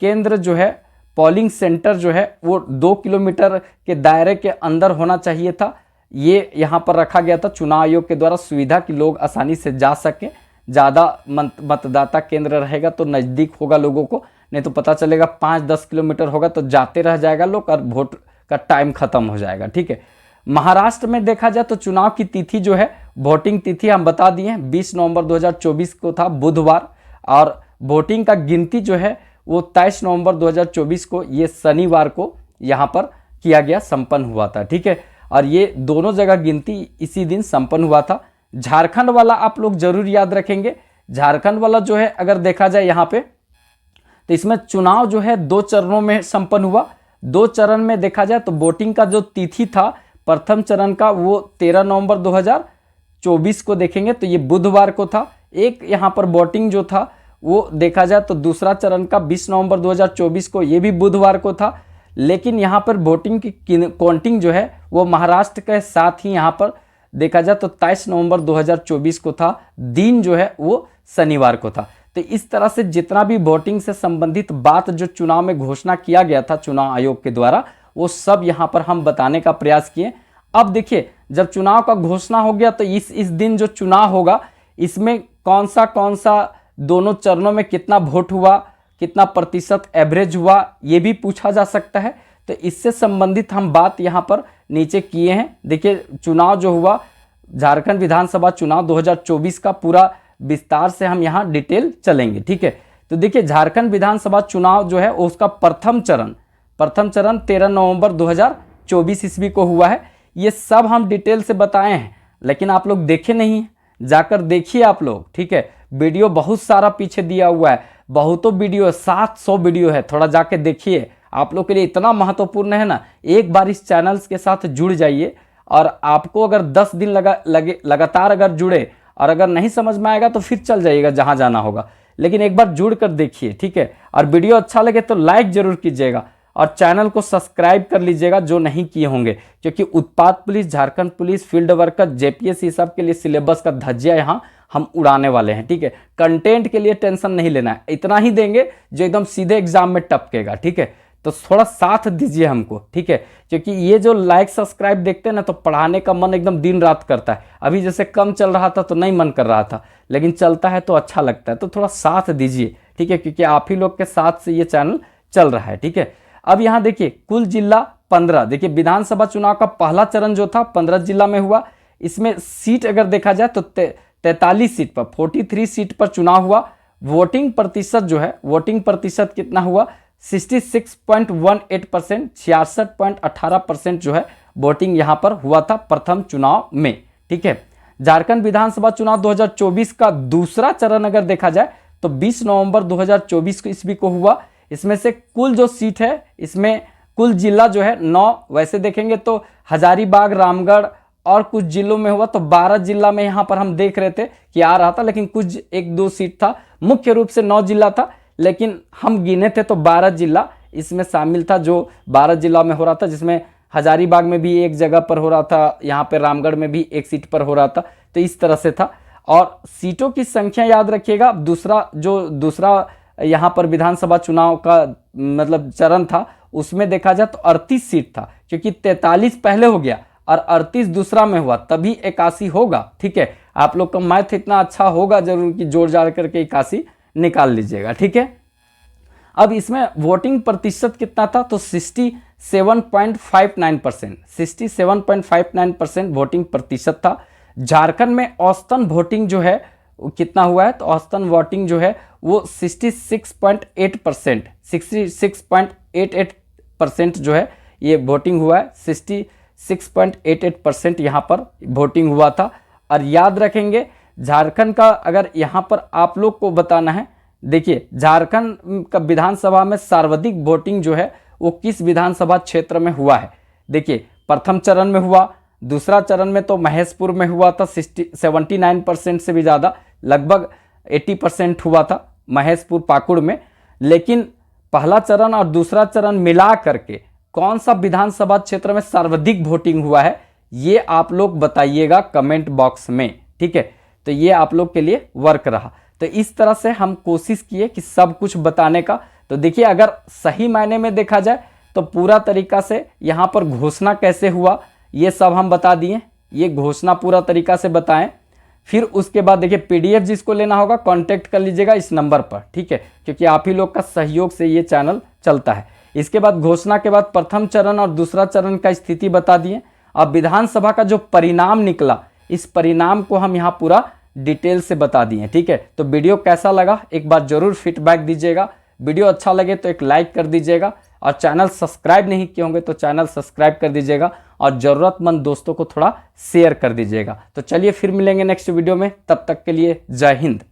केंद्र जो है, पोलिंग सेंटर जो है वो 2 किलोमीटर के दायरे के अंदर होना चाहिए था। ये यहाँ पर रखा गया था चुनाव आयोग के द्वारा, सुविधा कि लोग आसानी से जा सकें। ज़्यादा मतदाता केंद्र रहेगा तो नज़दीक होगा लोगों को, नहीं तो पता चलेगा 5-10 किलोमीटर होगा तो जाते रह जाएगा लोग और वोट का टाइम खत्म हो जाएगा। ठीक है, महाराष्ट्र में देखा जाए तो चुनाव की तिथि जो है, वोटिंग तिथि हम बता दिए हैं, 20 नवंबर 2024 को था, बुधवार, और वोटिंग का गिनती जो है वो 23 नवंबर 2024 को, ये शनिवार को यहाँ पर किया गया, संपन्न हुआ था। ठीक है, और ये दोनों जगह गिनती इसी दिन संपन्न हुआ था। झारखंड वाला आप लोग जरूर याद रखेंगे। झारखंड वाला जो है अगर देखा जाए यहाँ पे, तो इसमें चुनाव जो है 2 चरणों में संपन्न हुआ। 2 चरण में देखा जाए तो वोटिंग का जो तिथि था प्रथम चरण का वो 13 नवंबर 2024 को देखेंगे तो ये बुधवार को था। एक यहाँ पर वोटिंग जो था वो देखा जाए तो दूसरा चरण का 20 नवंबर 2024 को, ये भी बुधवार को था। लेकिन यहाँ पर वोटिंग की काउंटिंग जो है वो महाराष्ट्र के साथ ही यहाँ पर देखा जाए तो 23 नवंबर 2024 को था, दिन जो है वो शनिवार को था। तो इस तरह से जितना भी वोटिंग से संबंधित बात जो चुनाव में घोषणा किया गया था चुनाव आयोग के द्वारा, वो सब यहाँ पर हम बताने का प्रयास किए। अब देखिए, जब चुनाव का घोषणा हो गया तो इस दिन जो चुनाव होगा इसमें कौन सा दोनों चरणों में कितना वोट हुआ, कितना प्रतिशत एवरेज हुआ, ये भी पूछा जा सकता है। तो इससे संबंधित हम बात यहाँ पर नीचे किए हैं। देखिए, चुनाव जो हुआ झारखंड विधानसभा चुनाव 2024 का पूरा विस्तार से हम यहाँ डिटेल चलेंगे। ठीक है, तो देखिए झारखंड विधानसभा चुनाव जो है उसका प्रथम चरण 13 नवंबर 2024 ईस्वी को हुआ है। ये सब हम डिटेल से बताए हैं, लेकिन आप लोग देखे नहीं, जाकर देखिए आप लोग। ठीक है, वीडियो बहुत सारा पीछे दिया हुआ है, बहुतों वीडियो है, 700 वीडियो है, थोड़ा जाके देखिए। आप लोग के लिए इतना महत्वपूर्ण है ना, एक बार इस चैनल के साथ जुड़ जाइए। और आपको अगर 10 दिन लगातार अगर जुड़े और अगर नहीं समझ में आएगा तो फिर चल जाइएगा जहां जाना होगा, लेकिन एक बार जुड़ कर देखिए। ठीक है, और वीडियो अच्छा लगे तो लाइक जरूर कीजिएगा और चैनल को सब्सक्राइब कर लीजिएगा जो नहीं किए होंगे, क्योंकि उत्पाद police, Jharkhand police, field worker, JPSC सब के लिए सिलेबस का धज्जिया यहाँ हम उड़ाने वाले हैं। ठीक है, कंटेंट के लिए टेंशन नहीं लेना है, इतना ही देंगे जो एकदम सीधे एग्जाम में टपकेगा। ठीक है, तो थोड़ा साथ दीजिए हमको। ठीक है, क्योंकि ये जो लाइक सब्सक्राइब देखते हैं ना तो पढ़ाने का मन एकदम दिन रात करता है। अभी जैसे कम चल रहा था तो नहीं मन कर रहा था, लेकिन चलता है तो अच्छा लगता है, तो थोड़ा साथ दीजिए। ठीक है, क्योंकि आप ही लोग के साथ से ये चैनल चल रहा है। ठीक है, अब यहाँ देखिए कुल जिला 15। देखिए विधानसभा चुनाव का पहला चरण जो था 15 जिला में हुआ। इसमें सीट अगर देखा जाए तो 43 सीट पर, 43 सीट पर चुनाव हुआ। वोटिंग प्रतिशत जो है, वोटिंग प्रतिशत कितना हुआ 66.18%, 66.18% जो है वोटिंग यहाँ पर हुआ था प्रथम चुनाव में। ठीक है, झारखंड विधानसभा चुनाव 2024 का दूसरा चरण अगर देखा जाए तो 20 नवंबर 2024 ईस्वी को हुआ। इसमें से कुल जो सीट है, इसमें कुल जिला जो है 9, वैसे देखेंगे तो हजारीबाग, रामगढ़ और कुछ जिलों में हुआ तो 12 जिला में यहाँ पर हम देख रहे थे कि आ रहा था, लेकिन कुछ 1-2 सीट था। मुख्य रूप से 9 जिला था, लेकिन हम गिने थे तो 12 जिला इसमें शामिल था, जो 12 जिला में हो रहा था, जिसमें हजारीबाग में भी एक जगह पर हो रहा था, यहाँ पे रामगढ़ में भी एक सीट पर हो रहा था। तो इस तरह से था। और सीटों की संख्या याद रखिएगा, दूसरा यहाँ पर विधानसभा चुनाव का मतलब चरण था, उसमें देखा जाए तो 38 सीट था, क्योंकि 43 पहले हो गया और 38 दूसरा में हुआ, तभी 81 होगा। ठीक है, आप लोग का मैथ इतना अच्छा होगा जरूर कि जोड़ जाड़ करके 81 निकाल लीजिएगा। ठीक है, अब इसमें वोटिंग प्रतिशत कितना था तो 67.59%, 67.59% वोटिंग प्रतिशत था। झारखंड में औसतन वोटिंग जो है वो कितना हुआ है तो औसतन वोटिंग जो है वो 66.8%, 66.88% जो है ये वोटिंग हुआ है। 66.88% यहाँ पर वोटिंग हुआ था। और याद रखेंगे झारखंड का अगर यहाँ पर आप लोग को बताना है, देखिए झारखंड का विधानसभा में सर्वाधिक वोटिंग जो है वो किस विधानसभा क्षेत्र में हुआ है। देखिए प्रथम चरण में हुआ, दूसरा चरण में तो महेशपुर में हुआ था, 79% से भी ज़्यादा, लगभग 80% हुआ था महेशपुर पाकुड़ में। लेकिन पहला चरण और दूसरा चरण मिला करके कौन सा विधानसभा क्षेत्र में सर्वाधिक वोटिंग हुआ है, ये आप लोग बताइएगा कमेंट बॉक्स में। ठीक है, तो ये आप लोग के लिए वर्क रहा। तो इस तरह से हम कोशिश किए कि सब कुछ बताने का। तो देखिए अगर सही मायने में देखा जाए तो पूरा तरीका से यहाँ पर घोषणा कैसे हुआ ये सब हम बता दिए, ये घोषणा पूरा तरीका से बताएं। फिर उसके बाद देखिए PDF जिसको लेना होगा कांटेक्ट कर लीजिएगा इस नंबर पर। ठीक है, क्योंकि आप ही लोग का सहयोग से ये चैनल चलता है। इसके बाद घोषणा के बाद प्रथम चरण और दूसरा चरण का स्थिति बता दिए। अब विधानसभा का जो परिणाम निकला, इस परिणाम को हम यहाँ पूरा डिटेल से बता दिए। ठीक है, तो वीडियो कैसा लगा एक बार जरूर फीडबैक दीजिएगा। वीडियो अच्छा लगे तो एक लाइक कर दीजिएगा, और चैनल सब्सक्राइब नहीं किए होंगे तो चैनल सब्सक्राइब कर दीजिएगा, और ज़रूरतमंद दोस्तों को थोड़ा शेयर कर दीजिएगा। तो चलिए फिर मिलेंगे नेक्स्ट वीडियो में, तब तक के लिए जय हिंद।